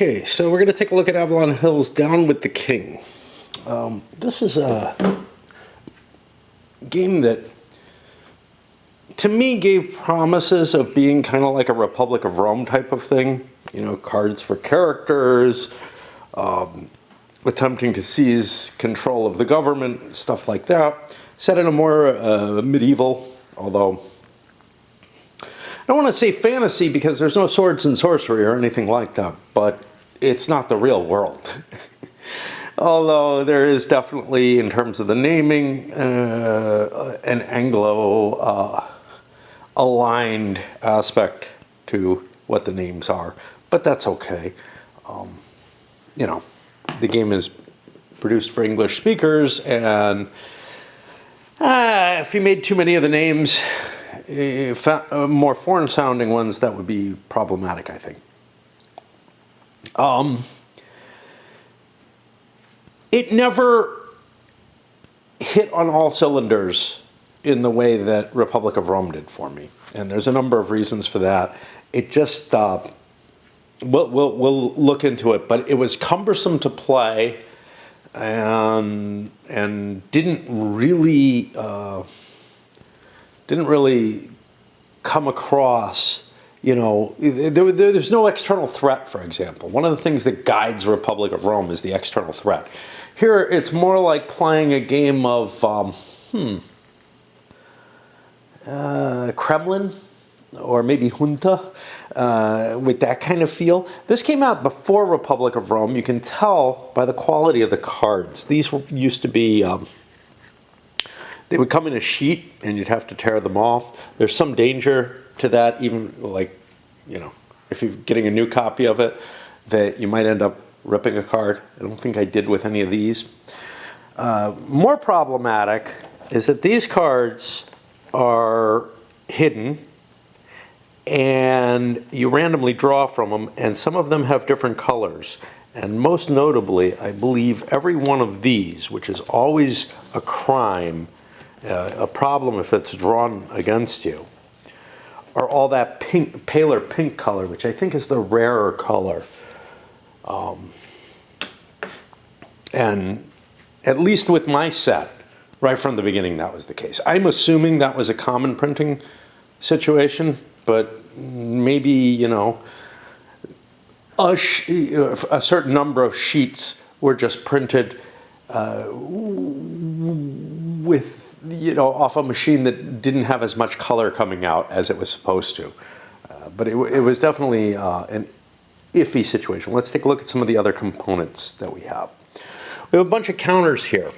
Okay, so we're going to take a look at Avalon Hill's Down with the King. This is a game that, to me, gave promises of being kind of like a Republic of Rome type of thing. You know, cards for characters, attempting to seize control of the government, stuff like that. Set in a more medieval, although I don't want to say fantasy because there's no swords and sorcery or anything like that, but it's not the real world. Although there is definitely, in terms of the naming, an Anglo-aligned aspect to what the names are, but that's okay. You know, the game is produced for English speakers, and if you made too many of the names, more foreign-sounding ones, that would be problematic, I think. It never hit on all cylinders in the way that Republic of Rome did for me, and there's a number of reasons for that. It just we'll look into it, but it was cumbersome to play, and didn't really come across, you know, there's no external threat, for example. One of the things that guides Republic of Rome is the external threat. Here, it's more like playing a game of Kremlin, or maybe Junta, with that kind of feel. This came out before Republic of Rome. You can tell by the quality of the cards. These used to be, they would come in a sheet and you'd have to tear them off. There's some danger to that, even like, you know, if you're getting a new copy of it, that you might end up ripping a card. I don't think I did with any of these. More problematic is that these cards are hidden and you randomly draw from them, and some of them have different colors. And most notably, I believe every one of these, which is always a crime, a problem if it's drawn against you, are all that pink, paler pink color, which I think is the rarer color. And at least with my set, right from the beginning, that was the case. I'm assuming that was a common printing situation, but maybe, you know, a certain number of sheets were just printed with, you know, off a machine that didn't have as much color coming out as it was supposed to. But it was definitely an iffy situation. Let's take a look at some of the other components that we have. We have a bunch of counters here.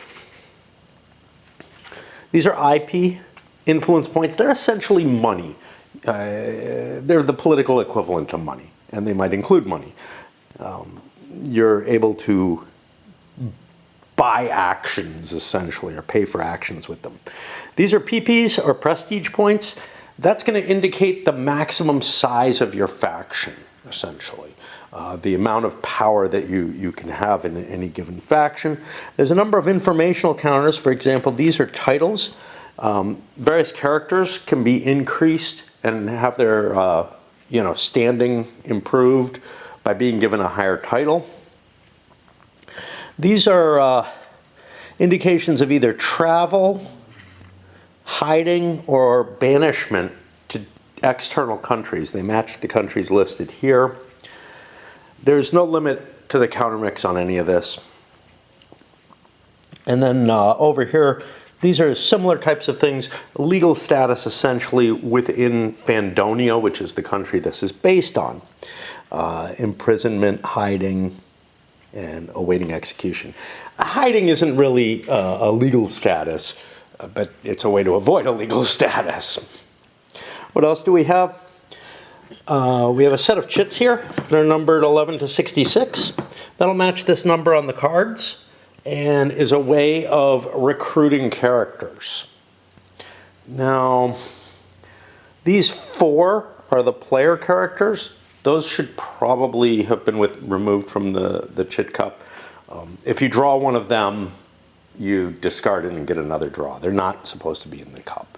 These are IP influence points. They're essentially money. They're the political equivalent of money, and they might include money. You're able to buy actions, essentially, or pay for actions with them. These are PPs, or prestige points. That's going to indicate the maximum size of your faction, essentially. The amount of power that you can have in any given faction. There's a number of informational counters. For example, these are titles. Various characters can be increased and have their you know, standing improved by being given a higher title. These are indications of either travel, hiding, or banishment to external countries. They match the countries listed here. There's no limit to the counter mix on any of this. And then over here, these are similar types of things. Legal status, essentially, within Fandonia, which is the country this is based on. Imprisonment, hiding, and awaiting execution. Hiding isn't really a legal status, but it's a way to avoid a legal status. What else do we have? We have a set of chits here that are numbered 11 to 66. That'll match this number on the cards and is a way of recruiting characters. Now, these four are the player characters. Those should probably have been removed from the chit cup. If you draw one of them, you discard it and get another draw. They're not supposed to be in the cup.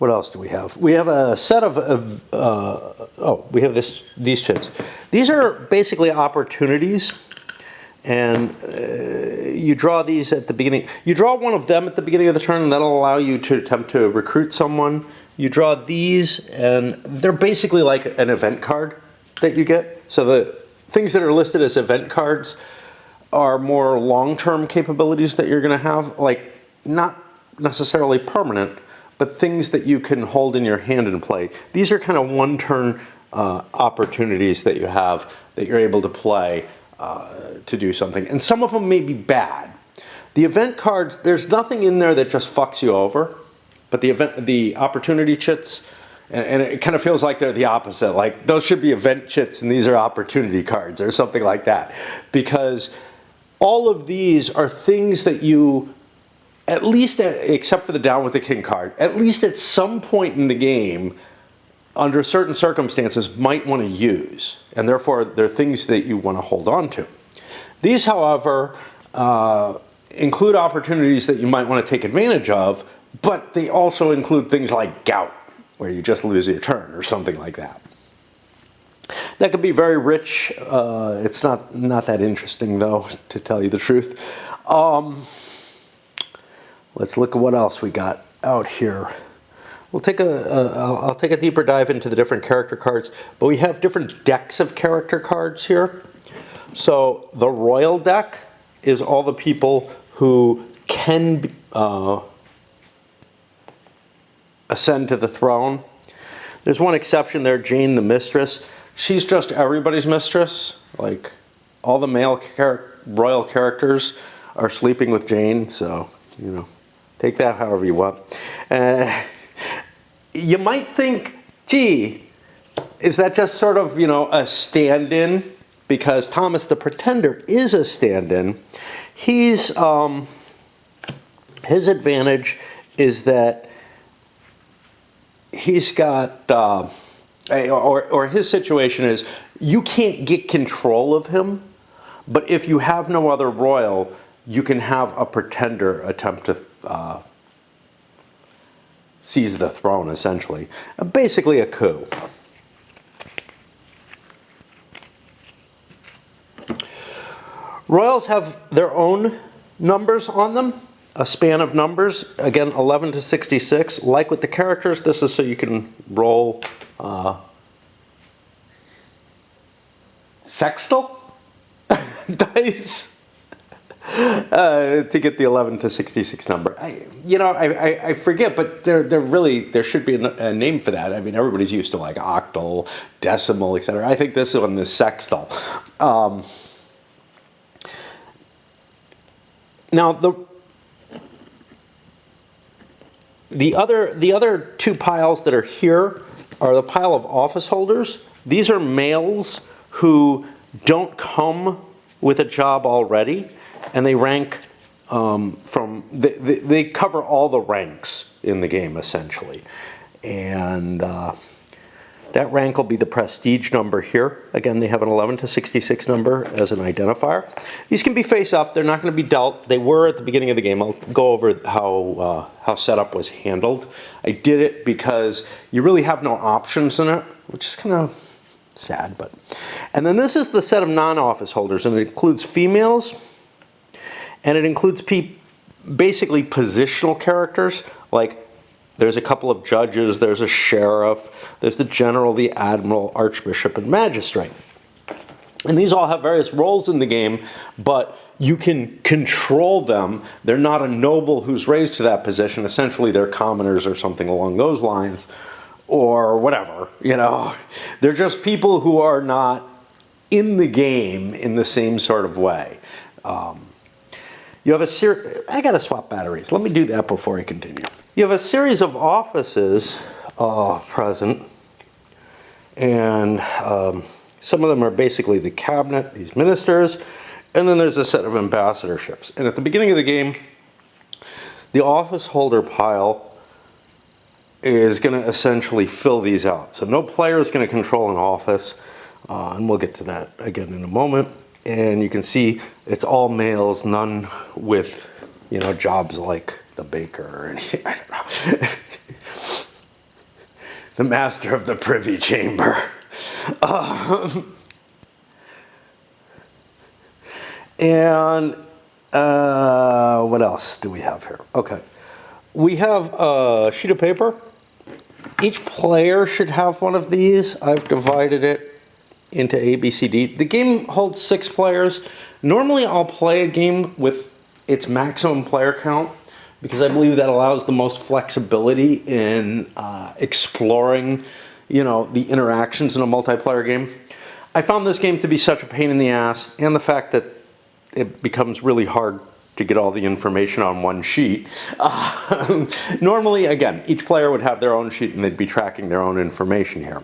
What else do we have? We have a set of, we have these chits. These are basically opportunities, and you draw these at the beginning. You draw one of them at the beginning of the turn, and that'll allow you to attempt to recruit someone. You draw these, and they're basically like an event card that you get. So the things that are listed as event cards are more long-term capabilities that you're going to have, like not necessarily permanent, but things that you can hold in your hand and play. These are kind of one-turn opportunities that you have that you're able to play to do something. And some of them may be bad. The event cards, there's nothing in there that just fucks you over, but the opportunity chits, and it kind of feels like they're the opposite. Like those should be event chits and these are opportunity cards or something like that. Because all of these are things that you, at least, except for the Down with the King card, at least at some point in the game, under certain circumstances, might want to use. And therefore, they're things that you want to hold on to. These, however, include opportunities that you might want to take advantage of, but they also include things like gout, where you just lose your turn or something like that. That could be very rich. It's not that interesting, though, to tell you the truth. Let's look at what else we got out here. We'll take I'll take a deeper dive into the different character cards, but we have different decks of character cards here. So the Royal deck is all the people who can ascend to the throne. There's one exception there, Jane the Mistress. She's just everybody's mistress. Like all the male royal characters are sleeping with Jane, so you know, take that however you want. You might think, gee, is that just sort of, you know, a stand-in? Because Thomas the Pretender is a stand-in. He's his advantage is that he's got, or his situation is, you can't get control of him, but if you have no other royal, you can have a pretender attempt to seize the throne, essentially. Basically a coup. Royals have their own numbers on them, a span of numbers, again 11 to 66. Like with the characters, this is so you can roll sextile dice to get the 11 to 66 number. I forget, but there should be a name for that. I mean, everybody's used to like octal, decimal, etc. I think this one is sextile. Now the other two piles that are here are the pile of office holders. These are males who don't come with a job already, and they rank they cover all the ranks in the game, essentially. And that rank will be the prestige number here. Again, they have an 11 to 66 number as an identifier. These can be face up. They're not going to be dealt. They were at the beginning of the game. I'll go over how setup was handled. I did it because you really have no options in it, which is kind of sad. And then this is the set of non-office holders, and it includes females, and it includes basically positional characters, like there's a couple of judges, there's a sheriff, there's the general, the admiral, archbishop, and magistrate. And these all have various roles in the game, but you can control them. They're not a noble who's raised to that position. Essentially, they're commoners or something along those lines, or whatever, you know. They're just people who are not in the game in the same sort of way. You have I gotta swap batteries. Let me do that before I continue. You have a series of offices present, and some of them are basically the cabinet, these ministers, and then there's a set of ambassadorships. And at the beginning of the game, the office holder pile is going to essentially fill these out. So no player is going to control an office, and we'll get to that again in a moment. And you can see it's all males, none with, jobs like the baker or anything. I don't know. the master of the privy chamber. And what else do we have here? Okay. We have a sheet of paper. Each player should have one of these. I've divided it into A, B, C, D. The game holds 6 players. Normally I'll play a game with its maximum player count because I believe that allows the most flexibility in exploring, the interactions in a multiplayer game. I found this game to be such a pain in the ass, and the fact that it becomes really hard to get all the information on one sheet. Normally, again, each player would have their own sheet and they'd be tracking their own information here.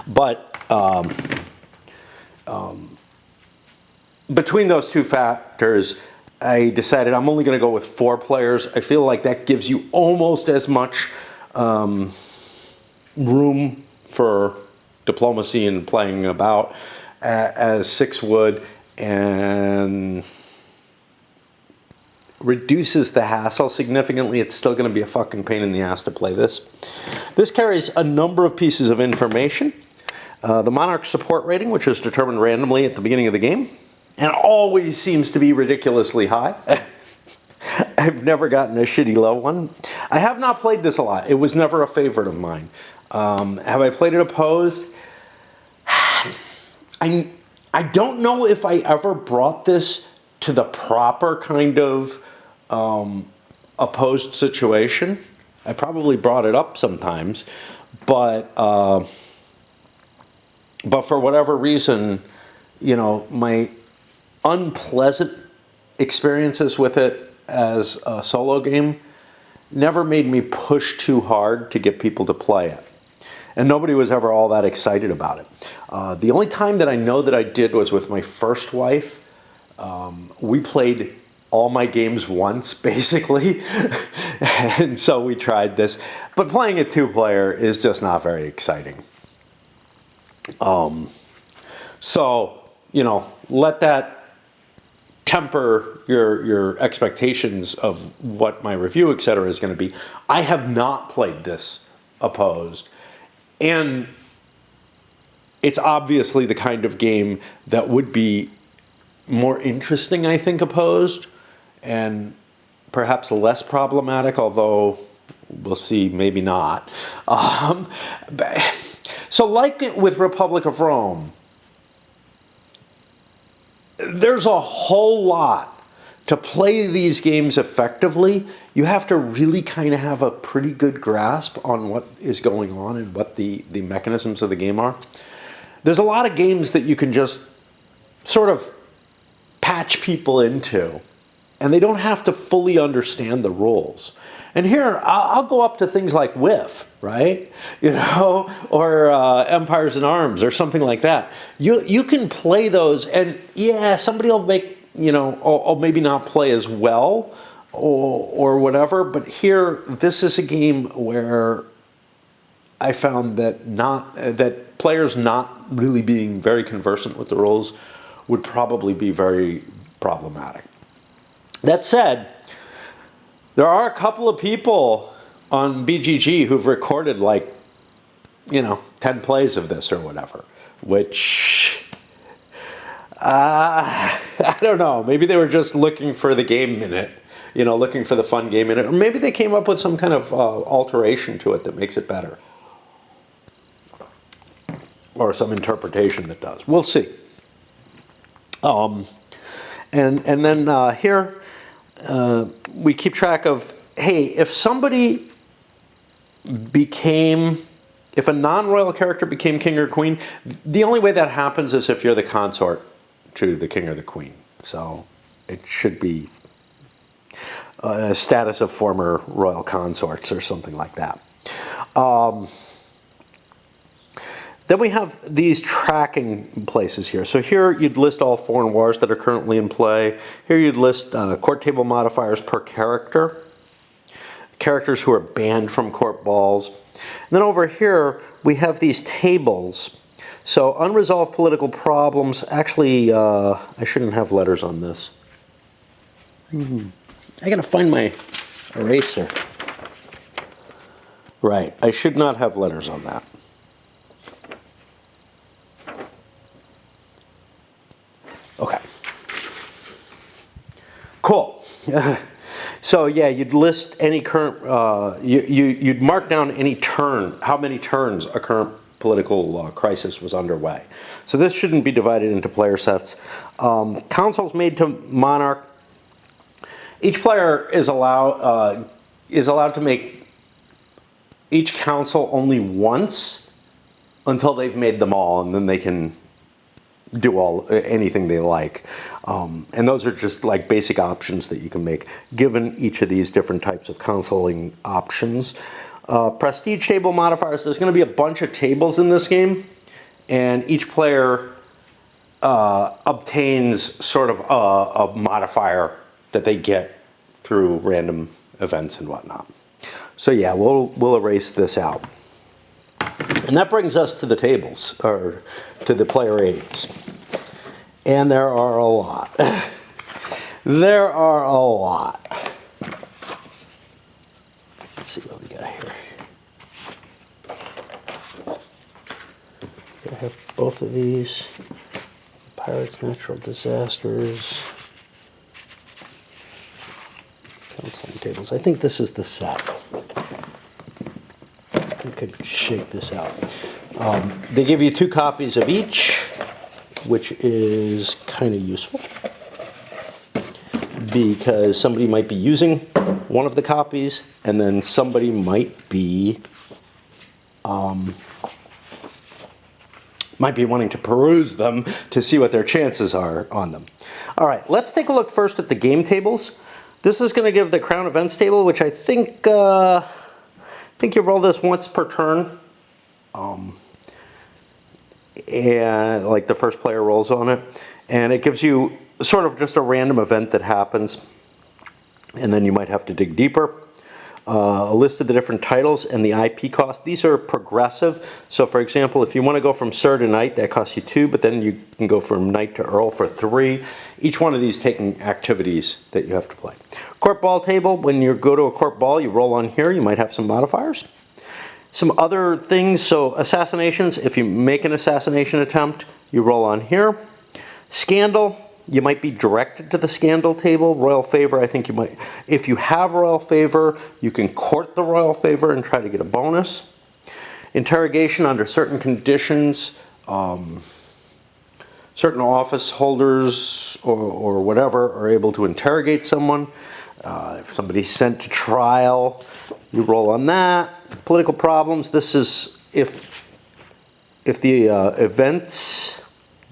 But between those two factors, I decided I'm only going to go with 4 players. I feel like that gives you almost as much room for diplomacy and playing about as 6 would, and reduces the hassle significantly. It's still going to be a fucking pain in the ass to play this. This carries a number of pieces of information. The Monarch support rating, which is determined randomly at the beginning of the game, and always seems to be ridiculously high. I've never gotten a shitty low one. I have not played this a lot. It was never a favorite of mine. Have I played it opposed? I don't know if I ever brought this to the proper kind of opposed situation. I probably brought it up sometimes, but for whatever reason, my unpleasant experiences with it as a solo game never made me push too hard to get people to play it. And nobody was ever all that excited about it. The only time that I know that I did was with my first wife. We played all my games once, basically. And so we tried this. But playing a 2-player is just not very exciting. So, let that temper your expectations of what my review, etc., is going to be. I have not played this opposed. And it's obviously the kind of game that would be more interesting, I think, opposed, and perhaps less problematic, although we'll see, maybe not. So like it with Republic of Rome, there's a whole lot. To play these games effectively, you have to really kind of have a pretty good grasp on what is going on and what the mechanisms of the game are. There's a lot of games that you can just sort of patch people into, and they don't have to fully understand the rules. And here, I'll go up to things like Whiff, right? Or Empires in Arms or something like that. You can play those, and yeah, somebody will make, or maybe not play as well or whatever. But here, this is a game where I found that players not really being very conversant with the rules would probably be very problematic. That said, there are a couple of people on BGG who've recorded 10 plays of this or whatever, which, I don't know, maybe they were just looking for the game minute, looking for the fun game in it, or maybe they came up with some kind of alteration to it that makes it better, or some interpretation that does. We'll see. And then here we keep track of, hey, if a non-royal character became king or queen, the only way that happens is if you're the consort to the king or the queen. So it should be a status of former royal consorts or something like that. Then we have these tracking places here. So here you'd list all foreign wars that are currently in play. Here you'd list court table modifiers per character. Characters who are banned from court balls. And then over here we have these tables. So unresolved political problems. Actually, I shouldn't have letters on this. I gotta find my eraser. Right. I should not have letters on that. Okay. Cool. So yeah, you'd list any current, you'd mark down any turn, how many turns a current political crisis was underway. So this shouldn't be divided into player sets. Councils made to monarch. Each player is allowed to make each council only once until they've made them all, and then they can do anything they like. And those are just like basic options that you can make given each of these different types of counseling options. Prestige table modifiers, there's going to be a bunch of tables in this game, and each player obtains sort of a modifier that they get through random events and whatnot. So yeah, we'll erase this out. And that brings us to the tables, or to the player aids. And there are a lot. There are a lot. Let's see what we got here. I have both of these. Pirates, natural disasters. Counseling tables. I think this is the set. I could shake this out. They give you 2 copies of each, which is kind of useful because somebody might be using one of the copies, and then somebody might be wanting to peruse them to see what their chances are on them. All right, let's take a look first at the game tables. This is going to give the Crown Events table, which I think you roll this once per turn, and like the first player rolls on it, and it gives you sort of just a random event that happens, and then you might have to dig deeper. A list of the different titles and the IP cost. These are progressive. So for example, if you want to go from Sir to Knight, that costs you 2, but then you can go from Knight to Earl for 3. Each one of these taking activities that you have to play. Court ball table, when you go to a court ball, you roll on here, you might have some modifiers. Some other things, so assassinations, if you make an assassination attempt, you roll on here. Scandal, you might be directed to the scandal table. Royal favor, I think you might. If you have royal favor, you can court the royal favor and try to get a bonus. Interrogation under certain conditions. Certain office holders or whatever are able to interrogate someone. If somebody's sent to trial, you roll on that. Political problems, this is if the events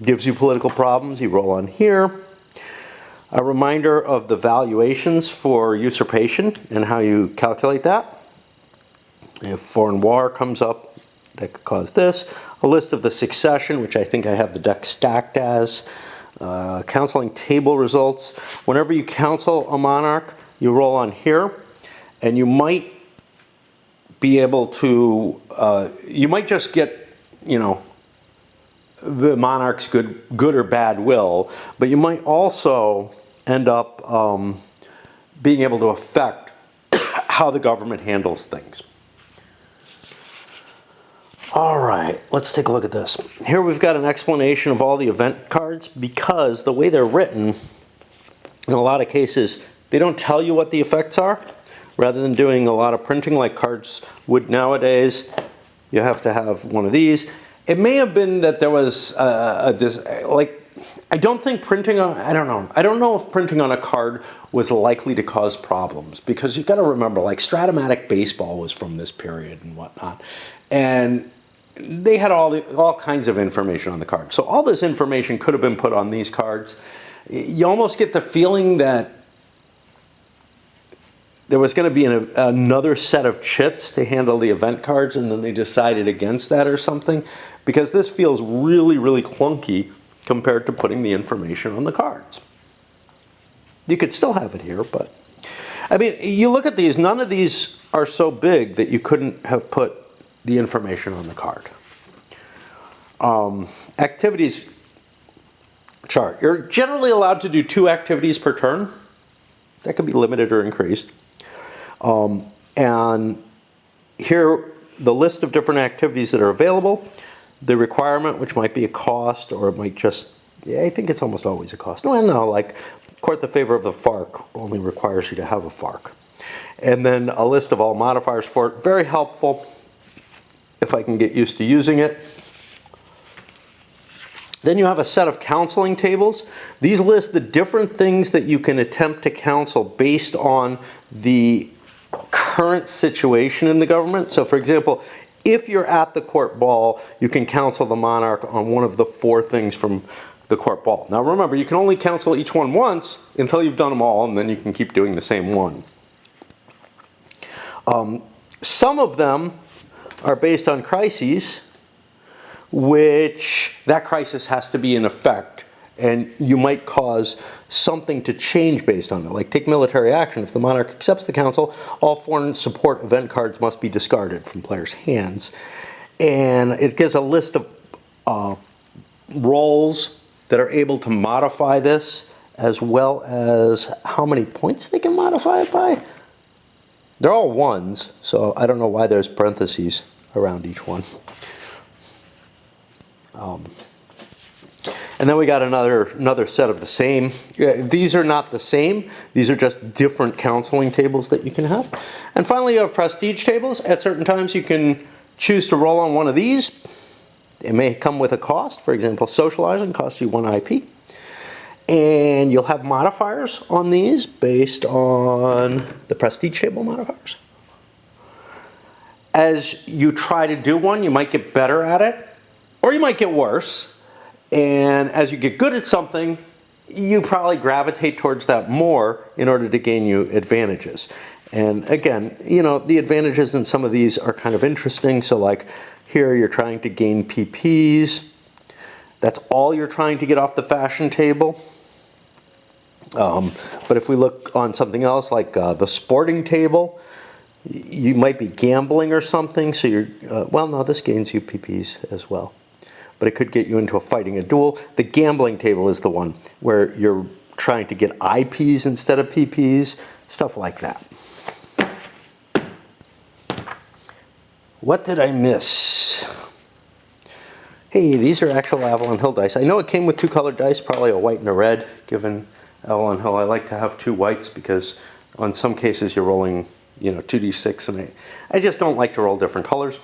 gives you political problems, you roll on here. A reminder of the valuations for usurpation and how you calculate that. If foreign war comes up, that could cause this. A list of the succession, which I think I have the deck stacked as. Counseling table results. Whenever you counsel a monarch, you roll on here, and you might be able to, you might just get, the monarch's good or bad will, but you might also end up being able to affect how the government handles things. All right, let's take a look at this. Here we've got an explanation of all the event cards, because the way they're written, in a lot of cases, they don't tell you what the effects are. Rather than doing a lot of printing like cards would nowadays, you have to have one of these. It may have been that there was I don't think printing on, I don't know if printing on a card was likely to cause problems, because you've got to remember, like Stratomatic baseball was from this period and whatnot, and they had all kinds of information on the card. So all this information could have been put on these cards. You almost get the feeling that there was going to be another set of chits to handle the event cards, and then they decided against that or something, because this feels really, really clunky compared to putting the information on the cards. You could still have it here, but I mean, you look at these, none of these are so big that you couldn't have put the information on the card. Activities chart. You're generally allowed to do 2 activities per turn. That could be limited or increased. And Here, the list of different activities that are available, the requirement, which might be a cost, or it might just, yeah, I think it's almost always a cost. Well, no, like court the favor of the FARC only requires you to have a FARC. And then a list of all modifiers for it, very helpful if I can get used to using it. Then you have a set of counseling tables. These list the different things that you can attempt to counsel based on the current situation in the government. So for example, if you're at the court ball, you can counsel the monarch on one of the 4 things from the court ball. Now remember, you can only counsel each one once until you've done them all, and then you can keep doing the same one. Some of them are based on crises, which that crisis has to be in effect, and you might cause something to change based on it. Like take military action. If the monarch accepts the counsel, all foreign support event cards must be discarded from players' hands. And it gives a list of roles that are able to modify this, as well as how many points they can modify it by. They're all ones, so I don't know why there's parentheses around each one. And then we got another set of the same. These are not the same. These are just different counseling tables that you can have. And finally, you have prestige tables. At certain times, you can choose to roll on one of these. It may come with a cost. For example, socializing costs you 1 IP. And you'll have modifiers on these based on the prestige table modifiers. As you try to do one, you might get better at it, or you might get worse. And as you get good at something, you probably gravitate towards that more in order to gain you advantages. And again, you know, the advantages in some of these are kind of interesting. So like here, you're trying to gain PPs. That's all you're trying to get off the fashion table. But if we look on something else like the sporting table, you might be gambling or something. So you're, well, no, this gains you PPs as well. But it could get you into a duel. The gambling table is the one where you're trying to get IPs instead of PPs, stuff like that. What did I miss? Hey, these are actual Avalon Hill dice. I know it came with 2 colored dice, probably a white and a red, given Avalon Hill. I like to have 2 whites because on some cases you're rolling, you know, 2d6, and I just don't like to roll different colors.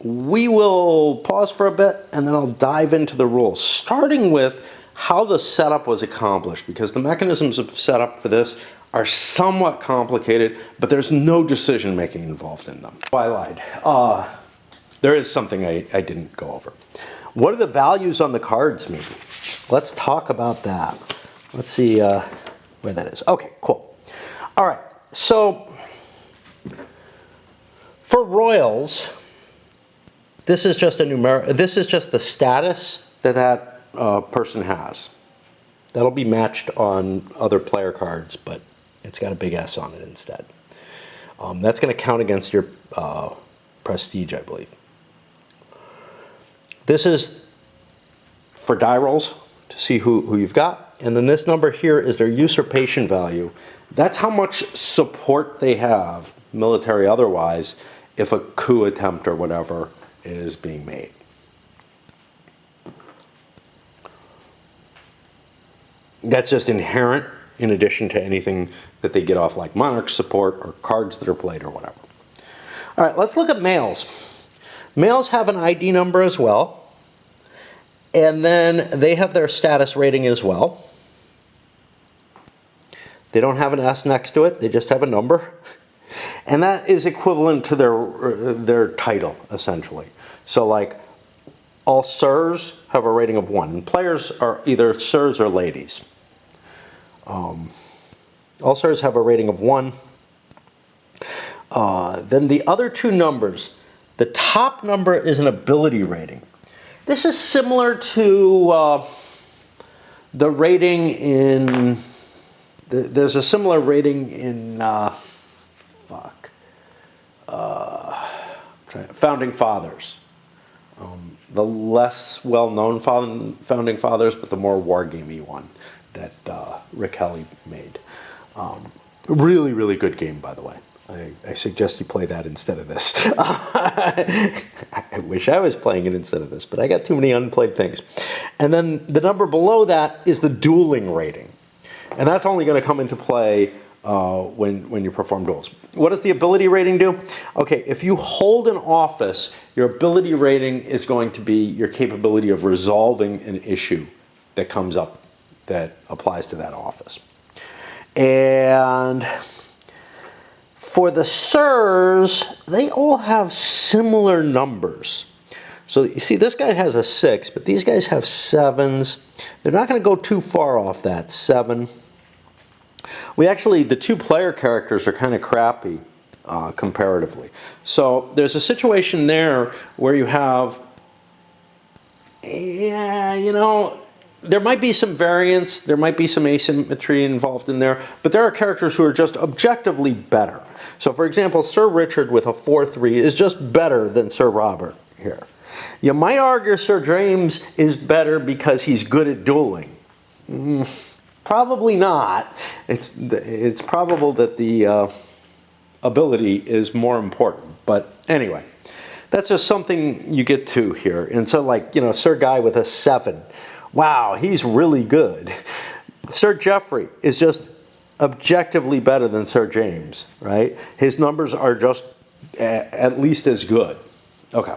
We will pause for a bit, and then I'll dive into the rules, starting with how the setup was accomplished, because the mechanisms of setup for this are somewhat complicated, but there's no decision-making involved in them. Oh, I lied. There is something I didn't go over. What do the values on the cards mean? Let's talk about that. Let's see where that is. Okay, cool. All right, so for royals, this is just this is just the status that person has. That'll be matched on other player cards, but it's got a big S on it instead. That's going to count against your prestige, I believe. This is for die rolls to see who you've got. And then this number here is their usurpation value. That's how much support they have, military otherwise, if a coup attempt or whatever is being made. That's just inherent in addition to anything that they get off like monarch support or cards that are played or whatever. All right, let's look at males. Males have an ID number as well, and then they have their status rating as well. They don't have an S next to it, they just have a number. And that is equivalent to their title, essentially. So like, all sirs have a rating of 1. And players are either sirs or ladies. All sirs have a rating of 1. Then the other 2 numbers, the top number is an ability rating. This is similar to the rating in, there's a similar rating in, Founding Fathers. The less well-known Founding Fathers, but the more wargamey one that Rick Helly made. Really, really good game, by the way. I suggest you play that instead of this. I wish I was playing it instead of this, but I got too many unplayed things. And then the number below that is the dueling rating. And that's only going to come into play when you perform duels. What does the ability rating do? Okay, if you hold an office, your ability rating is going to be your capability of resolving an issue that comes up that applies to that office. And for the sirs, they all have similar numbers. So you see, this guy has a 6, but these guys have 7s. They're not going to go too far off that 7. We actually, the 2 player characters are kind of crappy comparatively. So there's a situation there where you have, there might be some variance, there might be some asymmetry involved in there, but there are characters who are just objectively better. So for example, Sir Richard with a 4-3 is just better than Sir Robert here. You might argue Sir James is better because he's good at dueling. Probably not. It's probable that the ability is more important. But anyway, that's just something you get to here. And so Sir Guy with a 7. Wow, he's really good. Sir Geoffrey is just objectively better than Sir James, right? His numbers are just at least as good. Okay.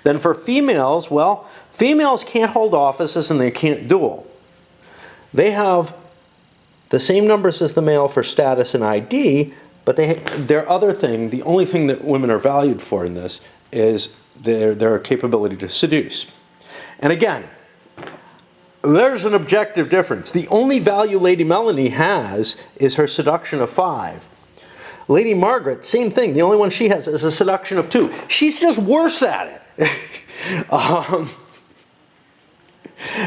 Then for females, well, females can't hold offices and they can't duel. They have the same numbers as the male for status and ID, but their other thing, the only thing that women are valued for in this is their capability to seduce. And again, there's an objective difference. The only value Lady Melanie has is her seduction of 5. Lady Margaret, same thing. The only one she has is a seduction of 2. She's just worse at it.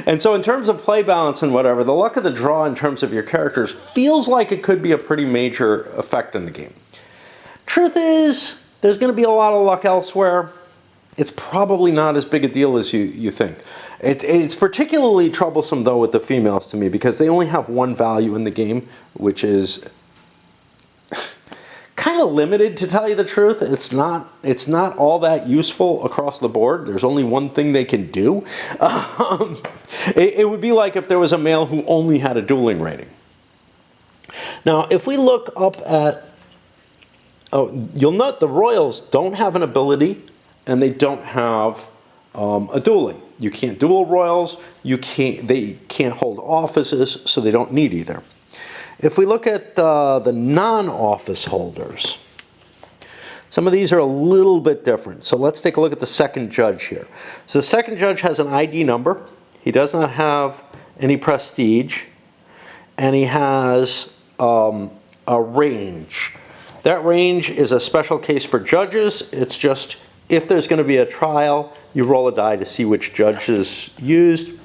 And so in terms of play balance and whatever, the luck of the draw in terms of your characters feels like it could be a pretty major effect in the game. Truth is, there's going to be a lot of luck elsewhere. It's probably not as big a deal as you think. It's particularly troublesome, though, with the females to me, because they only have 1 value in the game, which is kind of limited, to tell you the truth. It's not all that useful across the board. There's only one thing they can do. It would be like if there was a male who only had a dueling rating. Now, if we look up at, you'll note the royals don't have an ability, and they don't have a dueling. You can't duel royals. They can't hold offices, so they don't need either. If we look at the non-office holders, some of these are a little bit different. So let's take a look at the second judge here. So the second judge has an ID number. He does not have any prestige, and he has a range. That range is a special case for judges. It's just if there's going to be a trial, you roll a die to see which judge is used.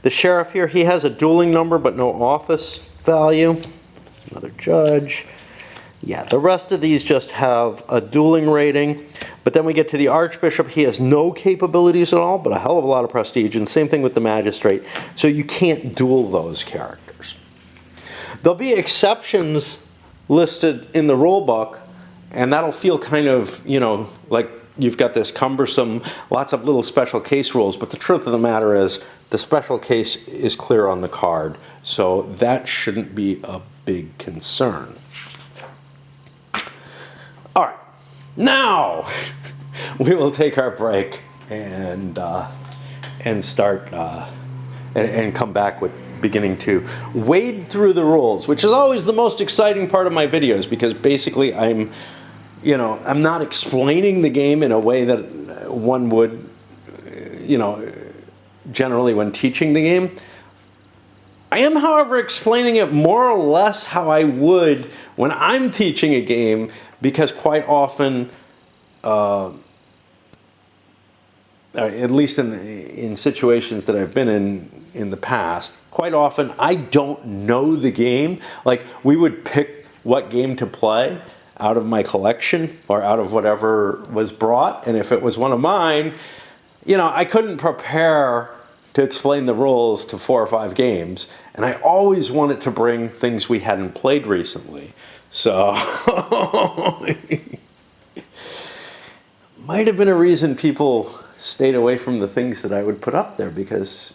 The sheriff here, he has a dueling number but no office value. Another judge. Yeah, the rest of these just have a dueling rating. But then we get to the archbishop. He has no capabilities at all, but a hell of a lot of prestige. And same thing with the magistrate. So you can't duel those characters. There'll be exceptions listed in the rule book, and that'll feel kind of, like you've got this cumbersome, lots of little special case rules. But the truth of the matter is, the special case is clear on the card. So that shouldn't be a big concern. All right, now we will take our break and start and come back with beginning to wade through the rules, which is always the most exciting part of my videos, because basically I'm not explaining the game in a way that one would, generally when teaching the game. I am, however, explaining it more or less how I would when I'm teaching a game, because quite often, at least in situations that I've been in the past, quite often I don't know the game. Like, we would pick what game to play out of my collection or out of whatever was brought, and if it was one of mine, I couldn't prepare to explain the rules to 4 or 5 games, and I always wanted to bring things we hadn't played recently. So, might have been a reason people stayed away from the things that I would put up there, because,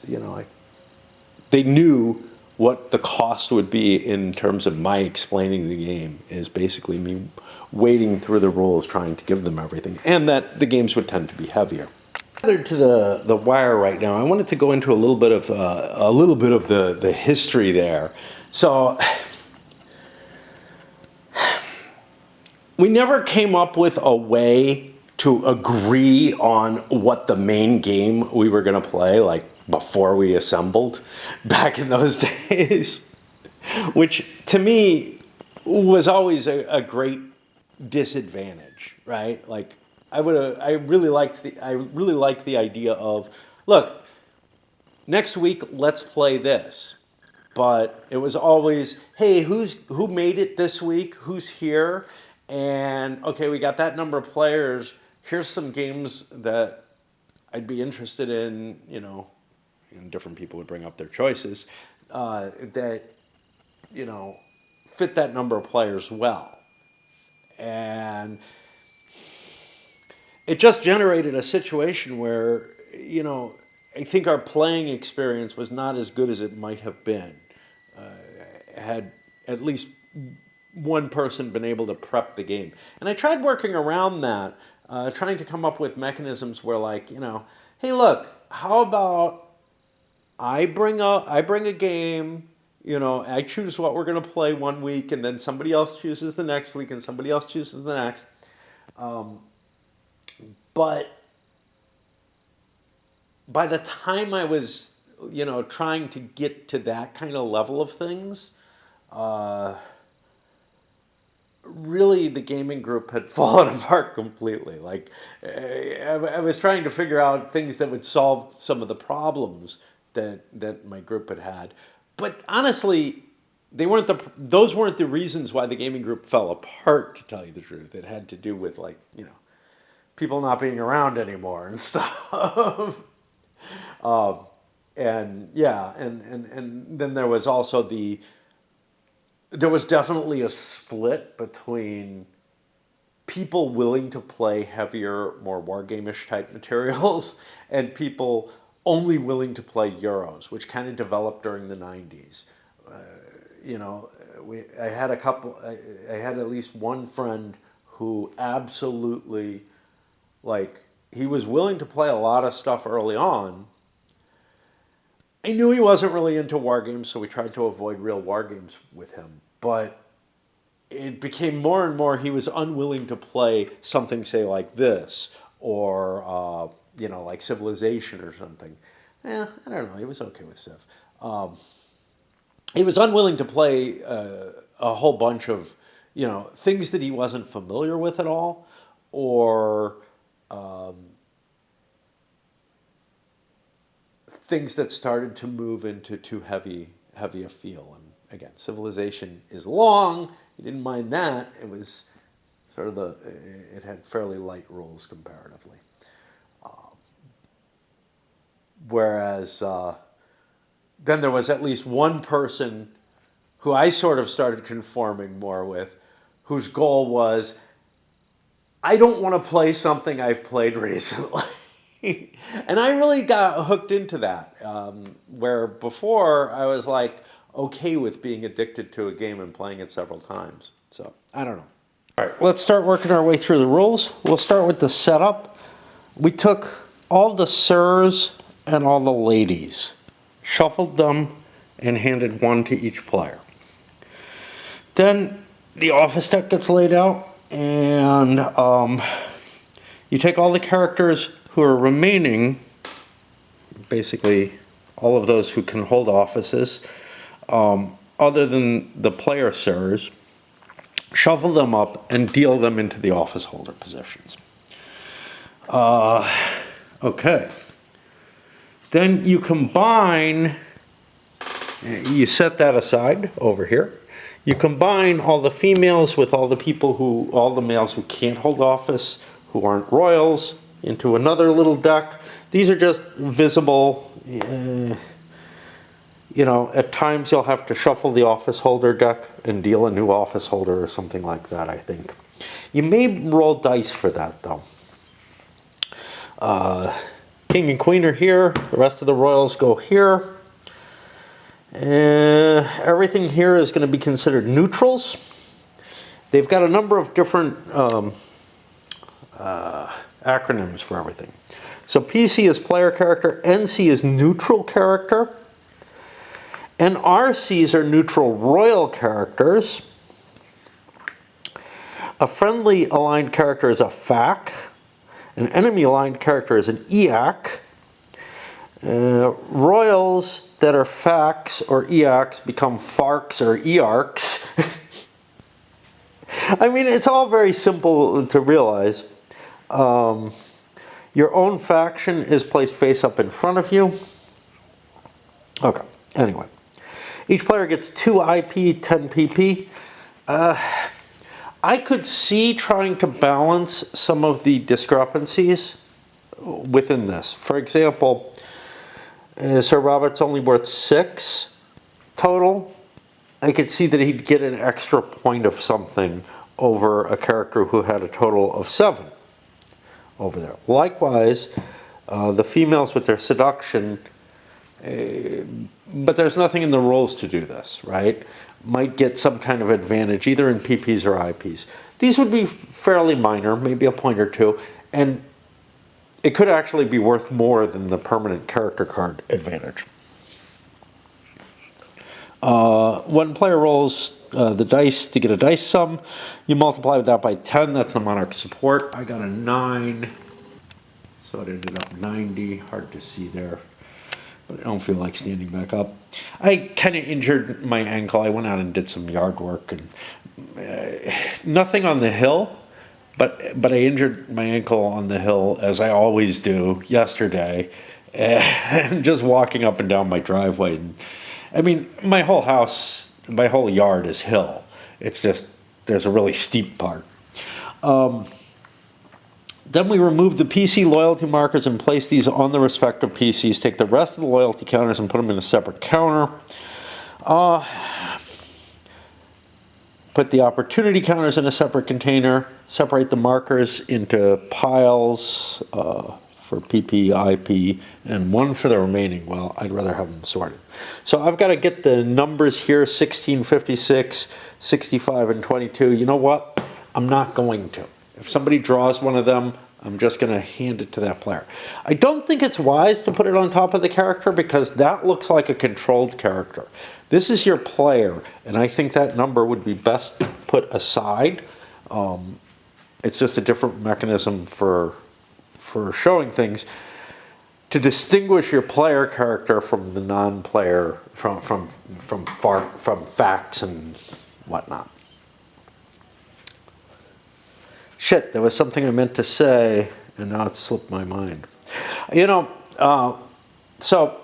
they knew what the cost would be in terms of my explaining the game, is basically me wading through the rules, trying to give them everything, and that the games would tend to be heavier. Gathered to the wire right now, I wanted to go into a little bit of the history there. So we never came up with a way to agree on what the main game we were going to play, like before we assembled back in those days, which to me was always a great disadvantage, right? Like I really liked the idea of, look, next week let's play this. But it was always, hey, who made it this week? Who's here? And okay, we got that number of players. Here's some games that I'd be interested in, and different people would bring up their choices, that, fit that number of players well. And it just generated a situation where, I think our playing experience was not as good as it might have been. Had at least one person been able to prep the game. And I tried working around that, trying to come up with mechanisms where, like, hey, look, how about I bring a game, I choose what we're going to play one week, and then somebody else chooses the next week, and somebody else chooses the next. But by the time I was, trying to get to that kind of level of things, really the gaming group had fallen apart completely. Like, I was trying to figure out things that would solve some of the problems that my group had. But honestly, those weren't the reasons why the gaming group fell apart, to tell you the truth. It had to do with, like, people not being around anymore and stuff. And then there was also there was definitely a split between people willing to play heavier, more wargame-ish type materials and people only willing to play Euros, which kind of developed during the 90s. I had at least one friend who absolutely, like, he was willing to play a lot of stuff early on. I knew he wasn't really into war games, so we tried to avoid real war games with him. But it became more and more he was unwilling to play something, say, like this, or, like Civilization or something. I don't know. He was okay with Civ. He was unwilling to play a whole bunch of, things that he wasn't familiar with at all, or things that started to move into too heavy a feel. And again, Civilization is long. He didn't mind that. It was sort of it had fairly light rules comparatively. Whereas then there was at least one person who I sort of started conforming more with, whose goal was, I don't want to play something I've played recently. And I really got hooked into that, where before I was like okay with being addicted to a game and playing it several times. So, I don't know. All right, let's start working our way through the rules. We'll start with the setup. We took all the sirs and all the ladies, shuffled them, and handed one to each player. Then the office deck gets laid out, and you take all the characters who are remaining, basically all of those who can hold offices, other than the player sirs, shuffle them up and deal them into the office holder positions. Okay. Then you combine, you set that aside over here. You combine all the females with all the males who can't hold office, who aren't royals, into another little deck. These are just visible. You know, at times you'll have to shuffle the office holder deck and deal a new office holder or something like that, I think. You may roll dice for that, though. King and queen are here. The rest of the royals go here. Everything here is going to be considered neutrals. They've got a number of different acronyms for everything. So PC is player character, NC is neutral character, and RCs are neutral royal characters. A friendly aligned character is a FAC. An enemy aligned character is an EAC. Royals that are FACs or EACs become FARCs or EARCs. I mean, it's all very simple to realize. Your own faction is placed face up in front of you. Okay, anyway. Each player gets 2 IP, 10 PP. I could see trying to balance some of the discrepancies within this. For example, Sir Robert's only worth 6 total. I could see that he'd get an extra point of something over a character who had a total of 7 over there. Likewise, the females with their seduction, but there's nothing in the rules to do this, right? Might get some kind of advantage either in PPs or IPs. These would be fairly minor, maybe a point or 2, and it could actually be worth more than the permanent character card advantage. One player rolls the dice to get a dice sum. You multiply that by 10, that's the monarch support. I got a 9, so it ended up 90. Hard to see there, but I don't feel like standing back up. I kind of injured my ankle. I went out and did some yard work, and nothing on the hill, but I injured my ankle on the hill, as I always do, yesterday, and just walking up and down my driveway. And, I mean, my whole house, my whole yard is hill. It's just, there's a really steep part. Then we remove the PC loyalty markers and place these on the respective PCs. Take the rest of the loyalty counters and put them in a separate counter. Put the opportunity counters in a separate container. Separate the markers into piles for PP, IP, and 1 for the remaining. Well, I'd rather have them sorted. So I've got to get the numbers here, 16, 56, 65, and 22. You know what? I'm not going to. If somebody draws one of them, I'm just going to hand it to that player. I don't think it's wise to put it on top of the character because that looks like a controlled character. This is your player, and I think that number would be best put aside. It's just a different mechanism for showing things to distinguish your player character from the non-player, from facts and whatnot. Shit, there was something I meant to say, and now it slipped my mind. You know, so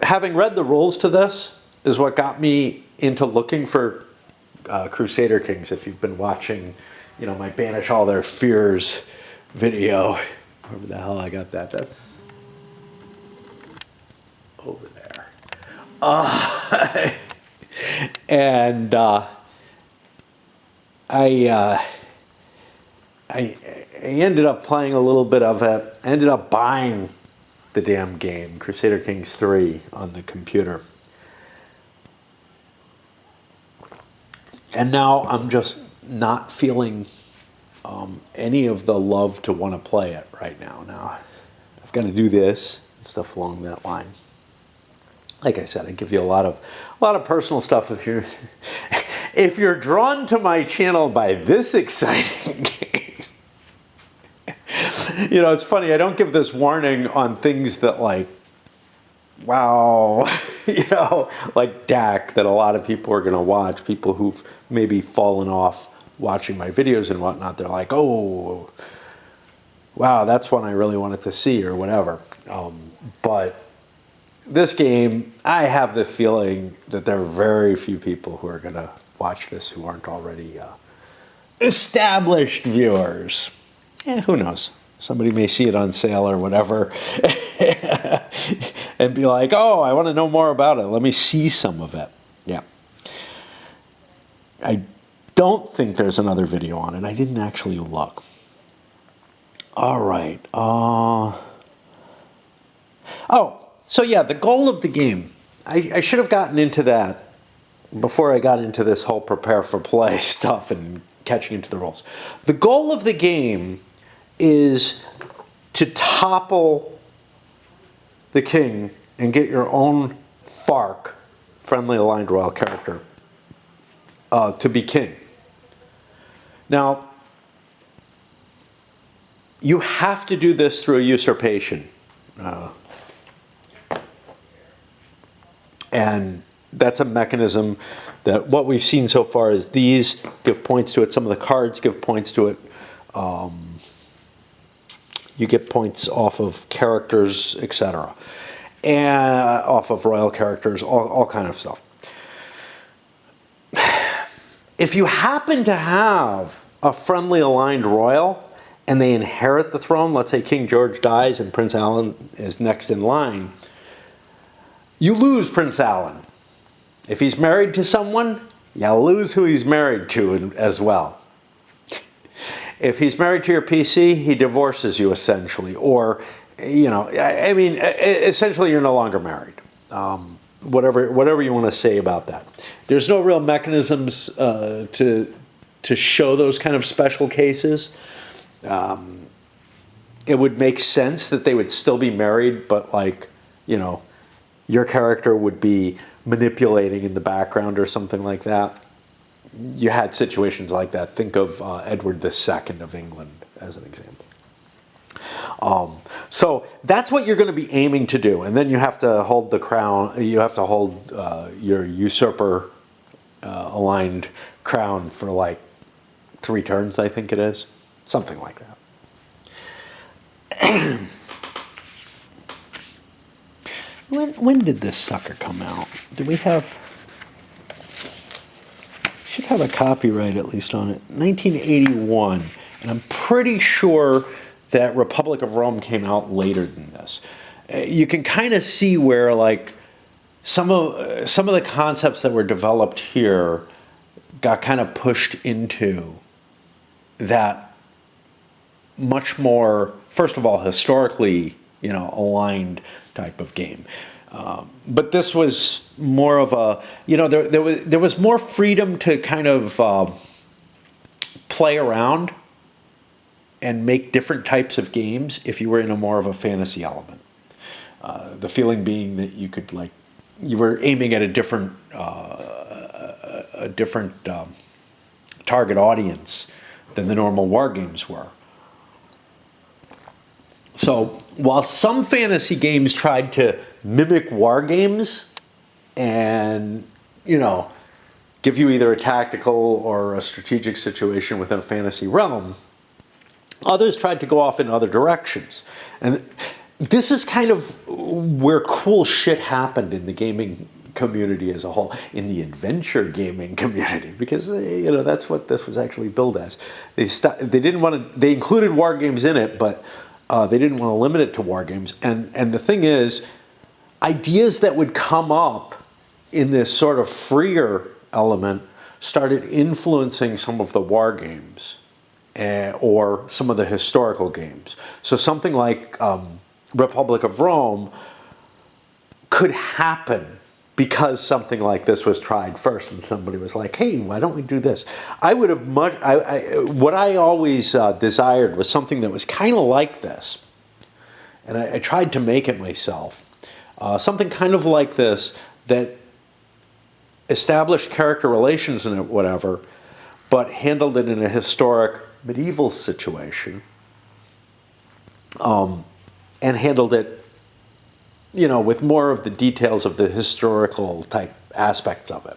having read the rules to this is what got me into looking for Crusader Kings. If you've been watching, you know, my Banish All Their Fears video, wherever the hell I got that, that's over there. And I ended up playing a little bit of it. I ended up buying the damn game, Crusader Kings 3, on the computer. And now I'm just not feeling any of the love to want to play it right now. Now, I've got to do this and stuff along that line. Like I said, I give you a lot of personal stuff if you're drawn to my channel by this exciting game. You know, it's funny, I don't give this warning on things that, like, wow, you know, like DAC, that a lot of people are going to watch, people who've maybe fallen off watching my videos and whatnot. They're like, oh, wow, that's one I really wanted to see, or whatever. But this game, I have the feeling that there are very few people who are going to watch this who aren't already established viewers. Who knows? Somebody may see it on sale or whatever and be like, oh, I want to know more about it. Let me see some of it. Yeah. I don't think there's another video on it. I didn't actually look. All right. Oh, so yeah, the goal of the game. I should have gotten into that before I got into this whole prepare for play stuff and catching into the rules. The goal of the game is to topple the king and get your own FARC, friendly aligned royal character, to be king. Now, you have to do this through a usurpation. And that's a mechanism that what we've seen so far is these give points to it. Some of the cards give points to it. You get points off of characters, etc. And off of royal characters, all kind of stuff. If you happen to have a friendly aligned royal and they inherit the throne, let's say King George dies and Prince Alan is next in line, you lose Prince Alan. If he's married to someone, you lose who he's married to as well. If he's married to your PC, he divorces you essentially. Or, you know, I mean, essentially you're no longer married. Whatever you want to say about that. There's no real mechanisms to show those kind of special cases. It would make sense that they would still be married, but like, you know, your character would be manipulating in the background or something like that. You had situations like that. Think of Edward II of England as an example. So that's what you're going to be aiming to do. And then you have to hold the crown, you have to hold your usurper aligned crown for like 3 turns, I think it is. Something like that. When did this sucker come out? Do we have... should have a copyright at least on it. 1981. And I'm pretty sure that Republic of Rome came out later than this. You can kind of see where like some of the concepts that were developed here got kind of pushed into that much more, first of all, historically, you know, aligned type of game. But this was more of a, you know, there was more freedom to kind of play around and make different types of games if you were in a more of a fantasy element. The feeling being that you could like, you were aiming at a different target audience than the normal war games were. So while some fantasy games tried to mimic war games and, you know, give you either a tactical or a strategic situation within a fantasy realm, others tried to go off in other directions. And this is kind of where cool shit happened in the gaming community as a whole, in the adventure gaming community, because you know that's what this was actually billed as. They didn't want to. They included war games in it, but they didn't want to limit it to war games. And the thing is, ideas that would come up in this sort of freer element started influencing some of the war games or some of the historical games. So something like Republic of Rome could happen because something like this was tried first and somebody was like, hey, why don't we do this? I would have what I always desired was something that was kind of like this. And I tried to make it myself. Something kind of like this that established character relations and whatever, but handled it in a historic medieval situation. And handled it, you know, with more of the details of the historical type aspects of it.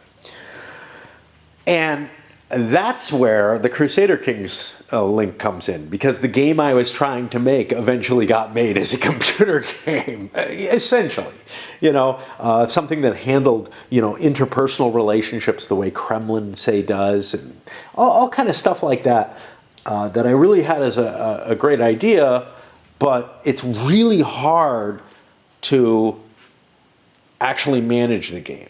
And that's where the Crusader Kings link comes in, because the game I was trying to make eventually got made as a computer game, essentially. You know, something that handled, you know, interpersonal relationships the way Kremlin, say, does, and all kind of stuff like that. that I really had as a great idea, but it's really hard to actually manage the game.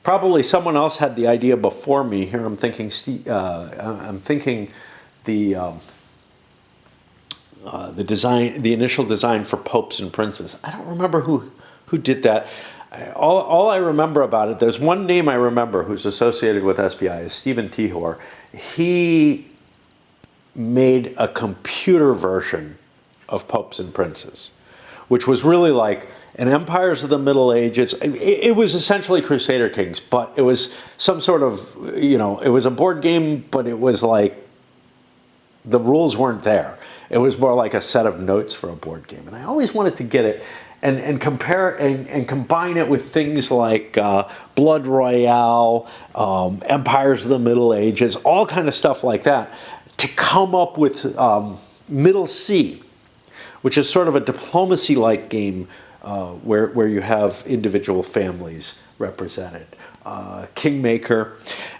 Probably someone else had the idea before me. Here I'm thinking, the design, the initial design for Popes and Princes. I don't remember who did that. All I remember about it, there's one name I remember who's associated with SPI, is Stephen Tihor. He made a computer version of Popes and Princes, which was really like an Empires of the Middle Ages. It was essentially Crusader Kings, but it was some sort of, it was a board game, but it was like the rules weren't there. It was more like a set of notes for a board game. And I always wanted to get it and compare and combine it with things like Blood Royale, Empires of the Middle Ages, all kind of stuff like that, to come up with Middle Sea, which is sort of a diplomacy-like game where you have individual families represented. Kingmaker.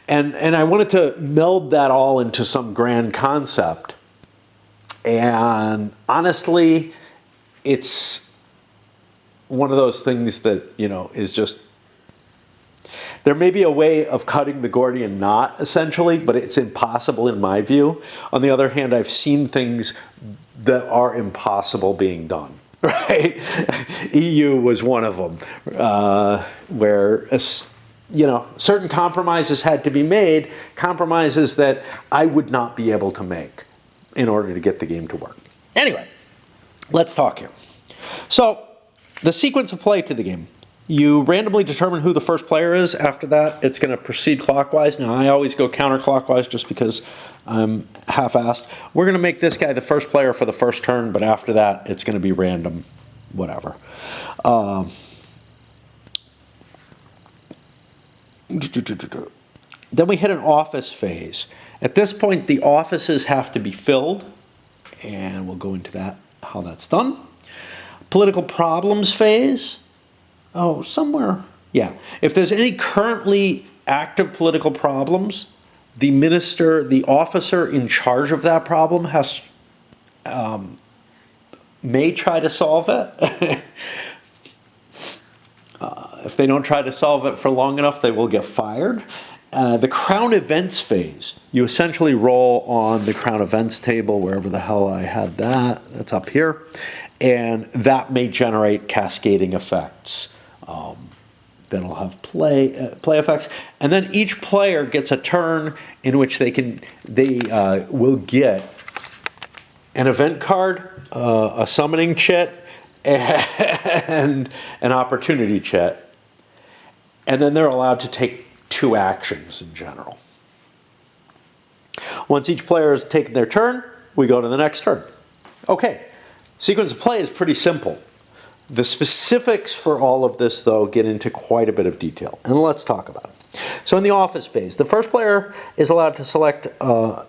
And I wanted to meld that all into some grand concept. And honestly, it's one of those things that, is just, there may be a way of cutting the Gordian knot, essentially, but it's impossible in my view. On the other hand, I've seen things that are impossible being done, right? EU was one of them, where, certain compromises had to be made, compromises that I would not be able to make in order to get the game to work. Anyway, let's talk here. So, the sequence of play to the game. You randomly determine who the first player is. After that, it's going to proceed clockwise. Now, I always go counterclockwise just because I'm half-assed. We're going to make this guy the first player for the first turn, but after that, it's going to be random, whatever. Then we hit an office phase. At this point, the offices have to be filled, and we'll go into that, how that's done. Political problems phase. Oh, somewhere, yeah. If there's any currently active political problems, the minister, the officer in charge of that problem may try to solve it. If they don't try to solve it for long enough, they will get fired. The Crown Events phase. You essentially roll on the Crown Events table, wherever the hell I had that. That's up here. And that may generate cascading effects. That'll have play effects. And then each player gets a turn in which they will get an event card, a summoning chit, and an opportunity chit. And then they're allowed to take 2 actions in general. Once each player has taken their turn, we go to the next turn. Okay, sequence of play is pretty simple. The specifics for all of this, though, get into quite a bit of detail, and let's talk about it. So in the office phase, the first player is allowed to select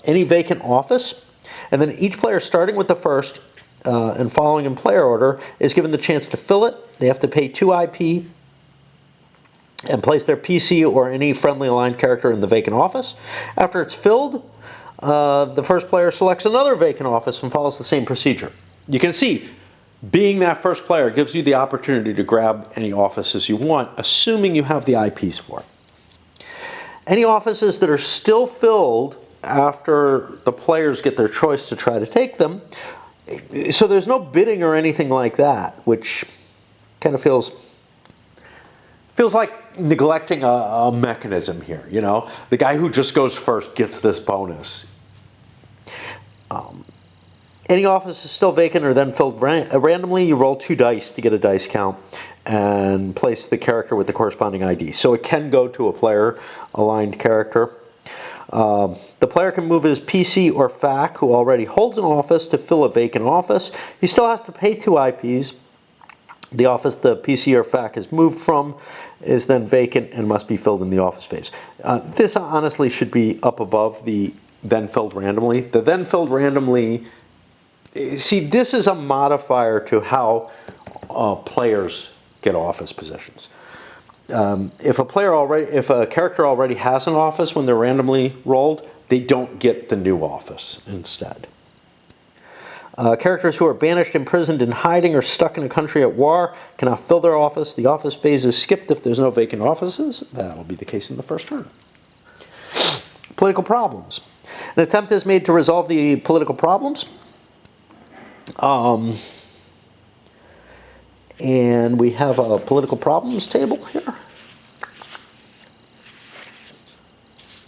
any vacant office, and then each player, starting with the first and following in player order, is given the chance to fill it. They have to pay 2 IP and place their PC or any friendly aligned character in the vacant office. After it's filled, the first player selects another vacant office and follows the same procedure. You can see, being that first player gives you the opportunity to grab any offices you want, assuming you have the IPs for it. Any offices that are still filled after the players get their choice to try to take them, so there's no bidding or anything like that, which kind of feels like neglecting a mechanism here, The guy who just goes first gets this bonus. Any office is still vacant or then filled randomly. You roll 2 dice to get a dice count and place the character with the corresponding ID. So it can go to a player-aligned character. The player can move his PC or FAC, who already holds an office, to fill a vacant office. He still has to pay 2 IPs. The office the PC or FAC is moved from is then vacant and must be filled in the office phase. This honestly should be up above the then filled randomly. The then filled randomly, see, this is a modifier to how players get office positions. If a character already has an office when they're randomly rolled, they don't get the new office instead. Characters who are banished, imprisoned, in hiding, or stuck in a country at war cannot fill their office. The office phase is skipped if there's no vacant offices. That will be the case in the first turn. Political problems. An attempt is made to resolve the political problems. And we have a political problems table here.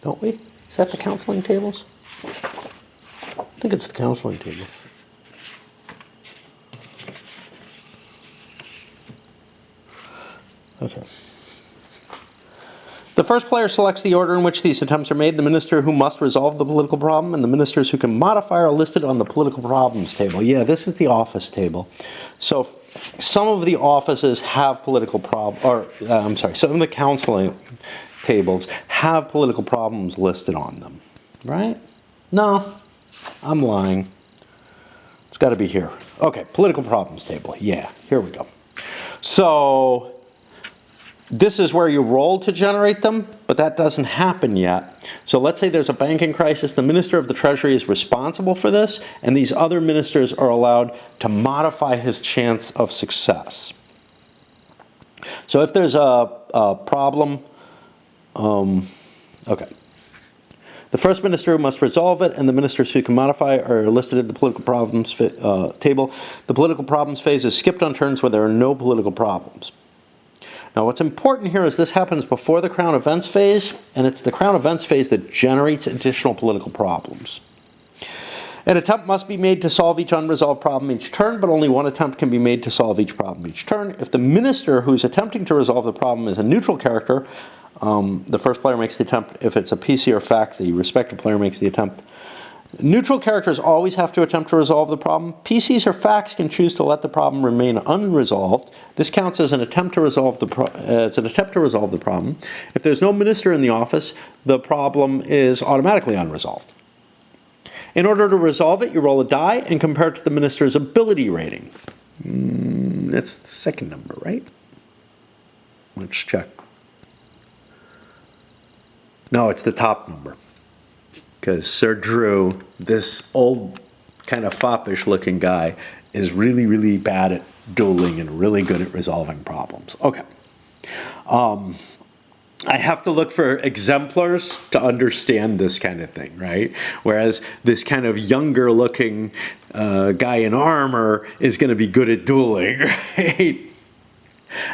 Don't we? Is that the counseling tables? I think it's the counseling table. Okay. The first player selects the order in which these attempts are made. The minister who must resolve the political problem and the ministers who can modify are listed on the political problems table. Yeah, this is the office table. So some of the offices have political some of the counseling tables have political problems listed on them, right? No, I'm lying. It's got to be here. Okay, political problems table. Yeah, here we go. So this is where you roll to generate them, but that doesn't happen yet. So let's say there's a banking crisis. The Minister of the Treasury is responsible for this, and these other ministers are allowed to modify his chance of success. So if there's a problem, okay. The first minister must resolve it, and the ministers who can modify are listed in the political problems table. The political problems phase is skipped on turns where there are no political problems. Now what's important here is this happens before the Crown Events phase, and it's the Crown Events phase that generates additional political problems. An attempt must be made to solve each unresolved problem each turn, but only one attempt can be made to solve each problem each turn. If the minister who's attempting to resolve the problem is a neutral character, the first player makes the attempt. If it's a PC or fact, the respective player makes the attempt. Neutral characters always have to attempt to resolve the problem. PCs or facts can choose to let the problem remain unresolved. This counts as an attempt to resolve the problem. If there's no minister in the office, the problem is automatically unresolved. In order to resolve it, you roll a die and compare it to the minister's ability rating. That's the second number, right? Let's check. No, it's the top number. Because Sir Drew, this old kind of foppish looking guy, is really, really bad at dueling and really good at resolving problems. Okay. I have to look for exemplars to understand this kind of thing, right? Whereas this kind of younger looking guy in armor is going to be good at dueling, right?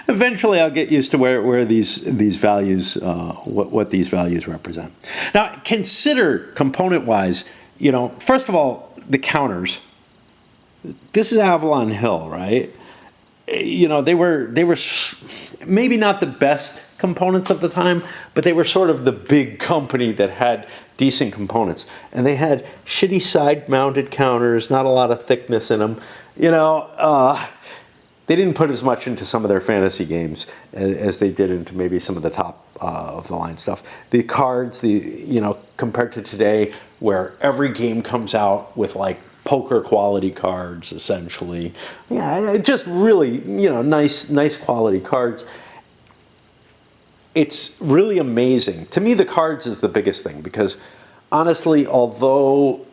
Eventually, I'll get used to where these values, what these values represent. Now, consider component-wise. First of all, the counters. This is Avalon Hill, right? They were maybe not the best components of the time, but they were sort of the big company that had decent components, and they had shitty side-mounted counters, not a lot of thickness in them. They didn't put as much into some of their fantasy games as they did into maybe some of the top of the line stuff. The cards, compared to today, where every game comes out with like poker quality cards, essentially. Yeah, just really, nice quality cards. It's really amazing. To me, the cards is the biggest thing because, honestly, although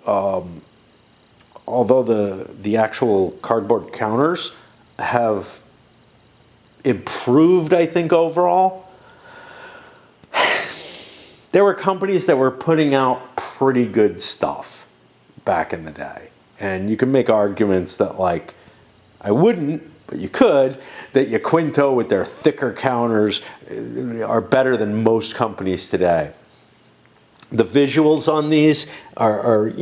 the actual cardboard counters have improved, I think, overall, there were companies that were putting out pretty good stuff back in the day. And you can make arguments that, like, I wouldn't, but you could, that Yaquinto with their thicker counters are better than most companies today. The visuals on these are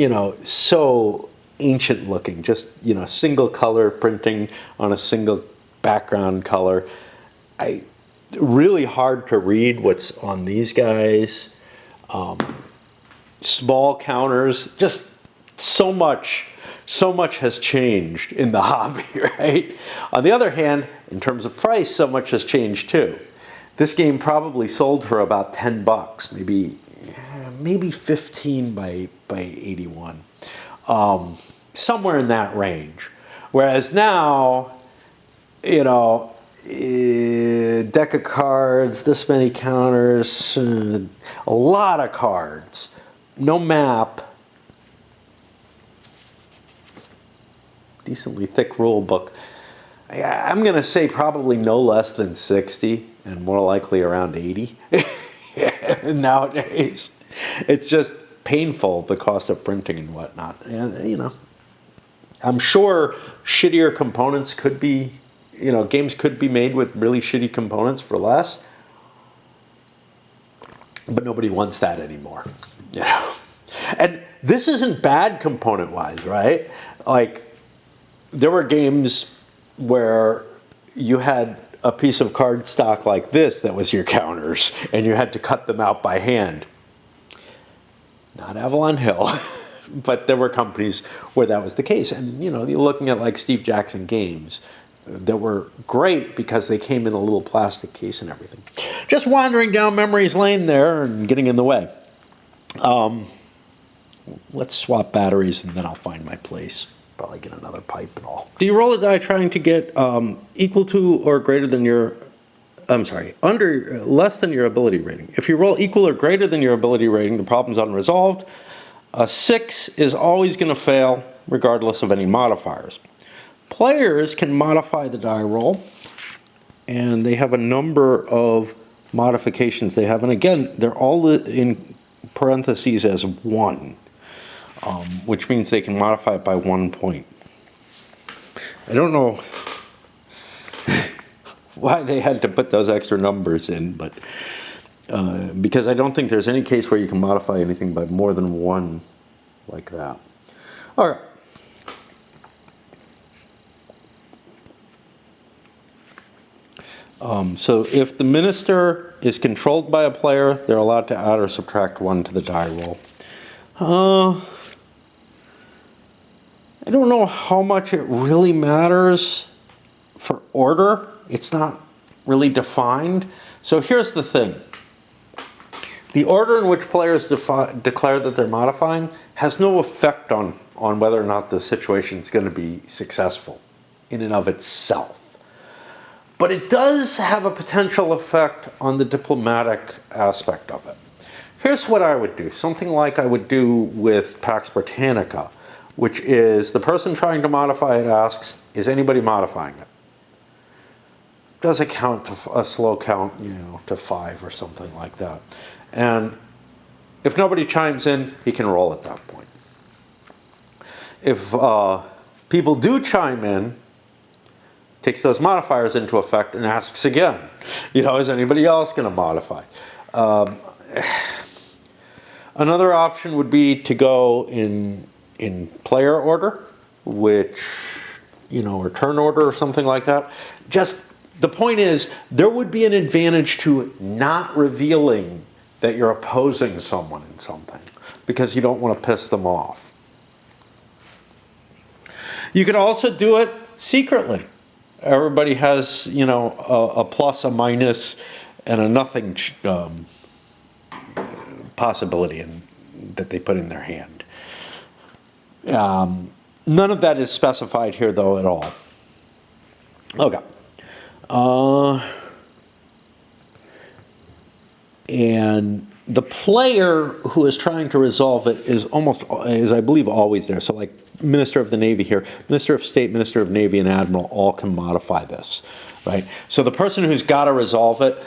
so ancient looking, just single color printing on a single background color. Really hard to read what's on these guys. Small counters, just so much has changed in the hobby, right? On the other hand, in terms of price, so much has changed too. This game probably sold for about $10, maybe 15 by 81. Somewhere in that range. Whereas now, deck of cards, this many counters, a lot of cards. no map, decently thick rule book. I'm going to say probably no less than 60 and more likely around 80 nowadays. It's just painful, the cost of printing and whatnot. And, you know, I'm sure shittier components could be, you know, games could be made with really shitty components for less. But nobody wants that anymore. You know? And this isn't bad component-wise, right? Like, there were games where you had a piece of cardstock like this that was your counters, and you had to cut them out by hand. Not Avalon Hill, but there were companies where that was the case. And, you know, you're looking at like Steve Jackson games that were great because they came in a little plastic case and everything. Just wandering down memory's lane there and getting in the way. Let's swap batteries and then I'll find my place. Probably get another pipe and all. Do you roll a die trying to get equal to or greater than your, less than your ability rating? If you roll equal or greater than your ability rating, the problem's unresolved. A 6 is always going to fail regardless of any modifiers. Players can modify the die roll, and they have a number of modifications they have. And again, they're all in parentheses as 1. Which means they can modify it by 1 point. I don't know why they had to put those extra numbers in, but because I don't think there's any case where you can modify anything by more than 1 like that. All right. So if the minister is controlled by a player, they're allowed to add or subtract 1 to the die roll. I don't know how much it really matters for order. It's not really defined. So here's the thing. The order in which players declare that they're modifying has no effect on whether or not the situation is going to be successful in and of itself. But it does have a potential effect on the diplomatic aspect of it. Here's what I would do. Something like I would do with Pax Britannica, which is the person trying to modify it asks, is anybody modifying it? Does it count to a slow count, you know, to 5 or something like that? And if nobody chimes in, he can roll at that point. If people do chime in, takes those modifiers into effect and asks again, you know, is anybody else going to modify? Another option would be to go in player order, which, you know, or turn order or something like that. Just the point is, there would be an advantage to not revealing that you're opposing someone in something because you don't want to piss them off. You could also do it secretly. Everybody has, you know, a plus, a minus, and a nothing possibility that they put in their hand. None of that is specified here, though, at all. Okay. And the player who is trying to resolve it is I believe, always there. So like Minister of the Navy here, Minister of State, Minister of Navy, and Admiral all can modify this, right? So the person who's got to resolve it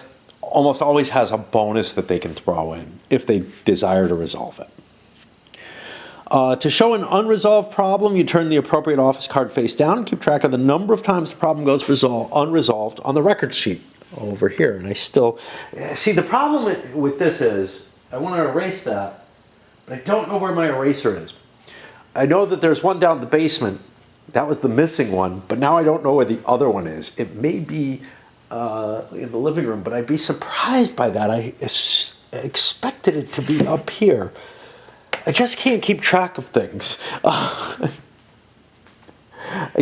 almost always has a bonus that they can throw in if they desire to resolve it. To show an unresolved problem, you turn the appropriate office card face down and keep track of the number of times the problem goes unresolved on the record sheet over here. And I still see the problem with this is I want to erase that, but I don't know where my eraser is. I know that there's one down in the basement. That was the missing one, but now I don't know where the other one is. It may be in the living room, but I'd be surprised by that. I expected it to be up here. I just can't keep track of things. I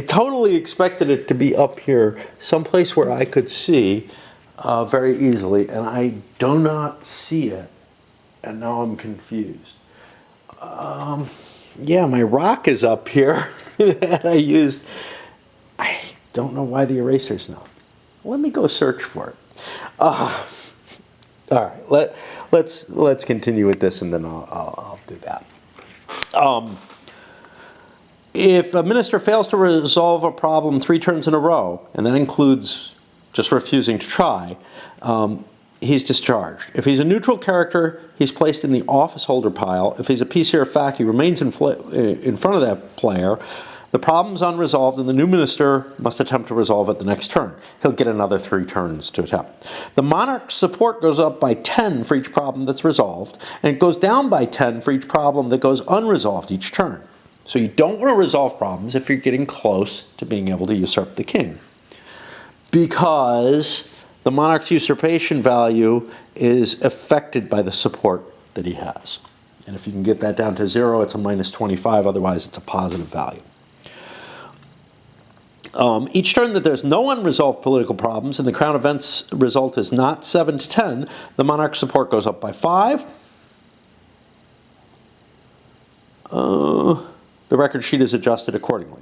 totally expected it to be up here, someplace where I could see very easily, and I do not see it, and now I'm confused. Yeah, my rock is up here that I used. I don't know why the eraser's not. Let me go search for it. All right, let's continue with this, and then I'll do that. If a minister fails to resolve a problem 3 turns in a row, and that includes just refusing to try, he's discharged. If he's a neutral character, he's placed in the office holder pile. If he's a PC or fact, he remains in front of that player. The problem's unresolved, and the new minister must attempt to resolve it the next turn. He'll get another 3 turns to attempt. The monarch's support goes up by 10 for each problem that's resolved, and it goes down by 10 for each problem that goes unresolved each turn. So you don't want to resolve problems if you're getting close to being able to usurp the king, because the monarch's usurpation value is affected by the support that he has. And if you can get that down to 0, it's a minus 25, otherwise it's a positive value. Each turn that there's no unresolved political problems and the Crown events result is not 7 to 10, the monarch's support goes up by 5. The record sheet is adjusted accordingly.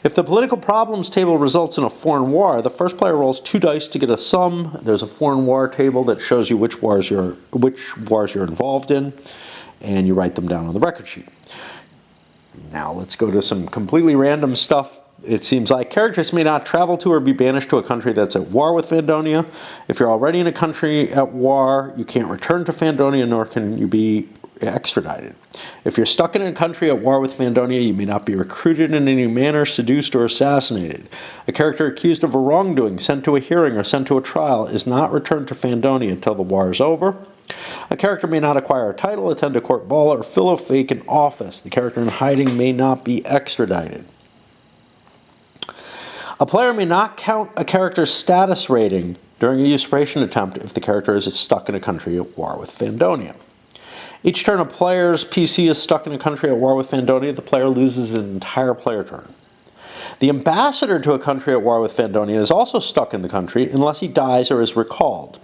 If the political problems table results in a foreign war, the first player rolls 2 dice to get a sum. There's a foreign war table that shows you which wars you're involved in, and you write them down on the record sheet. Now let's go to some completely random stuff. It seems like characters may not travel to or be banished to a country that's at war with Fandonia. If you're already in a country at war, you can't return to Fandonia, nor can you be extradited. If you're stuck in a country at war with Fandonia, you may not be recruited in any manner, seduced, or assassinated. A character accused of a wrongdoing, sent to a hearing, or sent to a trial is not returned to Fandonia until the war is over. A character may not acquire a title, attend a court ball, or fill a vacant office. The character in hiding may not be extradited. A player may not count a character's status rating during a usurpation attempt if the character is stuck in a country at war with Fandonia. Each turn a player's PC is stuck in a country at war with Fandonia, the player loses an entire player turn. The ambassador to a country at war with Fandonia is also stuck in the country unless he dies or is recalled.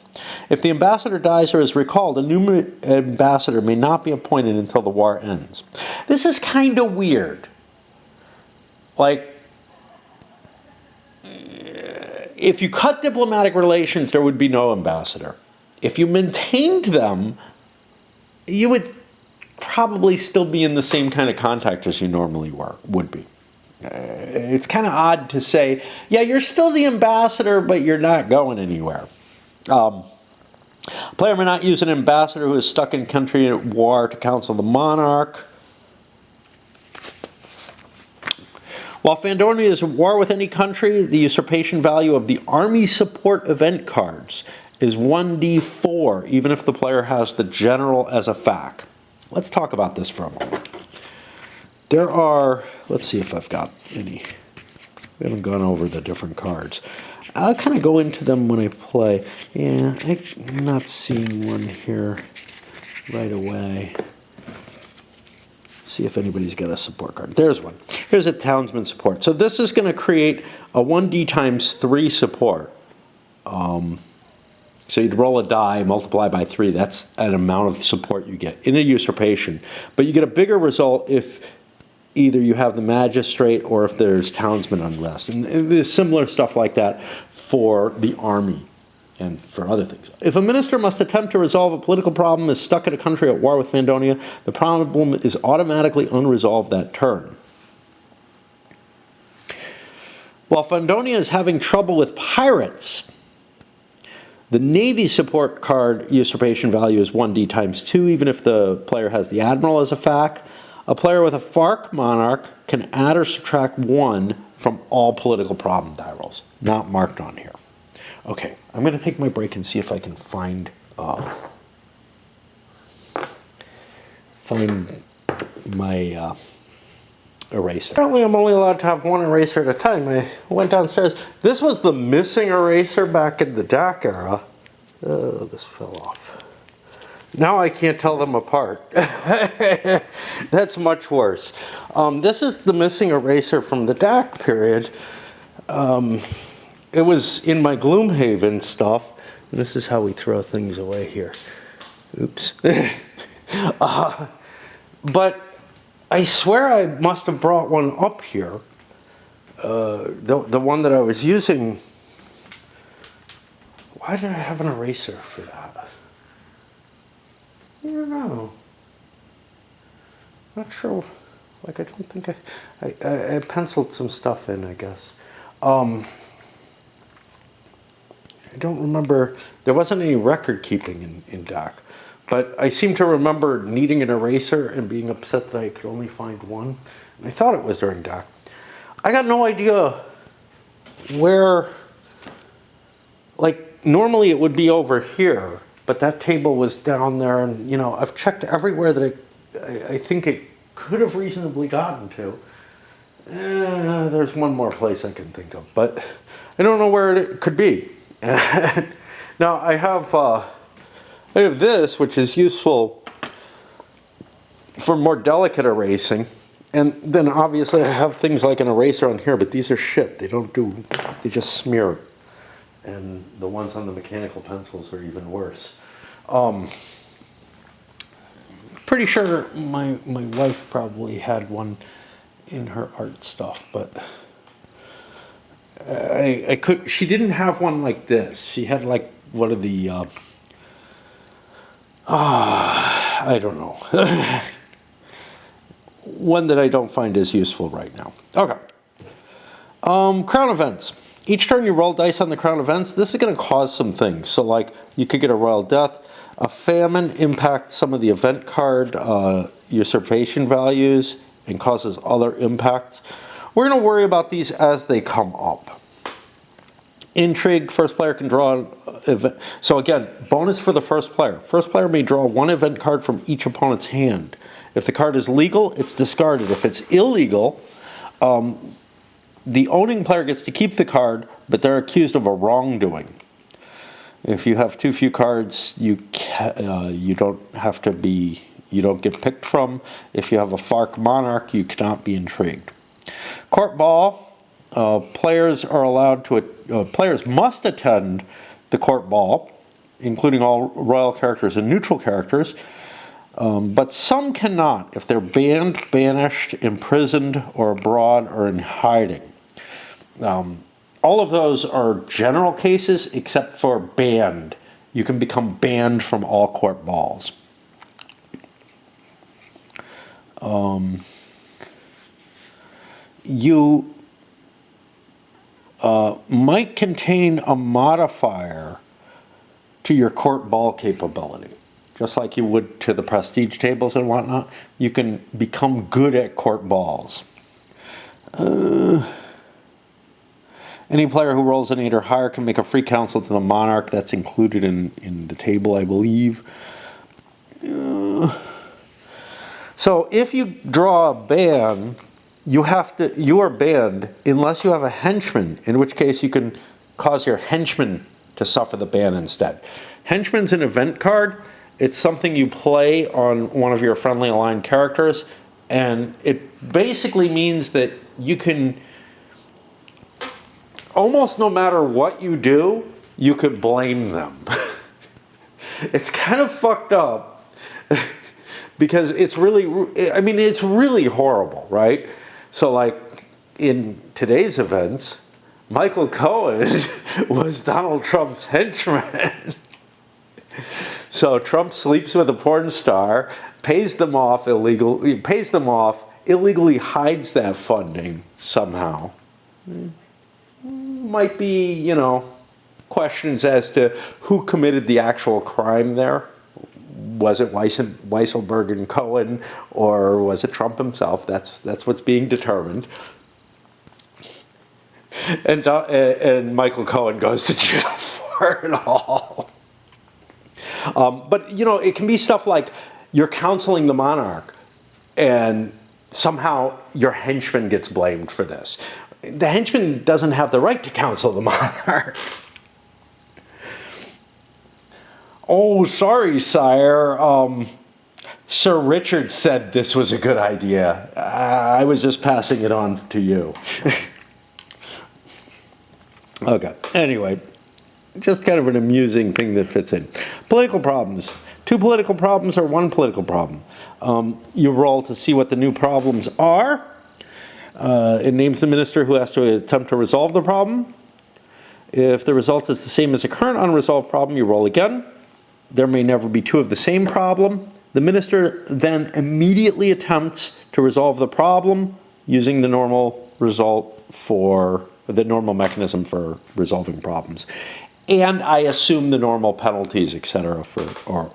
If the ambassador dies or is recalled, a new ambassador may not be appointed until the war ends. This is kind of weird. Like, if you cut diplomatic relations, there would be no ambassador. If you maintained them, you would probably still be in the same kind of contact as you normally would be. It's kind of odd to say, yeah, you're still the ambassador, but you're not going anywhere. A player may not use an ambassador who is stuck in country at war to counsel the monarch. While Fandonia is at war with any country, the usurpation value of the army support event cards is 1d4, even if the player has the general as a fact. Let's talk about this for a moment. There are, let's see if I've got any. We haven't gone over the different cards. I'll kind of go into them when I play. Yeah, I'm not seeing one here right away. See if anybody's got a support card. There's one. Here's a townsman support. So this is going to create a 1d times 3 support. So you'd roll a die, multiply by 3. That's an amount of support you get in a usurpation. But you get a bigger result if either you have the magistrate or if there's townsman unrest. And there's similar stuff like that for the army and for other things. If a minister must attempt to resolve a political problem, is stuck in a country at war with Fandonia, the problem is automatically unresolved that turn. While Fandonia is having trouble with pirates, the Navy support card usurpation value is 1d times 2, even if the player has the admiral as a fact. A player with a FARC monarch can add or subtract 1 from all political problem die rolls. Not marked on here. Okay, I'm going to take my break and see if I can find my eraser. Apparently I'm only allowed to have 1 eraser at a time. I went downstairs. This was the missing eraser back in the DAC era. Oh, this fell off. Now I can't tell them apart. That's much worse. This is the missing eraser from the DAC period. It was in my Gloomhaven stuff. And this is how we throw things away here. Oops. But I swear I must have brought one up here. The one that I was using. Why did I have an eraser for that? don't know. Not sure. Like, I don't think I penciled some stuff in, I guess. I don't remember. There wasn't any record keeping in DAC. But I seem to remember needing an eraser and being upset that I could only find one. And I thought it was during DAC. I got no idea where, like, normally it would be over here, but that table was down there, and, you know, I've checked everywhere that I think it could have reasonably gotten to. There's one more place I can think of, but I don't know where it could be. Now I have this, which is useful for more delicate erasing. And then obviously I have things like an eraser on here, but these are shit. They just smear. And the ones on the mechanical pencils are even worse. Pretty sure my wife probably had one in her art stuff, but she didn't have one like this. She had like one of the, I don't know. One that I don't find as useful right now. Okay. Crown events. Each turn you roll dice on the crown events. This is going to cause some things. So like you could get a royal death. A famine impacts some of the event card usurpation values and causes other impacts. We're going to worry about these as they come up. Intrigue, first player can draw an event. So again, bonus for the first player. First player may draw one event card from each opponent's hand. If the card is legal, it's discarded. If it's illegal, the owning player gets to keep the card, but they're accused of a wrongdoing. If you have too few cards, you don't get picked from. If you have a FARC monarch, you cannot be intrigued. Court ball, players must attend the court ball, including all royal characters and neutral characters. But some cannot if they're banned, banished, imprisoned, or abroad, or in hiding. All of those are general cases except for banned. You can become banned from all court balls. You might contain a modifier to your court ball capability. Just like you would to the prestige tables and whatnot, you can become good at court balls. Any player who rolls an 8 or higher can make a free counsel to the monarch. That's included in the table, I believe. So if you draw a ban, you are banned unless you have a henchman, in which case you can cause your henchman to suffer the ban instead. Henchman's an event card. It's something you play on one of your friendly aligned characters, and it basically means that you can, almost no matter what you do, you could blame them. It's kind of fucked up because it's really horrible, right? So like in today's events, Michael Cohen was Donald Trump's henchman. So Trump sleeps with a porn star, pays them off, illegally hides that funding somehow. Might be, questions as to who committed the actual crime there. Was it Weisselberg and Cohen, or was it Trump himself? That's what's being determined. And Michael Cohen goes to jail for it all. But, it can be stuff like you're counseling the monarch and somehow your henchman gets blamed for this. The henchman doesn't have the right to counsel the monarch. Oh, sorry, sire. Sir Richard said this was a good idea. I was just passing it on to you. Okay, anyway. Just kind of an amusing thing that fits in. Political problems. 2 political problems or 1 political problem. You roll to see what the new problems are. It names the minister who has to attempt to resolve the problem. If the result is the same as a current unresolved problem, you roll again. There may never be 2 of the same problem. The minister then immediately attempts to resolve the problem using the normal mechanism for resolving problems. And I assume the normal penalties, etc., for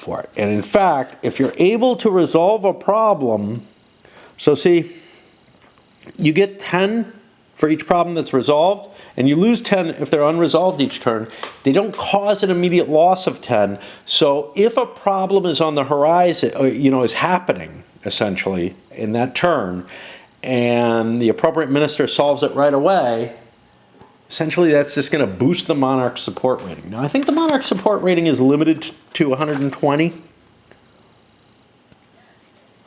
it. And in fact, if you're able to resolve a problem, so see, you get 10 for each problem that's resolved, and you lose 10 if they're unresolved each turn. They don't cause an immediate loss of 10. So if a problem is on the horizon, or, is happening, essentially, in that turn, and the appropriate minister solves it right away, essentially that's just going to boost the monarch's support rating. Now, I think the monarch's support rating is limited to 120.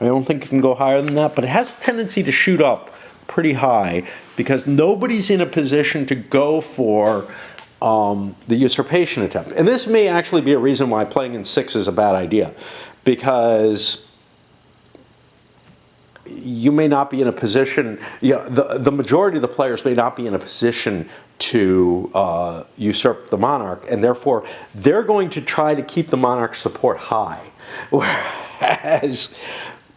I don't think it can go higher than that, but it has a tendency to shoot up pretty high because nobody's in a position to go for the usurpation attempt. And this may actually be a reason why playing in 6 is a bad idea, because you may not be in a position, the majority of the players may not be in a position to usurp the monarch, and therefore they're going to try to keep the monarch's support high. Whereas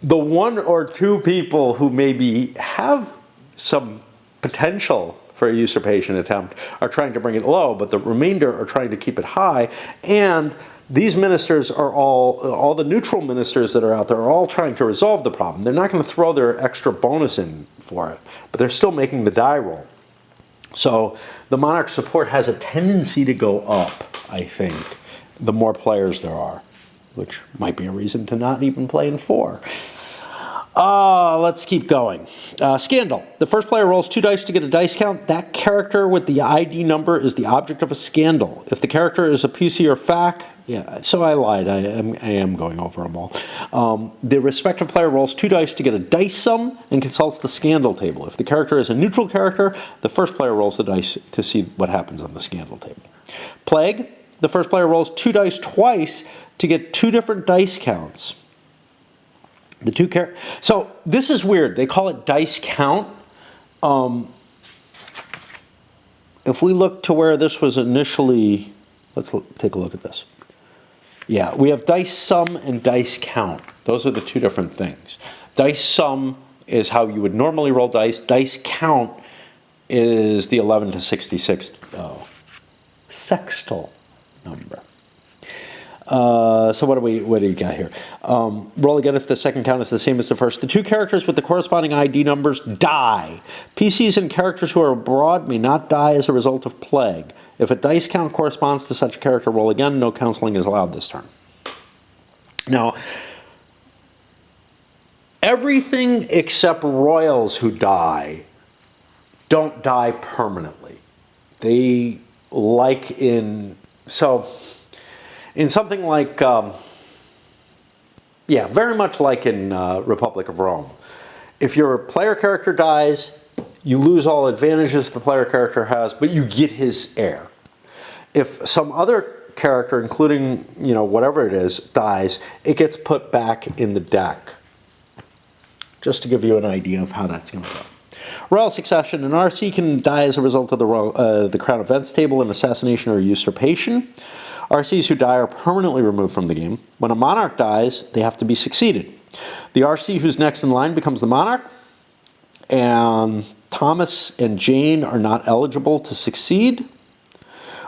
the 1 or 2 people who maybe have some potential for a usurpation attempt are trying to bring it low, but the remainder are trying to keep it high. And these ministers are all the neutral ministers that are out there are all trying to resolve the problem. They're not going to throw their extra bonus in for it, but they're still making the die roll. So the monarch support has a tendency to go up, I think, the more players there are, which might be a reason to not even play in 4. Let's keep going. Scandal. The first player rolls 2 dice to get a dice count. That character with the ID number is the object of a scandal. If the character is a PC or FAQ, so I lied. I am going over them all. The respective player rolls 2 dice to get a dice sum and consults the scandal table. If the character is a neutral character, the first player rolls the dice to see what happens on the scandal table. Plague. The first player rolls 2 dice twice to get 2 different dice counts. So this is weird. They call it dice count. If we look to where this was initially, let's take a look at this. Yeah, we have dice sum and dice count. Those are the 2 different things. Dice sum is how you would normally roll dice. Dice count is the 11 to 66 sextile number. So what do you got here? Roll again if the second count is the same as the first. The 2 characters with the corresponding ID numbers die. PCs and characters who are abroad may not die as a result of plague. If a dice count corresponds to such a character, roll again. No counseling is allowed this turn. Now, everything except royals who die don't die permanently. They in something like, very much like in Republic of Rome. If your player character dies, you lose all advantages the player character has, but you get his heir. If some other character, including, whatever it is, dies, it gets put back in the deck. Just to give you an idea of how that's going to go. Royal succession. An RC can die as a result of the Crown Events table, an assassination or usurpation. RCs who die are permanently removed from the game. When a monarch dies, they have to be succeeded. The RC who's next in line becomes the monarch, and Thomas and Jane are not eligible to succeed.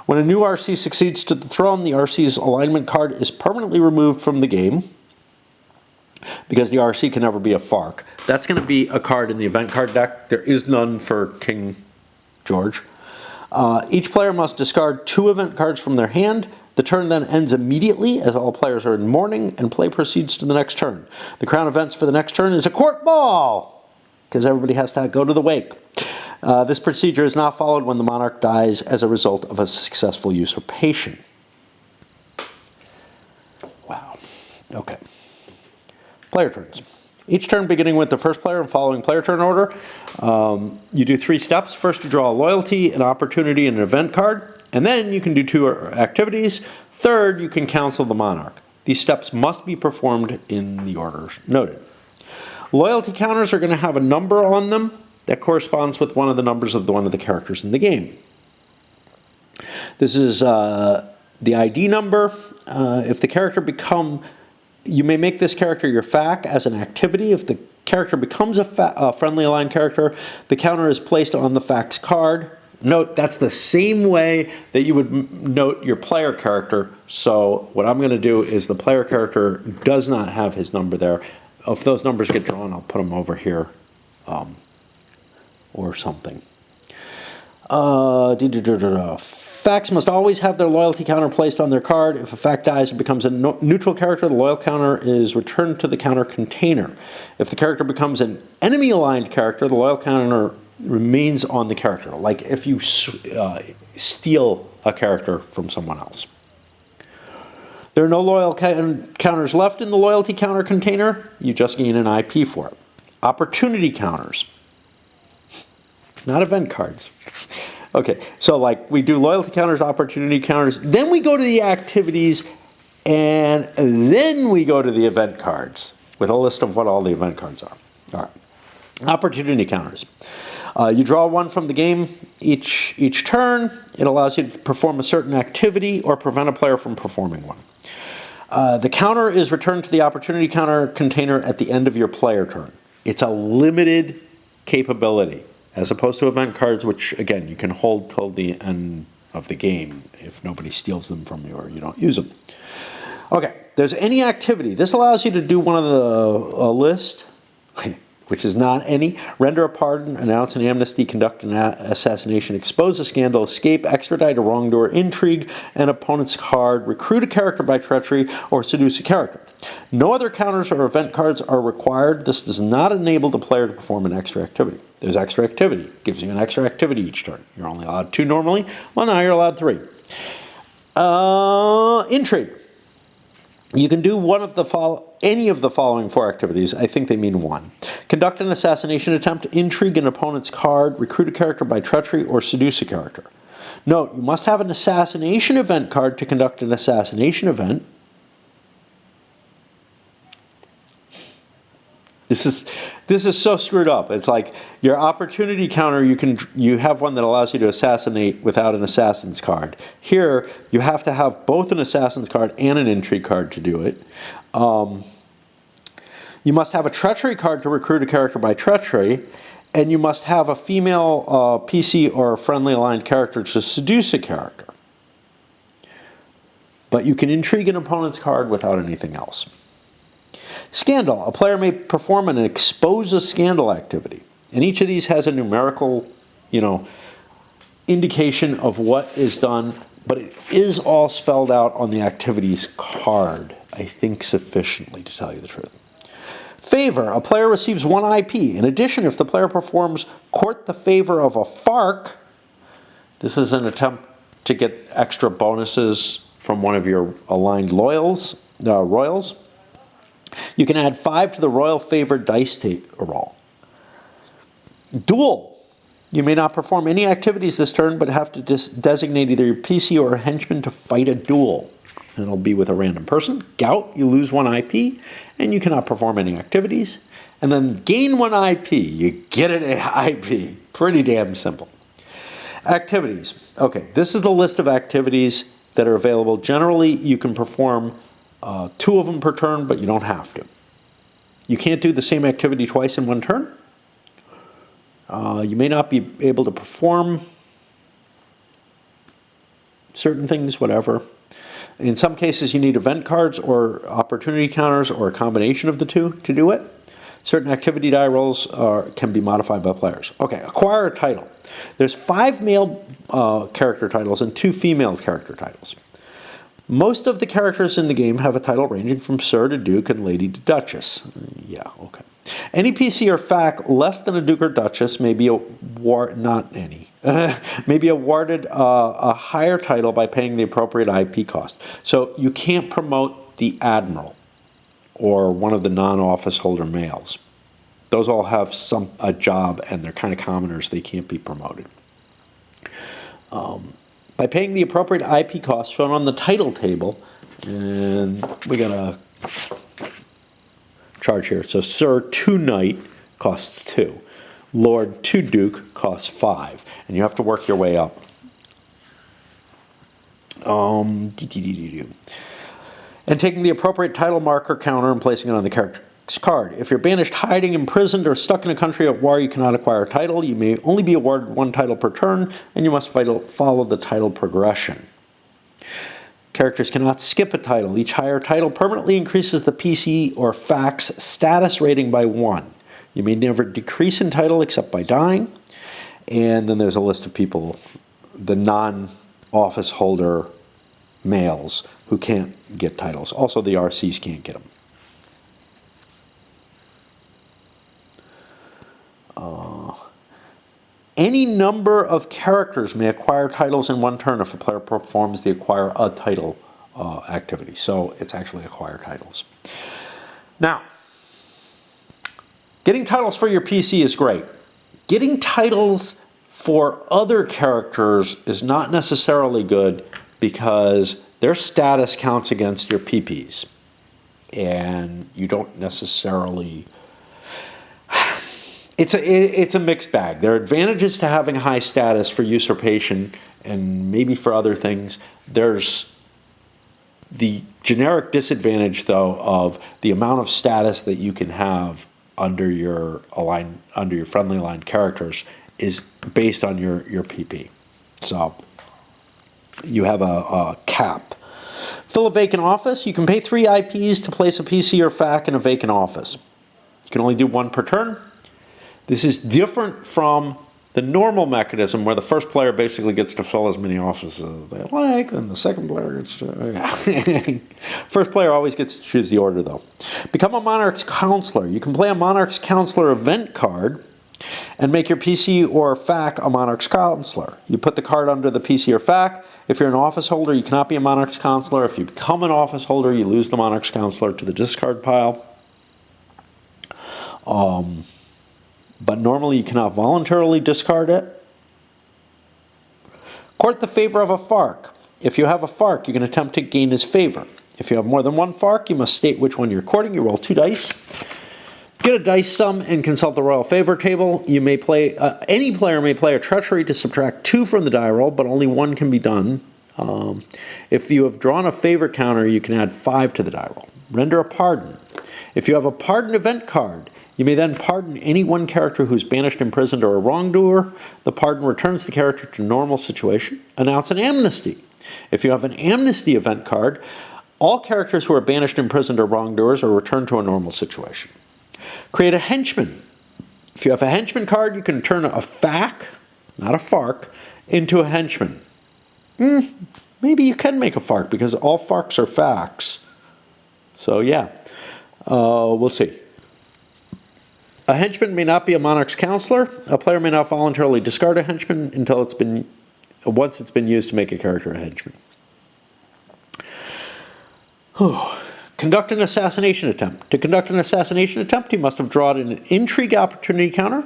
When a new RC succeeds to the throne, the RC's alignment card is permanently removed from the game because the RC can never be a FARC. That's going to be a card in the event card deck. There is none for King George. Each player must discard 2 event cards from their hand. The turn then ends immediately as all players are in mourning, and play proceeds to the next turn. The crown events for the next turn is a court ball, because everybody has to go to the wake. This procedure is not followed when the monarch dies as a result of a successful usurpation. Wow. Okay. Player turns. Each turn beginning with the first player and following player turn order, you do 3 steps. First, you draw a loyalty, an opportunity, and an event card. And then you can do 2 activities. Third, you can counsel the monarch. These steps must be performed in the order noted. Loyalty counters are going to have a number on them that corresponds with one of the numbers of one of the characters in the game. This is The ID number, if the character you may make this character your FAQ as an activity. If the character becomes a friendly aligned character, the counter is placed on the FAQ's card. Note, that's the same way that you would note your player character. So what I'm going to do is the player character does not have his number there. If those numbers get drawn, I'll put them over here or something. FAQs must always have their loyalty counter placed on their card. If a FAQ dies and becomes a neutral character, the loyal counter is returned to the counter container. If the character becomes an enemy-aligned character, the loyal counter remains on the character, like if you steal a character from someone else. There are no loyal counters left in the loyalty counter container. You just gain an IP for it. Opportunity counters, not event cards. Okay, so like we do loyalty counters, opportunity counters, then we go to the activities, and then we go to the event cards with a list of what all the event cards are. All right, opportunity counters. You draw one from the game each turn. It allows you to perform a certain activity or prevent a player from performing one. The counter is returned to the opportunity counter container at the end of your player turn. It's a limited capability, as opposed to event cards, which, again, you can hold till the end of the game if nobody steals them from you or you don't use them. Okay, there's any activity. This allows you to do one of the list, which is not any. Render a pardon, announce an amnesty, conduct an assassination, expose a scandal, escape, extradite a wrongdoer, intrigue an opponent's card, recruit a character by treachery, or seduce a character. No other counters or event cards are required. This does not enable the player to perform an extra activity. There's extra activity. It gives you an extra activity each turn. You're only allowed 2 normally. Well, now you're allowed 3. Intrigue. You can do any of the following 4 activities. I think they mean 1. Conduct an assassination attempt, intrigue an opponent's card, recruit a character by treachery, or seduce a character. Note, you must have an assassination event card to conduct an assassination event. This is so screwed up. It's like your opportunity counter, you have one that allows you to assassinate without an assassin's card. Here, you have to have both an assassin's card and an intrigue card to do it. You must have a treachery card to recruit a character by treachery, and you must have a female PC or a friendly aligned character to seduce a character. But you can intrigue an opponent's card without anything else. Scandal. A player may perform and expose a scandal activity. And each of these has a numerical, indication of what is done, but it is all spelled out on the activities card, I think sufficiently, to tell you the truth. Favor. A player receives 1 IP. In addition, if the player performs court the favor of a FARC, this is an attempt to get extra bonuses from one of your aligned royals. You can add 5 to the royal favor dice roll. Duel. You may not perform any activities this turn, but have to designate either your PC or a henchman to fight a duel. And it'll be with a random person. Gout. You lose 1 IP, and you cannot perform any activities. And then gain 1 IP. You get an IP. Pretty damn simple. Activities. Okay, this is the list of activities that are available. Generally, you can perform 2 of them per turn, but you don't have to. You can't do the same activity twice in 1 turn. You may not be able to perform certain things, whatever. In some cases, you need event cards or opportunity counters or a combination of the 2 to do it. Certain activity die rolls can be modified by players. Okay, acquire a title. There's 5 male character titles and 2 female character titles. Most of the characters in the game have a title ranging from Sir to Duke and Lady to Duchess. Yeah, okay. Any PC or FAQ less than a Duke or Duchess may be may be awarded a higher title by paying the appropriate IP cost. So you can't promote the Admiral or one of the non-office holder males. Those all have a job and they're kind of commoners. They can't be promoted. By paying the appropriate IP cost shown on the title table, and we got a charge here. So Sir to Knight costs 2. Lord to Duke costs 5. And you have to work your way up. And taking the appropriate title marker counter and placing it on the character's card. If you're banished, hiding, imprisoned, or stuck in a country at war, you cannot acquire a title. You may only be awarded one title per turn, and you must follow the title progression. Characters cannot skip a title. Each higher title permanently increases the PC or fax status rating by 1. You may never decrease in title except by dying. And then there's a list of people, the non-office holder males, who can't get titles. Also, the RCs can't get them. Any number of characters may acquire titles in one turn if a player performs the acquire a title activity. So it's actually acquire titles. Now, getting titles for your PC is great. Getting titles for other characters is not necessarily good because their status counts against your PPs. And you don't necessarily... It's a mixed bag. There are advantages to having high status for usurpation and maybe for other things. There's the generic disadvantage, though, of the amount of status that you can have under your friendly aligned characters is based on your PP. So you have a cap. Fill a vacant office. You can pay 3 IPs to place a PC or FAQ in a vacant office. You can only do 1 per turn. This is different from the normal mechanism where the first player basically gets to fill as many offices as they like, and the second player gets to... First player always gets to choose the order, though. Become a Monarch's Counselor. You can play a Monarch's Counselor event card and make your PC or FAQ a Monarch's Counselor. You put the card under the PC or FAQ. If you're an office holder, you cannot be a Monarch's Counselor. If you become an office holder, you lose the Monarch's Counselor to the discard pile. But normally you cannot voluntarily discard it. Court the favor of a FARC. If you have a FARC, you can attempt to gain his favor. If you have more than 1 FARC, you must state which one you're courting. You roll 2 dice. Get a dice sum and consult the royal favor table. You may play. Any player may play a treachery to subtract 2 from the die roll, but only 1 can be done. If you have drawn a favor counter, you can add 5 to the die roll. Render a pardon. If you have a pardon event card, you may then pardon any one character who's banished, imprisoned, or a wrongdoer. The pardon returns the character to normal situation. Announce an amnesty. If you have an amnesty event card, all characters who are banished, imprisoned, or wrongdoers are returned to a normal situation. Create a henchman. If you have a henchman card, you can turn a FAQ, not a FARC, into a henchman. Maybe you can make a FARC because all FARCs are FAQs. So yeah, we'll see. A henchman may not be a Monarch's Counselor. A player may not voluntarily discard a henchman until once it's been used to make a character a henchman. Conduct an assassination attempt. To conduct an assassination attempt, you must have drawn an intrigue opportunity counter.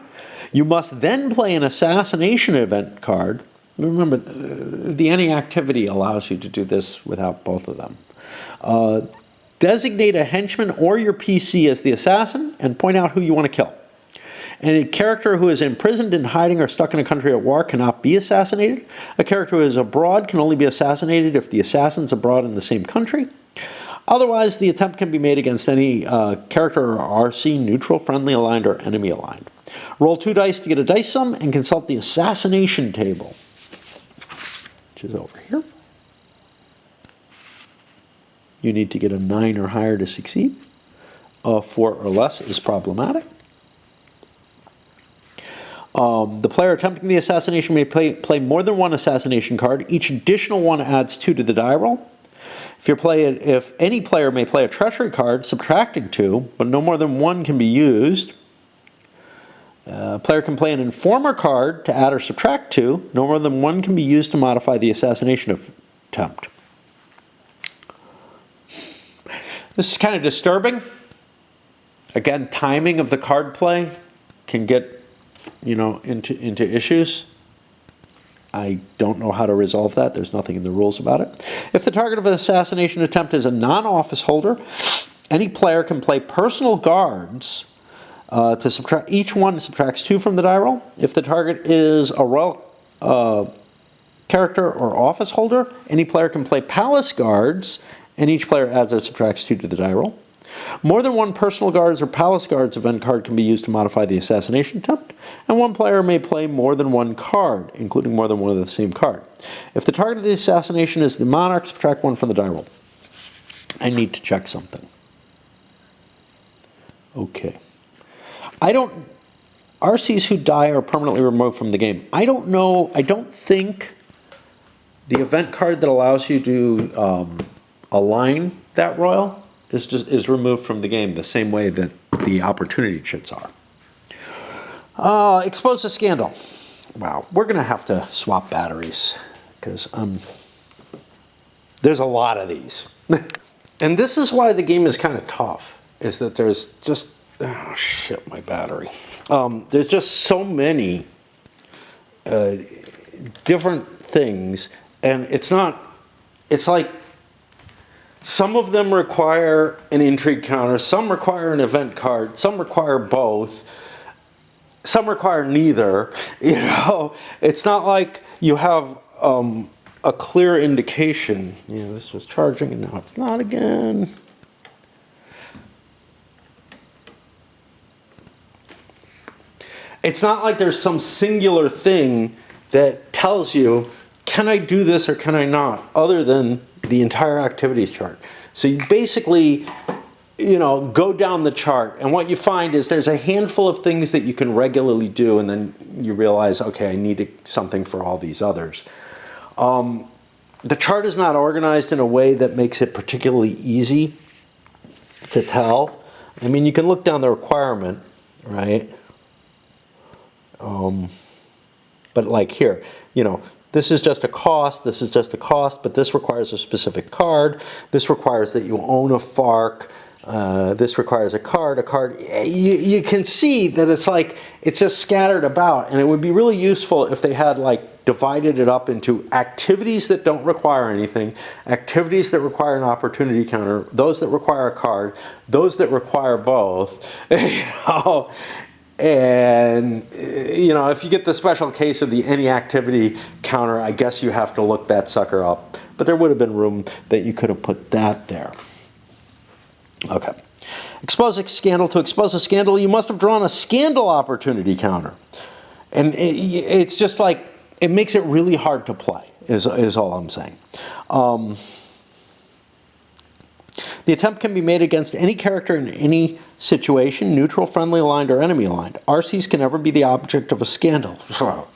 You must then play an assassination event card. Remember, the any activity allows you to do this without both of them. Designate a henchman or your PC as the assassin and point out who you want to kill. And a character who is imprisoned, in hiding, or stuck in a country at war cannot be assassinated. A character who is abroad can only be assassinated if the assassin's abroad in the same country. Otherwise, the attempt can be made against any character or RC, neutral, friendly aligned, or enemy aligned. Roll 2 dice to get a dice sum and consult the assassination table, which is over here. You need to get a 9 or higher to succeed. 4 or less is problematic. The player attempting the assassination may play more than 1 assassination card. Each additional one adds 2 to the die roll. If any player may play a treachery card, subtracting 2, but no more than 1 can be used. A player can play an informer card to add or subtract 2. No more than 1 can be used to modify the assassination attempt. This is kind of disturbing. Again, timing of the card play can get, into issues. I don't know how to resolve that. There's nothing in the rules about it. If the target of an assassination attempt is a non-office holder, any player can play personal guards to subtract. Each one subtracts 2 from the die roll. If the target is a character or office holder. Any player can play palace guards, and each player adds or subtracts 2 to the die roll. More than one personal guards or palace guards event card can be used to modify the assassination attempt, and one player may play more than one card, including more than one of the same card. If the target of the assassination is the monarch, subtract 1 from the die roll. I need to check something. Okay. RCs who die are permanently removed from the game. I don't know, I don't think the event card that allows you to align that royal is removed from the game the same way that the opportunity chits are. Expose a scandal. Wow, we're going to have to swap batteries because there's a lot of these. And this is why the game is kind of tough, is that there's just, oh shit, my battery. There's just so many different things, and it's like some of them require an intrigue counter, some require an event card, some require both, some require neither. You know, it's not like you have a clear indication. You know, this was charging and now it's not again. It's not like there's some singular thing that tells you, can I do this or can I not, other than the entire activities chart. So you basically, you know, go down the chart, and what you find is there's a handful of things that you can regularly do, and then you realize, okay, I need something for all these others. The chart is not organized in a way that makes it particularly easy to tell. I mean, you can look down the requirement, right? But like here, you know, this is just a cost, this is just a cost, but this requires a specific card. This requires that you own a FARC. This requires a card. You can see that it's like, it's just scattered about, and it would be really useful if they had like divided it up into activities that don't require anything, activities that require an opportunity counter, those that require a card, those that require both, you know. And, you know, if you get the special case of the any activity counter, I guess you have to look that sucker up. But there would have been room that you could have put that there. Okay. Expose a scandal. To expose a scandal, you must have drawn a scandal opportunity counter. And it's just like, it makes it really hard to play, is all I'm saying. The attempt can be made against any character in any situation, neutral, friendly, aligned, or enemy aligned. RCs can never be the object of a scandal. Tell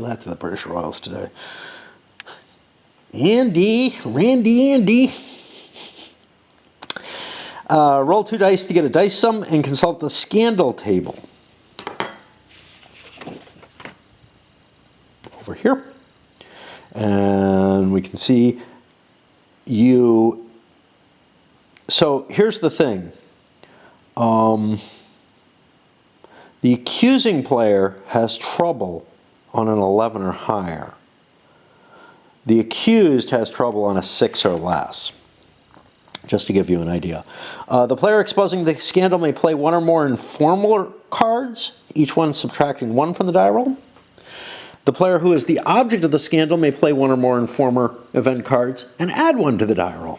that to the British Royals today. Randy. Roll 2 dice to get a dice sum and consult the scandal table. Over here. And we can see so here's the thing. The accusing player has trouble on an 11 or higher. The accused has trouble on a 6 or less. Just to give you an idea. The player exposing the scandal may play one or more informal cards, each one subtracting 1 from the die roll. The player who is the object of the scandal may play one or more informer event cards and add 1 to the die roll.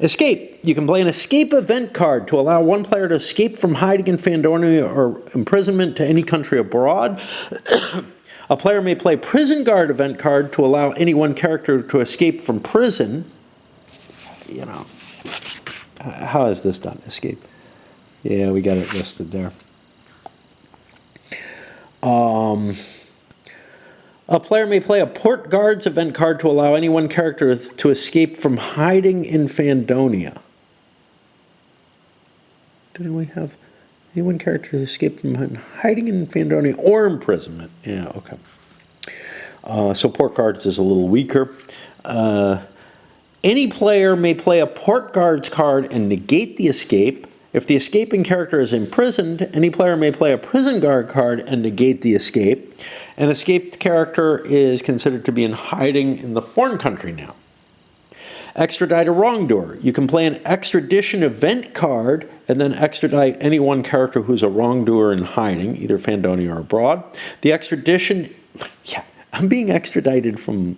Escape. You can play an escape event card to allow one player to escape from hiding in Fandonia or imprisonment to any country abroad. A player may play prison guard event card to allow any one character to escape from prison. You know, how is this done? Escape. Yeah, we got it listed there. A player may play a port guards event card to allow any one character to escape from hiding in Fandonia. Didn't we have any one character to escape from hiding in Fandonia or imprisonment? Yeah, okay. So port guards is a little weaker. Any player may play a port guards card and negate the escape. If the escaping character is imprisoned, any player may play a prison guard card and negate the escape. An escaped character is considered to be in hiding in the foreign country now. Extradite a wrongdoer. You can play an extradition event card and then extradite any one character who's a wrongdoer in hiding, either Fandonia or abroad. The extradition, I'm being extradited from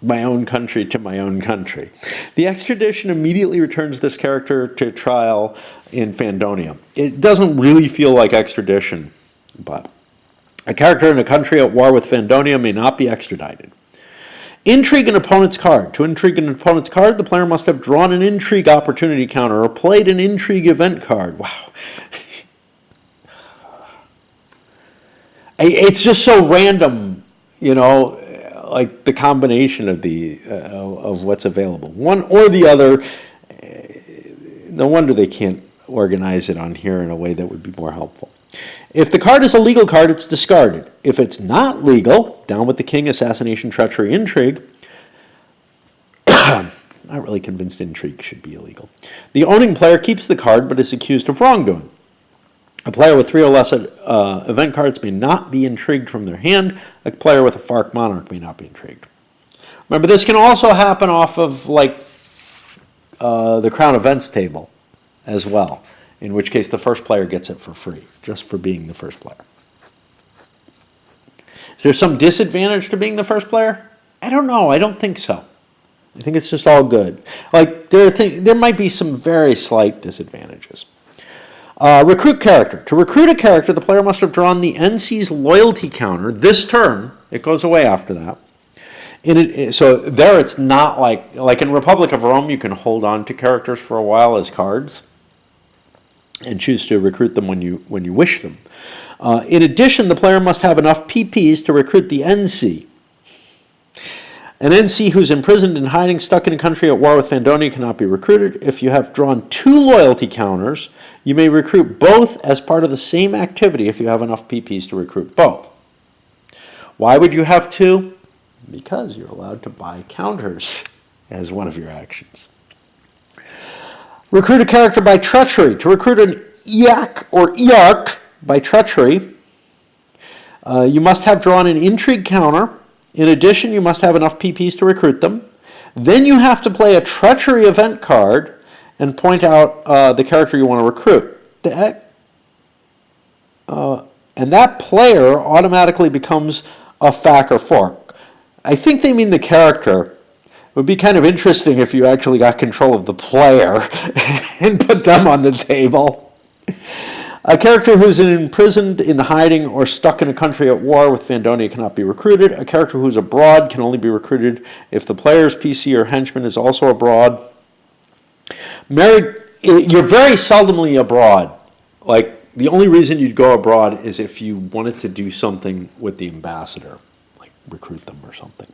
my own country to my own country. The extradition immediately returns this character to trial in Fandonia. It doesn't really feel like extradition, but a character in a country at war with Fandonia may not be extradited. Intrigue an opponent's card. To intrigue an opponent's card, the player must have drawn an intrigue opportunity counter or played an intrigue event card. Wow. It's just so random, you know, like the combination of of what's available. One or the other. No wonder they can't organize it on here in a way that would be more helpful. If the card is a legal card, it's discarded. If it's not legal, down with the king, assassination, treachery, intrigue. Not really convinced intrigue should be illegal. The owning player keeps the card but is accused of wrongdoing. A player with 3 or less event cards may not be intrigued from their hand. A player with a FARC monarch may not be intrigued. Remember, this can also happen off of like the Crown Events table as well, in which case the first player gets it for free, just for being the first player. Is there some disadvantage to being the first player? I don't know. I don't think so. I think it's just all good. Like there might be some very slight disadvantages. Recruit character. To recruit a character, the player must have drawn the NC's loyalty counter this turn. It goes away after that. So there it's not like in Republic of Rome, you can hold on to characters for a while as cards and choose to recruit them when you wish them. In addition, the player must have enough PPs to recruit the NC. An NC who's imprisoned and hiding, stuck in a country at war with Fandonia cannot be recruited. If you have drawn 2 loyalty counters, you may recruit both as part of the same activity if you have enough PPs to recruit both. Why would you have 2? Because you're allowed to buy counters as one of your actions. Recruit a character by treachery. To recruit an IAC or IARC by treachery, you must have drawn an intrigue counter. In addition, you must have enough PPs to recruit them. Then you have to play a treachery event card and point out the character you want to recruit. And that player automatically becomes a FAC or FARC. I think they mean the character. It would be kind of interesting if you actually got control of the player and put them on the table. A character who's imprisoned, in hiding, or stuck in a country at war with Fandonia cannot be recruited. A character who's abroad can only be recruited if the player's PC or henchman is also abroad. Married, you're very seldomly abroad. Like, the only reason you'd go abroad is if you wanted to do something with the ambassador, like recruit them or something.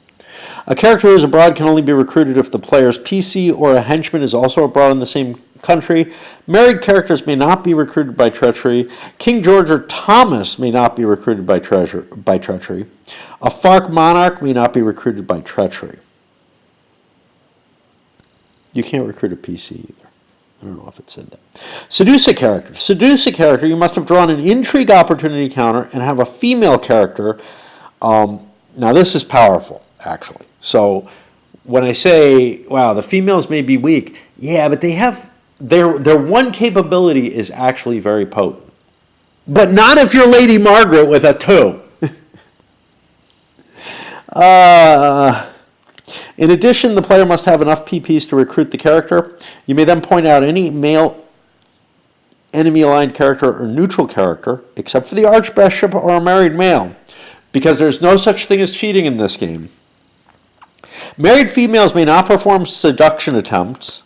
A character who is abroad can only be recruited if the player's PC or a henchman is also abroad in the same country. Married characters may not be recruited by treachery. King George or Thomas may not be recruited by treachery. A FARC monarch may not be recruited by treachery. You can't recruit a PC either. I don't know if it said that. Seduce a character. Seduce a character, you must have drawn an intrigue opportunity counter and have a female character. Now this is powerful, actually. So when I say, wow, the females may be weak, yeah, but they have, their one capability is actually very potent. But not if you're Lady Margaret with a 2. In addition, the player must have enough PPs to recruit the character. You may then point out any male enemy-aligned character or neutral character, except for the Archbishop or a married male, because there's no such thing as cheating in this game. Married females may not perform seduction attempts.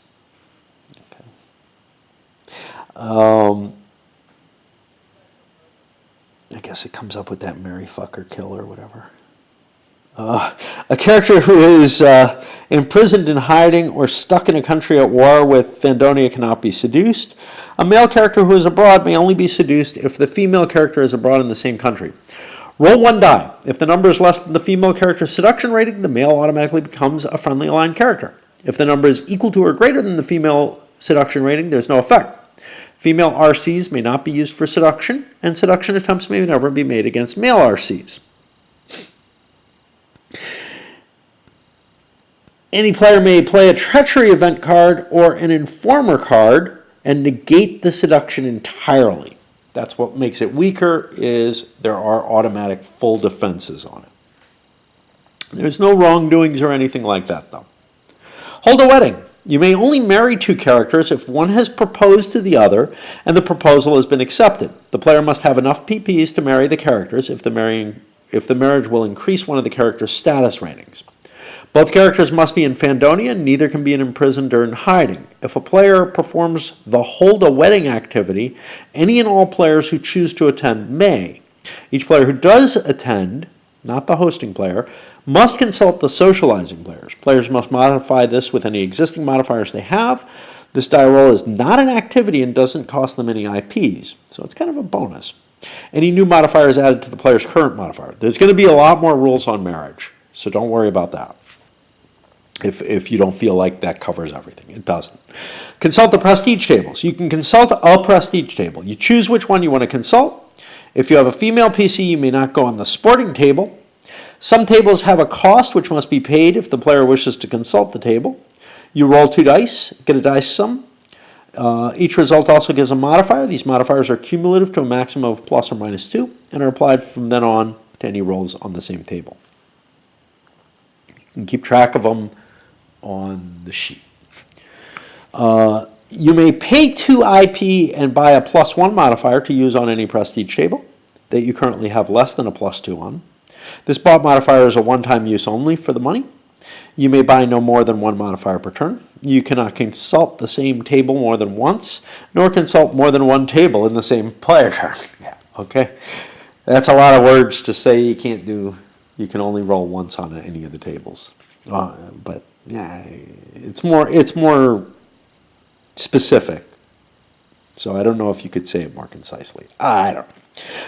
I guess it comes up with that Mary Fucker Kill or whatever. A character who is imprisoned in hiding or stuck in a country at war with Fandonia cannot be seduced. A male character who is abroad may only be seduced if the female character is abroad in the same country. Roll 1 die. If the number is less than the female character's seduction rating, the male automatically becomes a friendly aligned character. If the number is equal to or greater than the female seduction rating, there's no effect. Female RCs may not be used for seduction, and seduction attempts may never be made against male RCs. Any player may play a treachery event card or an informer card and negate the seduction entirely. That's what makes it weaker, is there are automatic full defenses on it. There's no wrongdoings or anything like that, though. Hold a wedding. You may only marry two characters if one has proposed to the other and the proposal has been accepted. The player must have enough PPs to marry the characters if the marriage will increase one of the character's status ratings. Both characters must be in Fandonia, and neither can be imprisoned or in hiding. If a player performs the Hold a Wedding activity, any and all players who choose to attend may. Each player who does attend, not the hosting player, must consult the socializing players. Players must modify this with any existing modifiers they have. This die roll is not an activity and doesn't cost them any IPs, so it's kind of a bonus. Any new modifier is added to the player's current modifier. There's going to be a lot more rules on marriage, so don't worry about that. If you don't feel like that covers everything. It doesn't. Consult the prestige tables. You can consult a prestige table. You choose which one you want to consult. If you have a female PC, you may not go on the sporting table. Some tables have a cost which must be paid if the player wishes to consult the table. You roll 2 dice, get a dice sum. Each result also gives a modifier. These modifiers are cumulative to a maximum of plus or minus 2 and are applied from then on to any rolls on the same table. You can keep track of them on the sheet. You may pay 2 IP and buy a plus 1 modifier to use on any prestige table that you currently have less than a plus 2 on. This bought modifier is a one-time use only for the money. You may buy no more than 1 modifier per turn. You cannot consult the same table more than once, nor consult more than 1 table in the same player turn. Yeah, okay? That's a lot of words to say you can't do. You can only roll once on any of the tables. But yeah, it's more specific. So I don't know if you could say it more concisely. I don't know.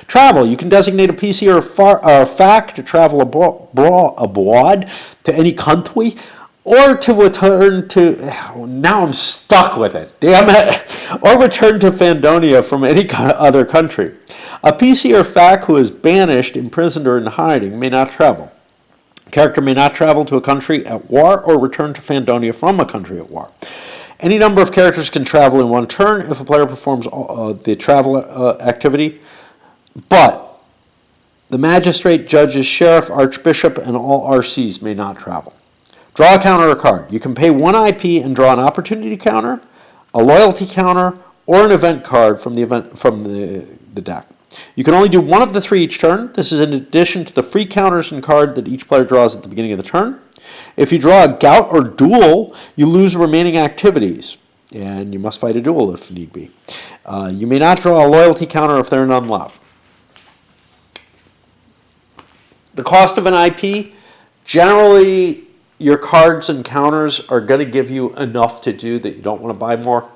Travel. You can designate a PC or a FAC to travel abroad to any country, or to return to. Now I'm stuck with it. Damn it! Or return to Fandonia from any other country. A PC or FAC who is banished, imprisoned, or in hiding may not travel. A character may not travel to a country at war or return to Fandonia from a country at war. Any number of characters can travel in one turn if a player performs the travel activity. But the magistrate, judges, sheriff, archbishop, and all RCs may not travel. Draw a counter or card. You can pay 1 IP and draw an opportunity counter, a loyalty counter, or an event card from the deck. You can only do 1 of the 3 each turn. This is in addition to the free counters and card that each player draws at the beginning of the turn. If you draw a gout or duel, you lose remaining activities, and you must fight a duel if need be. You may not draw a loyalty counter if there are none left. The cost of an IP, generally your cards and counters are going to give you enough to do that you don't want to buy more,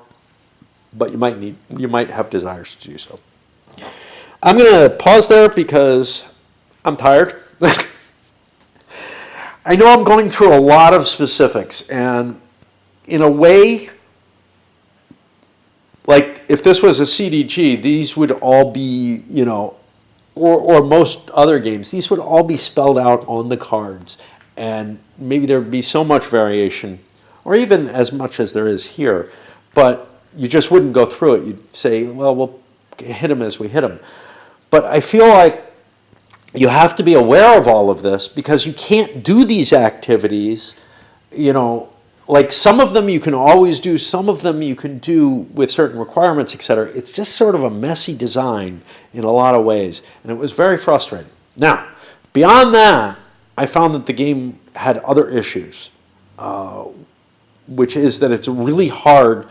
but you might have desires to do so. I'm going to pause there because I'm tired. I know I'm going through a lot of specifics, and in a way, like if this was a CDG, these would all be, or most other games, these would all be spelled out on the cards, and maybe there would be so much variation, or even as much as there is here, but you just wouldn't go through it. You'd say, well, we'll hit them as we hit them. But I feel like you have to be aware of all of this because you can't do these activities, like some of them you can always do, some of them you can do with certain requirements, etc. It's just sort of a messy design in a lot of ways, and it was very frustrating. Now, beyond that, I found that the game had other issues, which is that it's really hard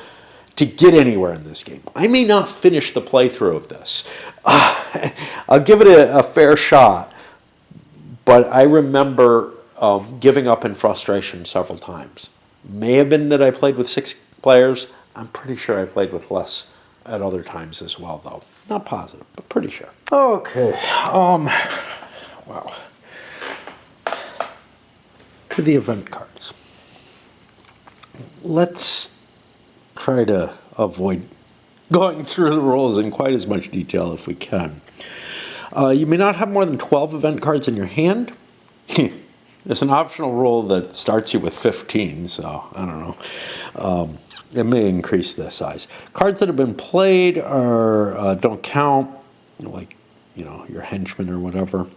to get anywhere in this game. I may not finish the playthrough of this. I'll give it a fair shot, but I remember giving up in frustration several times. May have been that I played with 6 players. I'm pretty sure I played with less at other times as well, though. Not positive, but pretty sure. Okay. Wow. To the event cards. Let's try to avoid going through the rules in quite as much detail if we can. You may not have more than 12 event cards in your hand. There's an optional rule that starts you with 15, so I don't know. It may increase the size. Cards that have been played don't count, like your henchmen or whatever.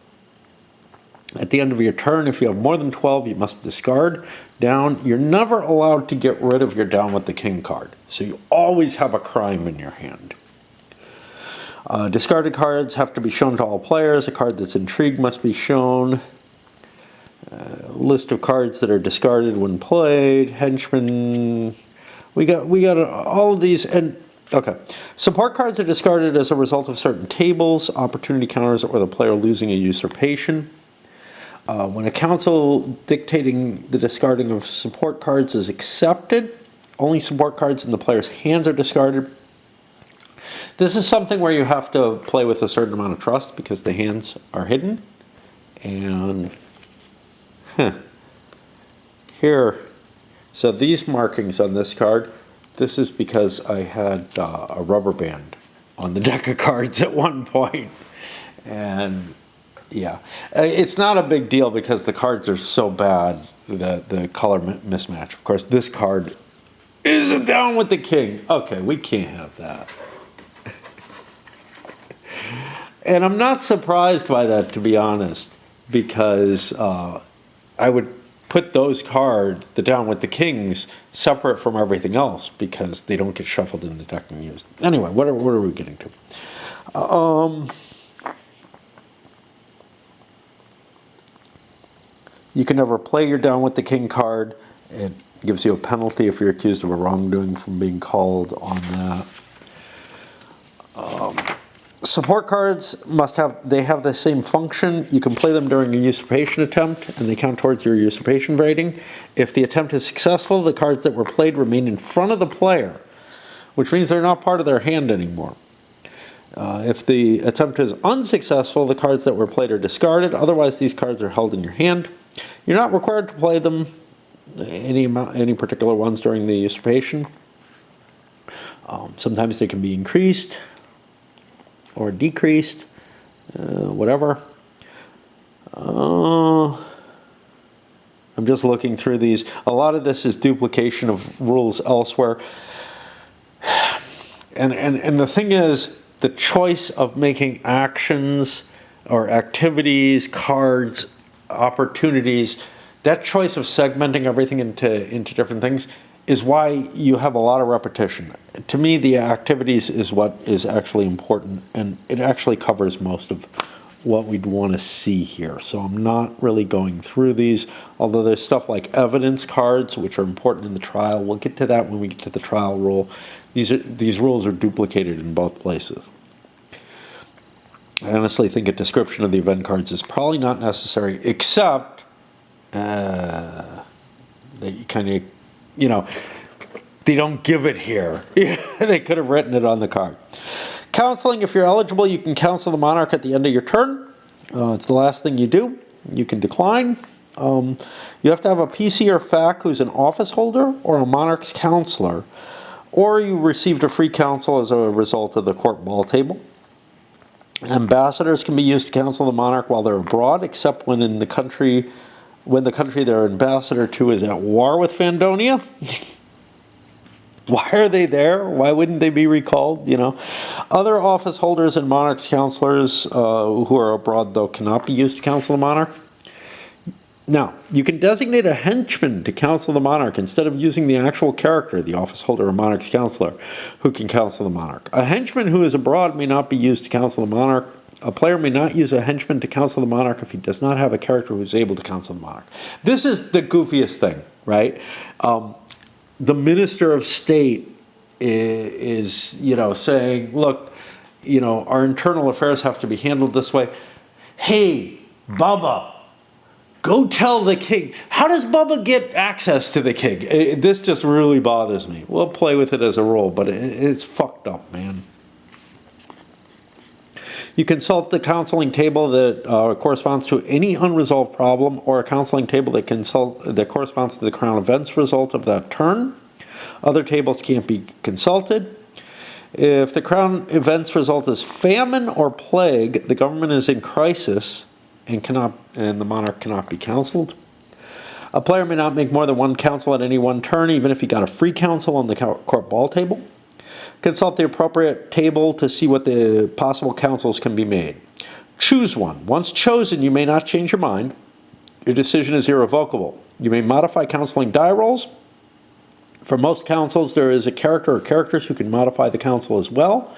At the end of your turn, if you have more than 12, you must discard down. You're never allowed to get rid of your down with the king card. So you always have a crime in your hand. Discarded cards have to be shown to all players. A card that's intrigued must be shown. List of cards that are discarded when played. Henchmen. We got all of these. And okay, support cards are discarded as a result of certain tables, opportunity counters, or the player losing a usurpation. When a council dictating the discarding of support cards is accepted, only support cards in the player's hands are discarded. This is something where you have to play with a certain amount of trust because the hands are hidden. And here, so these markings on this card, this is because I had a rubber band on the deck of cards at one point. And yeah, it's not a big deal because the cards are so bad that the color mismatch. Of course, this card is a down with the king. Okay, we can't have that. And I'm not surprised by that, to be honest, because I would put those cards, the down with the kings, separate from everything else because they don't get shuffled in the deck and used. Anyway, what are we getting to? You can never play your down with the king card. It gives you a penalty if you're accused of a wrongdoing from being called on that. Support cards have the same function. You can play them during a usurpation attempt, and they count towards your usurpation rating. If the attempt is successful, the cards that were played remain in front of the player, which means they're not part of their hand anymore. If the attempt is unsuccessful, the cards that were played are discarded. Otherwise, these cards are held in your hand. You're not required to play them, any particular ones during the usurpation. Sometimes they can be increased or decreased, whatever. I'm just looking through these. A lot of this is duplication of rules elsewhere. And the thing is, the choice of making actions or activities, cards, opportunities, that choice of segmenting everything into different things is why you have a lot of repetition. To me, the activities is what is actually important, and it actually covers most of what we'd want to see here. So I'm not really going through these, although there's stuff like evidence cards, which are important in the trial. We'll get to that when we get to the trial rule. These rules are duplicated in both places. I honestly think a description of the event cards is probably not necessary, except that you kind of, they don't give it here. They could have written it on the card. Counseling, if you're eligible, you can counsel the monarch at the end of your turn. It's the last thing you do. You can decline. You have to have a PC or FAC who's an office holder or a monarch's counselor, or you received a free counsel as a result of the court ball table. Ambassadors can be used to counsel the monarch while they're abroad, except when the country they're ambassador to is at war with Fandonia. Why are they there? Why wouldn't they be recalled? Other office holders and monarch's counselors who are abroad, though, cannot be used to counsel the monarch. Now, you can designate a henchman to counsel the monarch instead of using the actual character, the office holder or monarch's counselor, who can counsel the monarch. A henchman who is abroad may not be used to counsel the monarch. A player may not use a henchman to counsel the monarch if he does not have a character who is able to counsel the monarch. This is the goofiest thing, right? The Minister of State is saying, look, our internal affairs have to be handled this way. Hey, Bubba, go tell the king. How does Bubba get access to the king? This just really bothers me. We'll play with it as a role, but it's fucked up, man. You consult the counseling table that corresponds to any unresolved problem, or a counseling table that corresponds to the Crown events result of that turn. Other tables can't be consulted. If the Crown events result is famine or plague, the government is in crisis and the monarch cannot be counseled. A player may not make more than one counsel at any one turn, even if he got a free counsel on the court ball table. Consult the appropriate table to see what the possible counsels can be made. Choose one. Once chosen, you may not change your mind. Your decision is irrevocable. You may modify counseling die rolls. For most councils, there is a character or characters who can modify the council as well.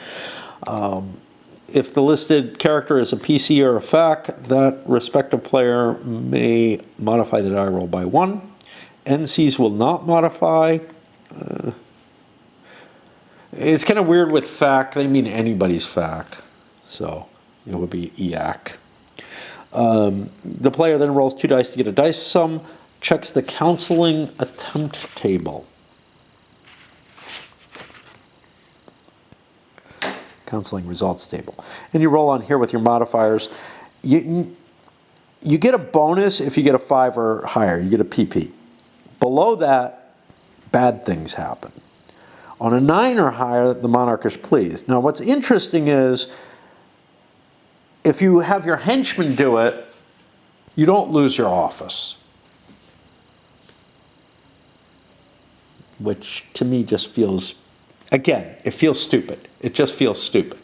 If the listed character is a PC or a FAC, that respective player may modify the die roll by 1. NCs will not modify. It's kind of weird with FAC. They mean anybody's FAC. So it would be EAC. The player then rolls 2 dice to get a dice sum, checks the counseling attempt table. Counseling results table. And you roll on here with your modifiers. You get a bonus if you get a 5 or higher. You get a PP. Below that, bad things happen. On a 9 or higher, the monarch is pleased. Now, what's interesting is if you have your henchmen do it, you don't lose your office. Which to me just feels, again, it feels stupid. It just feels stupid.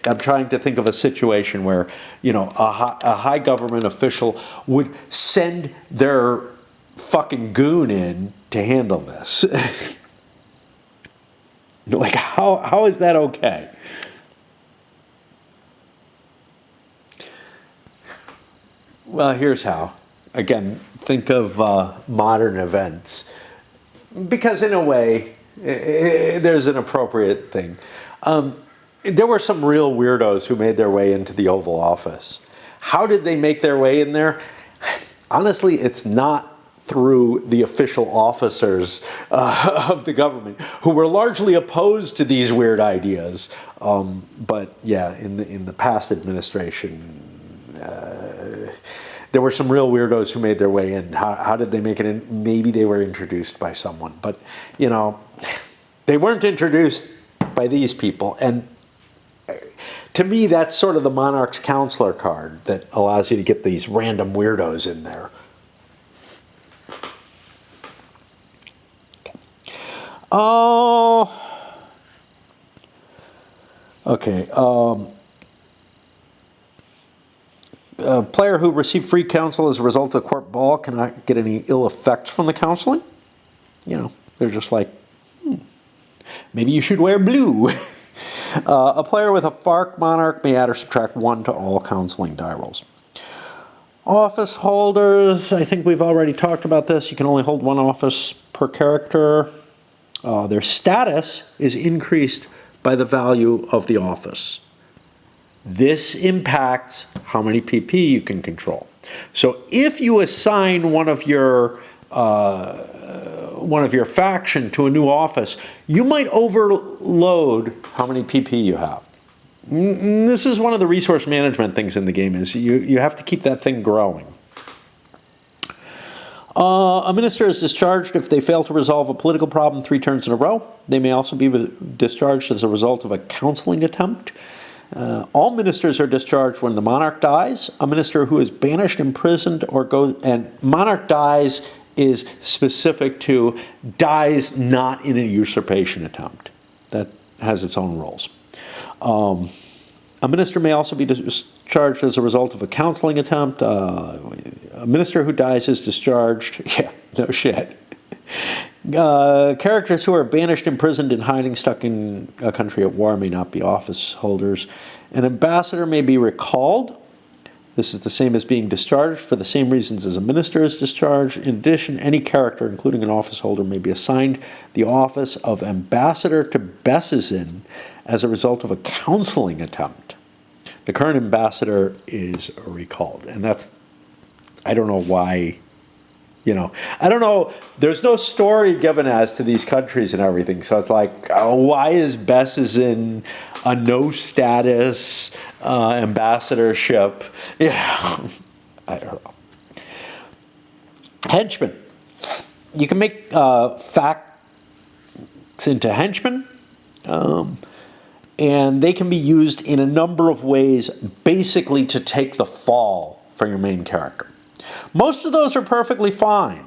I'm trying to think of a situation where, a high government official would send their fucking goon in to handle this. Like, how is that okay? Well, here's how. Again, think of modern events. Because in a way, there's an appropriate thing. There were some real weirdos who made their way into the Oval Office. How did they make their way in there? Honestly, it's not through the official officers of the government, who were largely opposed to these weird ideas. But yeah, in the past administration, there were some real weirdos who made their way in. How did they make it in? Maybe they were introduced by someone. But, they weren't introduced by these people. And to me, that's sort of the monarch's counselor card that allows you to get these random weirdos in there. Oh, okay. A player who received free counsel as a result of court ball cannot get any ill effects from the counseling. They're just like, maybe you should wear blue. A player with a FARC monarch may add or subtract 1 to all counseling die rolls. Office holders, I think we've already talked about this. You can only hold 1 office per character. Their status is increased by the value of the office. This impacts how many PP you can control. So if you assign one of your faction to a new office, you might overload how many PP you have. This is one of the resource management things in the game, is you have to keep that thing growing. A minister is discharged if they fail to resolve a political problem 3 turns in a row. They may also be discharged as a result of a counseling attempt. All ministers are discharged when the monarch dies. A minister who is banished, imprisoned, or goes, and monarch dies is specific to dies not in a usurpation attempt. That has its own rules. A minister may also be discharged as a result of a counseling attempt. A minister who dies is discharged. Yeah, no shit. Characters who are banished, imprisoned, in hiding, stuck in a country at war may not be office holders. An ambassador may be recalled. This is the same as being discharged for the same reasons as a minister is discharged. In addition, any character, including an office holder, may be assigned the office of ambassador to Bessazin as a result of a counseling attempt. The current ambassador is recalled. And that's, I don't know why, I don't know. There's no story given as to these countries and everything. So it's like, why is Bessazin a no status ambassadorship? Yeah, I don't know. Henchmen. You can make facts into henchmen. And they can be used in a number of ways, basically to take the fall for your main character. Most of those are perfectly fine.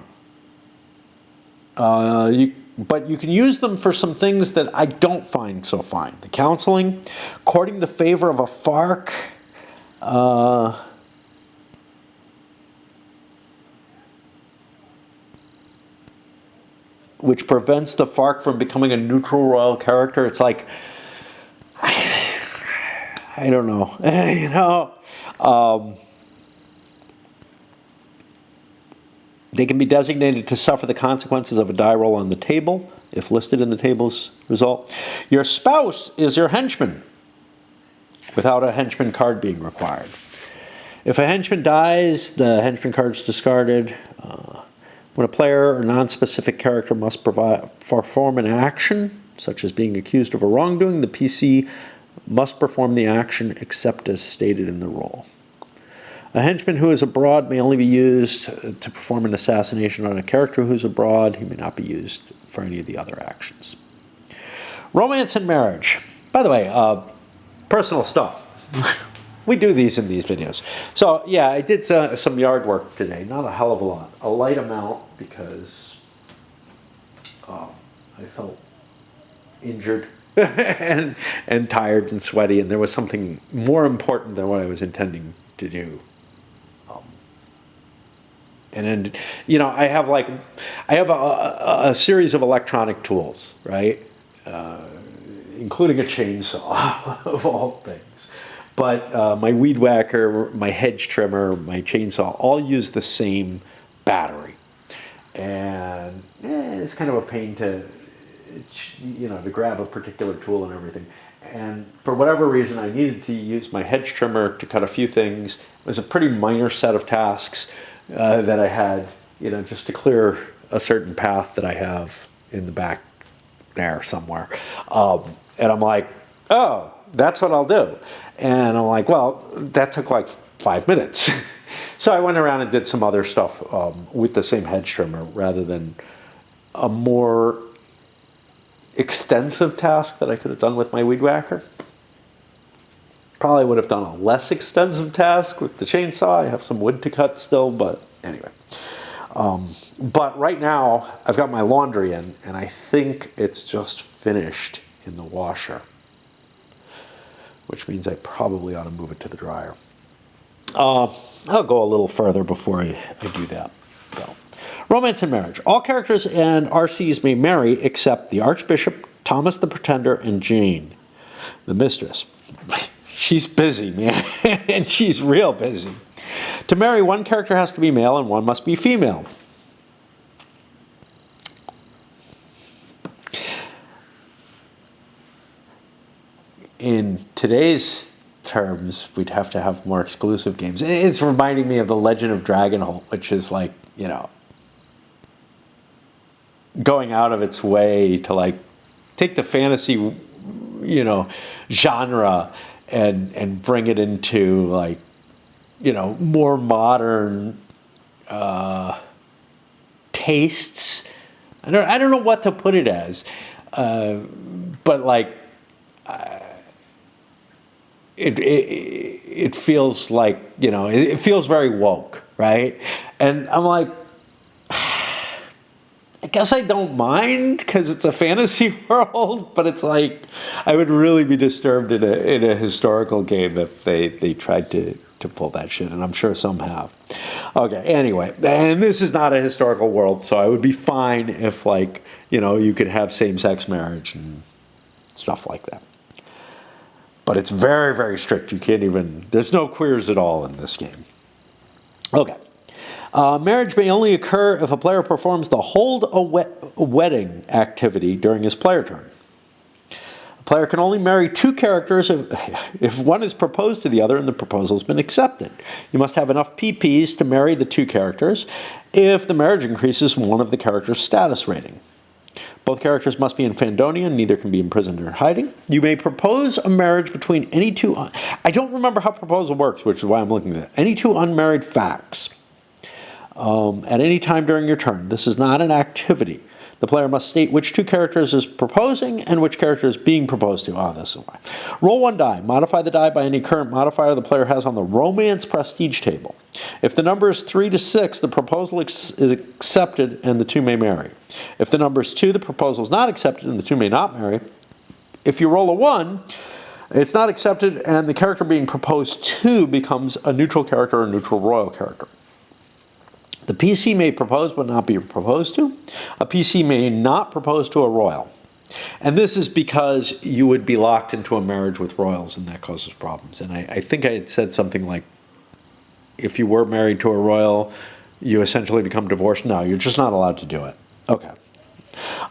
But you can use them for some things that I don't find so fine. The counseling, courting the favor of a FARC. which prevents the FARC from becoming a neutral royal character. It's like, I don't know, you know. They can be designated to suffer the consequences of a die roll on the table, if listed in the table's result. Your spouse is your henchman, without a henchman card being required. If a henchman dies, the henchman card is discarded. When a player or non-specific character must perform an action, such as being accused of a wrongdoing, the PC must perform the action except as stated in the roll. A henchman who is abroad may only be used to perform an assassination on a character who is abroad. He may not be used for any of the other actions. Romance and marriage. By the way, personal stuff. We do these in these videos. So yeah, I did some yard work today. Not a hell of a lot. A light amount because I felt injured and tired and sweaty, and there was something more important than what I was intending to do. And then, you know, I have a series of electronic tools, right? Including a chainsaw, of all things. But my weed whacker, my hedge trimmer, my chainsaw, all use the same battery. And it's kind of a pain to, you know, to grab a particular tool and everything. And for whatever reason, I needed to use my hedge trimmer to cut a few things. It was a pretty minor set of tasks that I had, you know, just to clear a certain path that I have in the back there somewhere. And I'm like, oh, that's what I'll do. And I'm like, well, that took like 5 minutes. So I went around and did some other stuff with the same hedge trimmer rather than a more extensive task that I could have done with my weed whacker. Probably would have done a less extensive task with the chainsaw. I have some wood to cut still, but anyway. But right now, I've got my laundry in, and I think it's just finished in the washer, which means I probably ought to move it to the dryer. I'll go a little further before I do that. So, romance and marriage. All characters and RCs may marry except the Archbishop, Thomas the Pretender, and Jane, the mistress. She's busy, man, and she's real busy. To marry, one character has to be male and one must be female. In today's terms, we'd have to have more exclusive games. It's reminding me of The Legend of Dragonholt, which is like, you know, going out of its way to like take the fantasy, you know, genre and bring it into like, you know, more modern tastes. I don't know what to put it as, but like it feels like, you know, it feels very woke, right? And I'm like, I guess I don't mind because it's a fantasy world, but it's like I would really be disturbed in a historical game if they tried to pull that shit, and I'm sure some have. Okay, anyway, and this is not a historical world, so I would be fine if, like, you know, you could have same-sex marriage and stuff like that. But it's very, very strict. You can't even, there's no queers at all in this game. Okay. Marriage may only occur if a player performs the hold a wedding activity during his player turn. A player can only marry two characters if one is proposed to the other and the proposal has been accepted. You must have enough PPs to marry the two characters if the marriage increases one of the character's status rating. Both characters must be in Fandonia, neither can be imprisoned or hiding. You may propose a marriage between any two, I don't remember how proposal works, which is why I'm looking at it. Any two unmarried facts. At any time during your turn. This is not an activity. The player must state which two characters is proposing and which character is being proposed to. This is why. Roll one die. Modify the die by any current modifier the player has on the Romance Prestige table. If the number is 3 to 6, the proposal is accepted and the two may marry. If the number is 2, the proposal is not accepted and the two may not marry. If you roll a 1, it's not accepted and the character being proposed to becomes a neutral character or a neutral royal character. The PC may propose but not be proposed to. A PC may not propose to a royal. And this is because you would be locked into a marriage with royals, and that causes problems. And I think I had said something like, if you were married to a royal, you essentially become divorced. No, you're just not allowed to do it. Okay.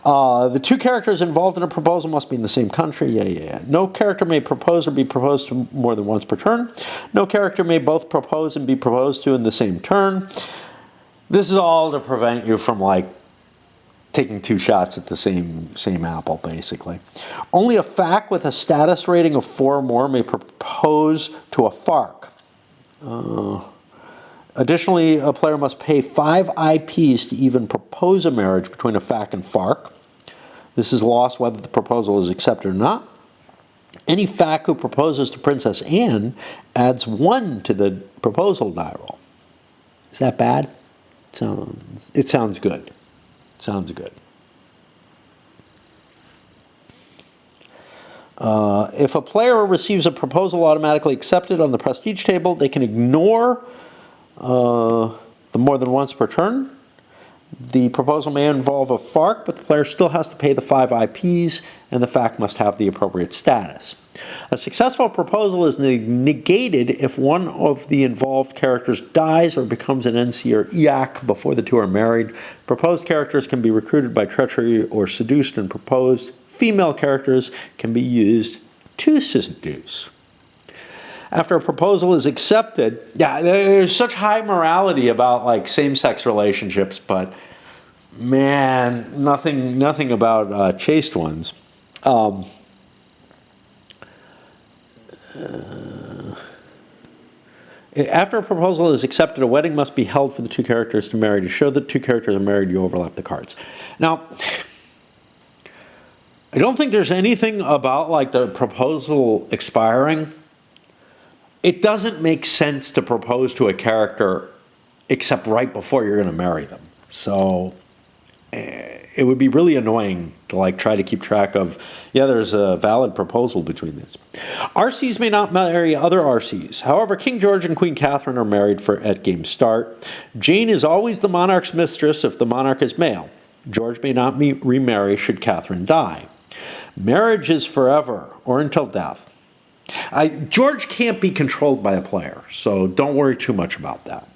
The two characters involved in a proposal must be in the same country. Yeah. No character may propose or be proposed to more than once per turn. No character may both propose and be proposed to in the same turn. This is all to prevent you from, like, taking two shots at the same apple, basically. Only a FAC with a status rating of 4 or more may propose to a FARC. Additionally, a player must pay 5 IPs to even propose a marriage between a FAC and FARC. This is lost whether the proposal is accepted or not. Any FAC who proposes to Princess Anne adds 1 to the proposal die roll. Is that bad? It sounds good. Sounds good. If a player receives a proposal automatically accepted on the prestige table, they can ignore the more than once per turn. The proposal may involve a FARC, but the player still has to pay the 5 IPs, and the FAC must have the appropriate status. A successful proposal is negated if one of the involved characters dies or becomes an NC or EAC before the two are married. Proposed characters can be recruited by treachery or seduced, and proposed female characters can be used to seduce. After a proposal is accepted, there's such high morality about, like, same-sex relationships, but man, nothing about chaste ones. After a proposal is accepted, a wedding must be held for the two characters to marry. To show that two characters are married, you overlap the cards. Now, I don't think there's anything about, like, the proposal expiring. It doesn't make sense to propose to a character except right before you're going to marry them. So it would be really annoying to, like, try to keep track of, there's a valid proposal between these. RCs may not marry other RCs. However, King George and Queen Catherine are married at game start. Jane is always the monarch's mistress if the monarch is male. George may not remarry should Catherine die. Marriage is forever or until death. George can't be controlled by a player, so don't worry too much about that.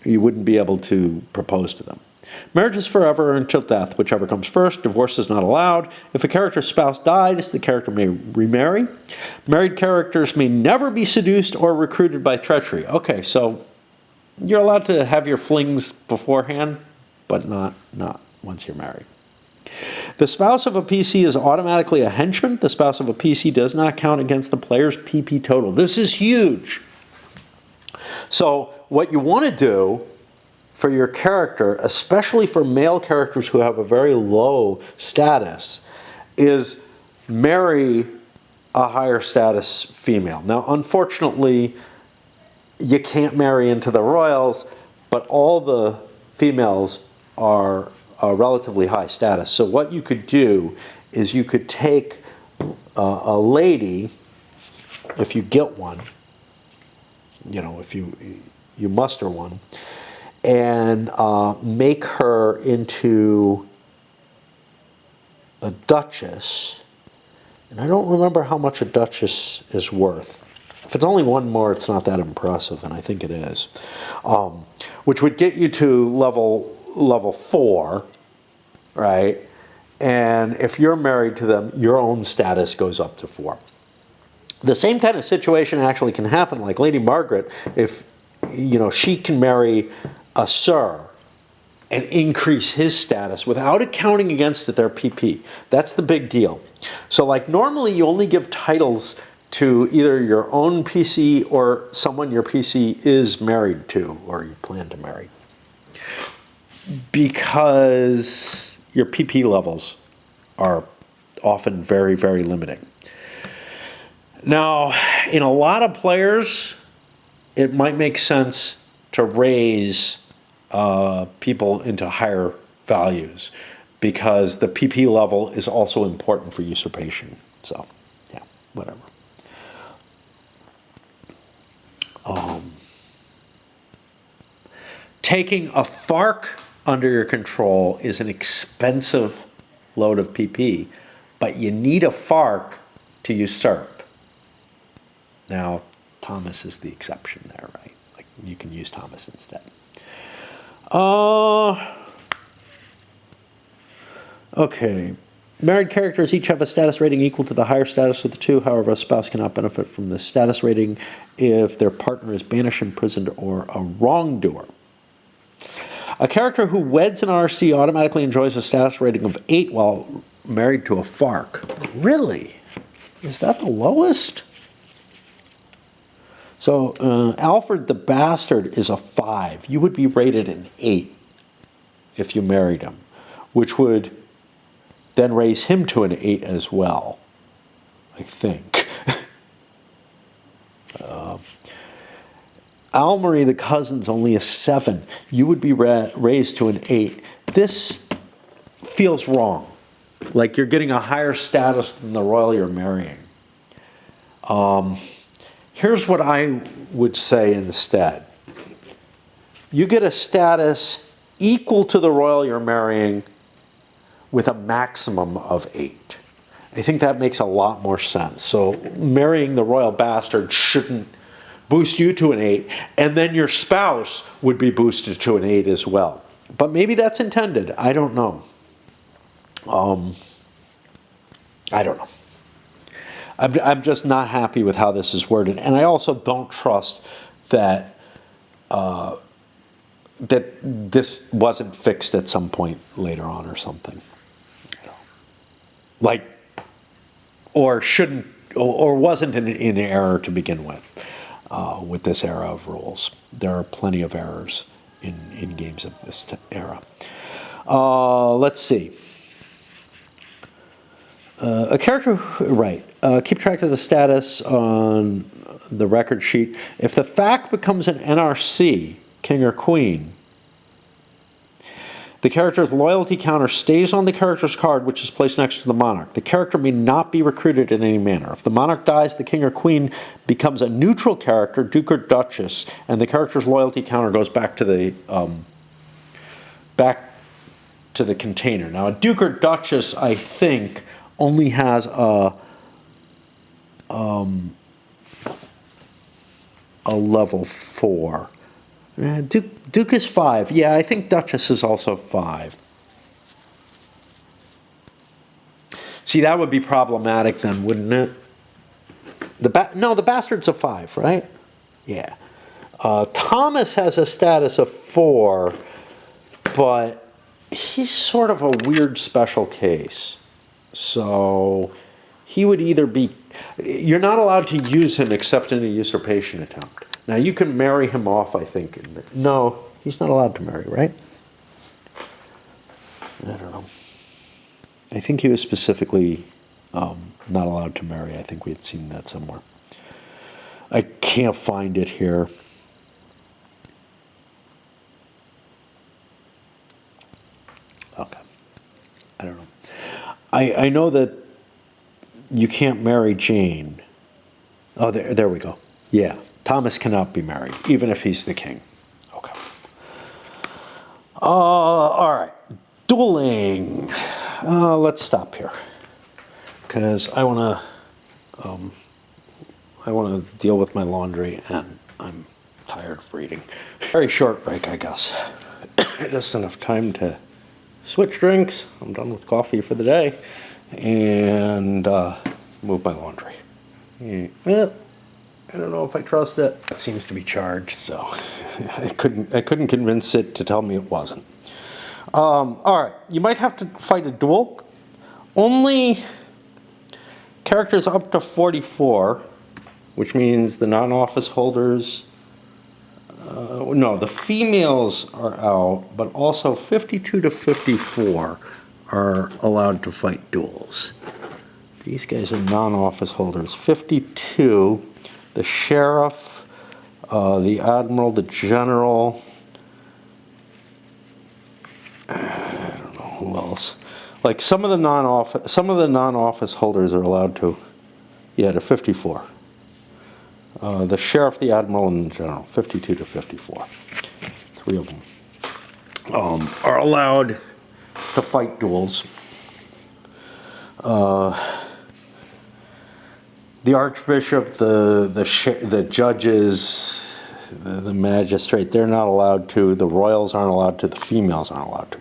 You wouldn't be able to propose to them. Marriage is forever or until death, whichever comes first. Divorce is not allowed. If a character's spouse dies, the character may remarry. Married characters may never be seduced or recruited by treachery. Okay, so you're allowed to have your flings beforehand, but not once you're married. The spouse of a PC is automatically a henchman. The spouse of a PC does not count against the player's PP total. This is huge. So what you want to do for your character, especially for male characters who have a very low status, is marry a higher status female. Now, unfortunately, you can't marry into the royals, but all the females are relatively high status. So what you could do is you could take a lady, if you get one, if you muster one, and make her into a duchess. And I don't remember how much a duchess is worth. If it's only 1 more, it's not that impressive, and I think it is. Which would get you to level 4, right? And if you're married to them, your own status goes up to 4. The same kind of situation actually can happen, like Lady Margaret, if she can marry a Sir and increase his status without accounting against their PP. That's the big deal. So, like, normally you only give titles to either your own PC or someone your PC is married to or you plan to marry, because your PP levels are often very, very limiting. Now, in a lot of players, it might make sense to raise people into higher values, because the PP level is also important for usurpation. So, yeah, whatever. taking a FARC under your control is an expensive load of PP, but you need a FARC to usurp. Now, Thomas is the exception there, right? Like, you can use Thomas instead. Okay. Married characters each have a status rating equal to the higher status of the two. However, a spouse cannot benefit from this status rating if their partner is banished, imprisoned, or a wrongdoer. A character who weds an RC automatically enjoys a status rating of 8 while married to a FARC. Really? Is that the lowest? So Alfred the Bastard is a 5. You would be rated an 8 if you married him, which would then raise him to an 8 as well, I think. Almery the Cousin's only a 7. You would be raised to an 8. This feels wrong. Like you're getting a higher status than the royal you're marrying. Here's what I would say instead. You get a status equal to the royal you're marrying with a maximum of 8. I think that makes a lot more sense. So marrying the royal bastard shouldn't boost you to an 8, and then your spouse would be boosted to an 8 as well. But maybe that's intended. I don't know. I don't know. I'm just not happy with how this is worded, and I also don't trust that that this wasn't fixed at some point later on or something, like, or shouldn't, or wasn't in error to begin with this era of rules. There are plenty of errors in games of this era. Let's see. A character, right, keep track of the status on the record sheet. If the fact becomes an NRC, king or queen, the character's loyalty counter stays on the character's card, which is placed next to the monarch. The character may not be recruited in any manner. If the monarch dies, the king or queen becomes a neutral character, duke or duchess, and the character's loyalty counter goes back to the container. Now, a duke or duchess, I think, only has a level 4. Duke is 5. Yeah, I think Duchess is also 5. See, that would be problematic then, wouldn't it? No, the Bastard's a 5, right? Yeah. Thomas has a status of 4, but he's sort of a weird special case. So he would either be... You're not allowed to use him except in a usurpation attempt. Now, you can marry him off, I think. No, he's not allowed to marry, right? I don't know. I think he was specifically not allowed to marry. I think we had seen that somewhere. I can't find it here. Okay. I don't know. I know that you can't marry Jane. Oh, there we go. Yeah, Thomas cannot be married, even if he's the king. Okay. All right. Dueling. Let's stop here, because I want to deal with my laundry, and I'm tired of reading. Very short break, I guess. Just enough time to switch drinks. I'm done with coffee for the day, and move my laundry. Well, I don't know if I trust it. It seems to be charged, so I couldn't convince it to tell me it wasn't. All right, you might have to fight a duel. Only characters up to 44, which means the non-office holders. No, the females are out, but also 52 to 54 are allowed to fight duels. These guys are non-office holders. 52, the sheriff, the admiral, the general. I don't know who else. Like some of the non-office holders are allowed to. Yeah, to 54. The sheriff, the admiral, and the general. 52 to 54. 3 of them. are allowed to fight duels. The archbishop, the judges, the magistrate, they're not allowed to. The royals aren't allowed to. The females aren't allowed to.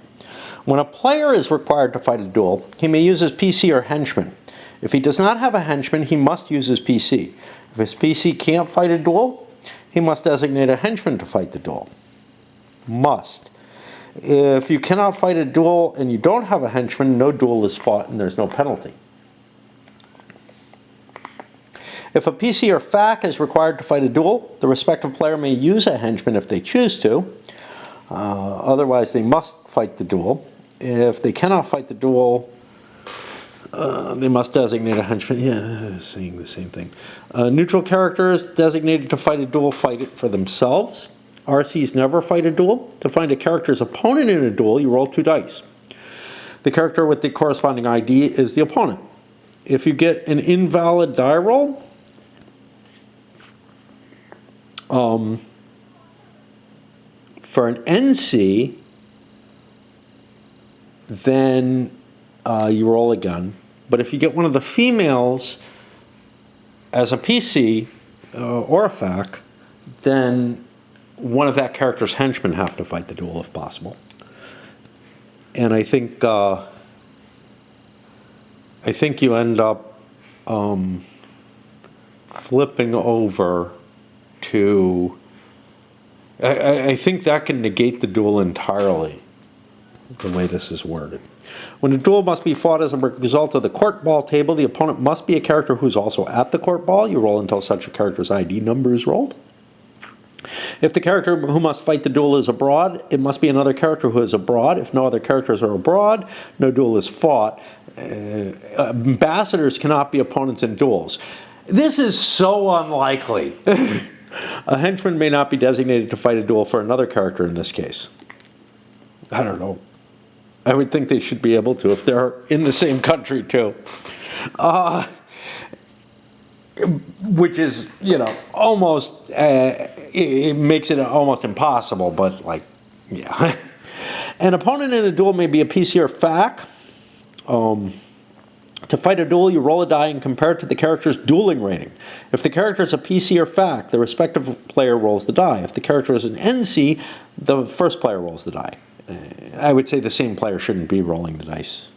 When a player is required to fight a duel, he may use his PC or henchman. If he does not have a henchman, he must use his PC. If his PC can't fight a duel, he must designate a henchman to fight the duel. Must. If you cannot fight a duel and you don't have a henchman, no duel is fought and there's no penalty. If a PC or FAC is required to fight a duel, the respective player may use a henchman if they choose to. Otherwise, they must fight the duel. If they cannot fight the duel, they must designate a henchman. Yeah, saying the same thing. Neutral characters designated to fight a duel fight it for themselves. RCs never fight a duel. To find a character's opponent in a duel, you roll 2 dice. The character with the corresponding ID is the opponent. If you get an invalid die roll, for an NC, then you roll again. But if you get one of the females as a PC or a FAC, then one of that character's henchmen have to fight the duel if possible. And I think you end up flipping over to. I think that can negate the duel entirely, the way this is worded. When a duel must be fought as a result of the court ball table, the opponent must be a character who's also at the court ball. You roll until such a character's ID number is rolled. If the character who must fight the duel is abroad, it must be another character who is abroad. If no other characters are abroad, no duel is fought. Ambassadors cannot be opponents in duels. This is so unlikely. A henchman may not be designated to fight a duel for another character in this case. I don't know. I would think they should be able to if they're in the same country too. Which is, almost, it makes it almost impossible, but yeah. An opponent in a duel may be a PC or FAC. To fight a duel, you roll a die and compare it to the character's dueling rating. If the character is a PC or FAC, the respective player rolls the die. If the character is an NC, the first player rolls the die. I would say the same player shouldn't be rolling the dice.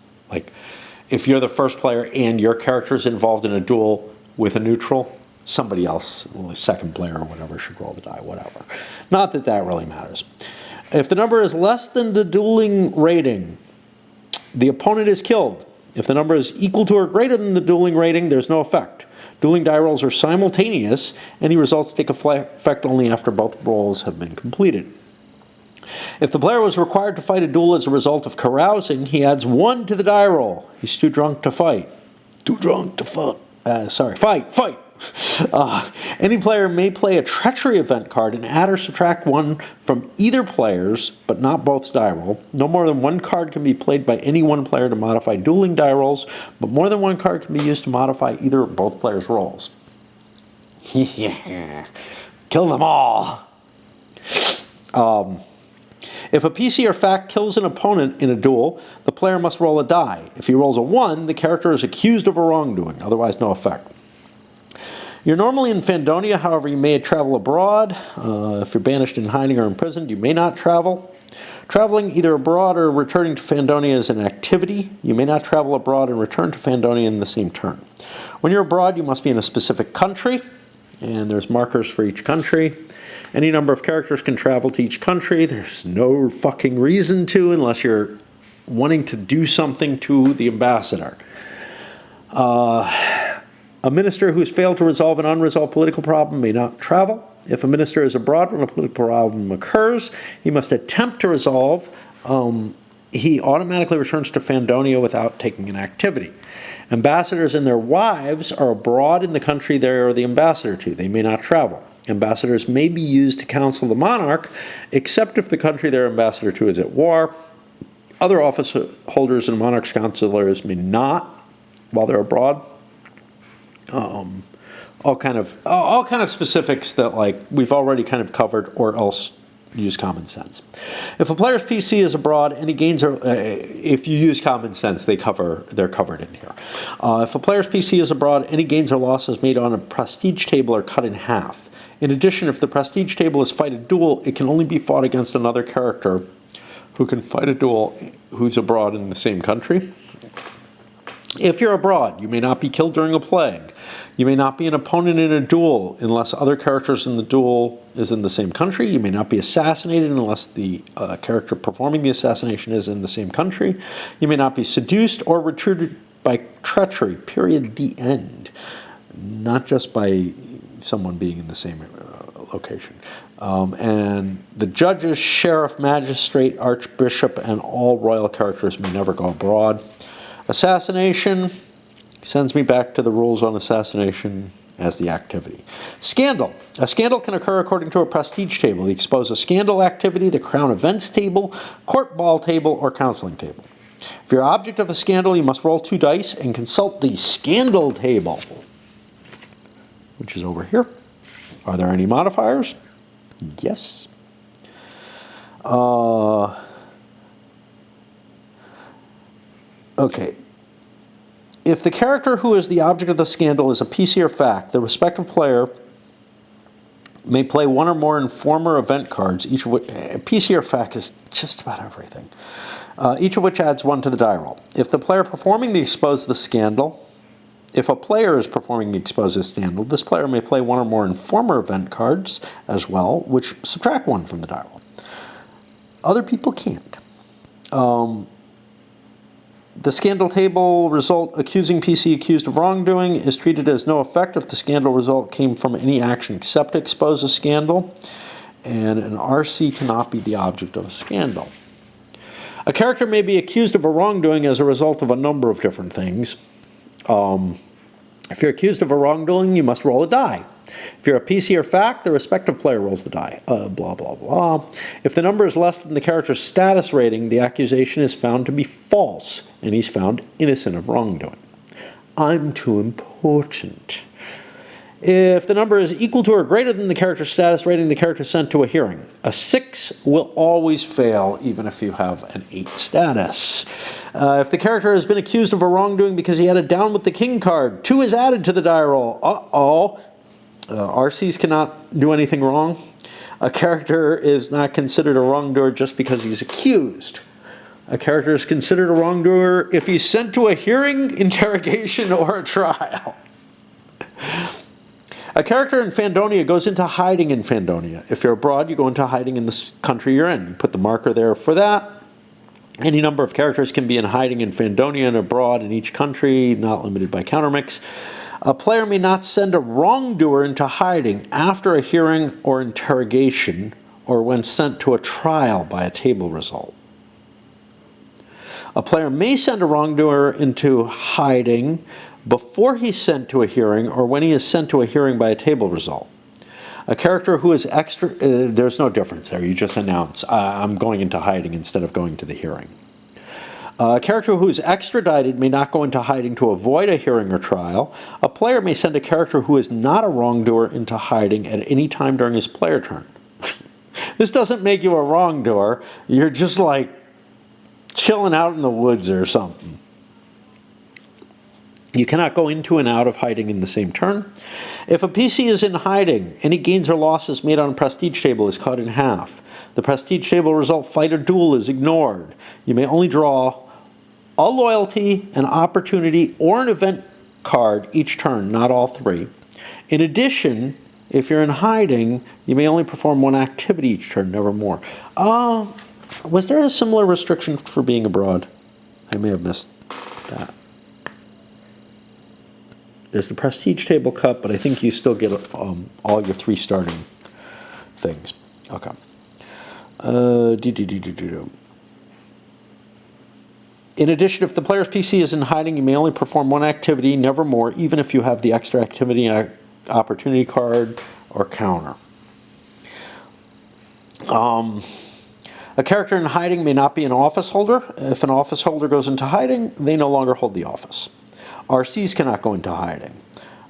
If you're the first player and your character is involved in a duel with a neutral, somebody else, the second player or whatever, should roll the die, whatever. Not that that really matters. If the number is less than the dueling rating, the opponent is killed. If the number is equal to or greater than the dueling rating, there's no effect. Dueling die rolls are simultaneous. Any results take effect only after both rolls have been completed. If the player was required to fight a duel as a result of carousing, he adds 1 to the die roll. He's too drunk to fight. Too drunk to fight. Fight. Any player may play a treachery event card and add or subtract 1 from either player's, but not both's die roll. No more than 1 card can be played by any one player to modify dueling die rolls, but more than 1 card can be used to modify either or both players' rolls. Yeah. Kill them all. If a PC or FAC kills an opponent in a duel, the player must roll a die. If he rolls a 1, the character is accused of a wrongdoing, otherwise no effect. You're normally in Fandonia, however, you may travel abroad. If you're banished in hiding or imprisoned, you may not travel. Traveling either abroad or returning to Fandonia is an activity. You may not travel abroad and return to Fandonia in the same turn. When you're abroad, you must be in a specific country, and there's markers for each country. Any number of characters can travel to each country. There's no fucking reason to unless you're wanting to do something to the ambassador. A minister who has failed to resolve an unresolved political problem may not travel. If a minister is abroad when a political problem occurs, he must attempt to resolve. He automatically returns to Fandonia without taking an activity. Ambassadors and their wives are abroad in the country they are the ambassador to. They may not travel. Ambassadors may be used to counsel the monarch, except if the country they're ambassador to is at war. Other office holders and monarch's counselors may not while they're abroad. All kind of specifics that we've already kind of covered or else use common sense. If a player's PC is abroad, any gains are, if you use common sense, they're covered in here. If a player's PC is abroad, any gains or losses made on a prestige table are cut in half. In addition, if the prestige table is fight a duel, it can only be fought against another character who can fight a duel who's abroad in the same country. If you're abroad, you may not be killed during a plague. You may not be an opponent in a duel unless other characters in the duel is in the same country. You may not be assassinated unless the character performing the assassination is in the same country. You may not be seduced or recruited by treachery, period, the end. Not just by someone being in the same location. And the judges, sheriff, magistrate, archbishop, and all royal characters may never go abroad. Assassination sends me back to the rules on assassination as the activity. Scandal. A scandal can occur according to a prestige table. The expose a scandal activity, the crown events table, court ball table, or counseling table. If you're object of a scandal, you must roll 2 dice and consult the scandal table, which is over here. Are there any modifiers? Yes. Okay. If the character who is the object of the scandal is a PC or fact, the respective player may play one or more informer event cards, each of which, PC or fact is just about everything, each of which adds 1 to the die roll. If the player performing the expose the scandal, if a player is performing the expose the scandal, this player may play 1 or more informer event cards as well, which subtract 1 from the die roll. Other people can't. The scandal table result accusing PC accused of wrongdoing is treated as no effect if the scandal result came from any action except to expose a scandal, and an RC cannot be the object of a scandal. A character may be accused of a wrongdoing as a result of a number of different things. If you're accused of a wrongdoing, you must roll a die. If you're a PC or fact, the respective player rolls the die. Blah, blah, blah. If the number is less than the character's status rating, the accusation is found to be false, and he's found innocent of wrongdoing. I'm too important. If the number is equal to or greater than the character's status rating, the character is sent to a hearing. A 6 will always fail, even if you have an 8 status. If the character has been accused of a wrongdoing because he had a down with the king card, 2 is added to the die roll. RCs cannot do anything wrong. A character is not considered a wrongdoer just because he's accused. A character is considered a wrongdoer if he's sent to a hearing, interrogation, or a trial. A character in Fandonia goes into hiding in Fandonia. If you're abroad, you go into hiding in the country you're in. You put the marker there for that. Any number of characters can be in hiding in Fandonia and abroad in each country, not limited by countermix. A player may not send a wrongdoer into hiding after a hearing or interrogation, or when sent to a trial by a table result. A player may send a wrongdoer into hiding before he's sent to a hearing or when he is sent to a hearing by a table result. A character who is extra, there's no difference there. You just announce, I'm going into hiding instead of going to the hearing. A character who is extradited may not go into hiding to avoid a hearing or trial. A player may send a character who is not a wrongdoer into hiding at any time during his player turn. This doesn't make you a wrongdoer. You're just like chilling out in the woods or something. You cannot go into and out of hiding in the same turn. If a PC is in hiding, any gains or losses made on a prestige table is cut in half. The prestige table result fight or duel is ignored. You may only draw a loyalty, an opportunity, or an event card each turn, not all 3. In addition, if you're in hiding, you may only perform 1 activity each turn, never more. Was there a similar restriction for being abroad? I may have missed that. There's the prestige table cut, but I think you still get all your 3 starting things. Okay. In addition, if the player's PC is in hiding, you may only perform 1 activity, never more, even if you have the extra activity opportunity card or counter. A character in hiding may not be an office holder. If an office holder goes into hiding, they no longer hold the office. RCs cannot go into hiding.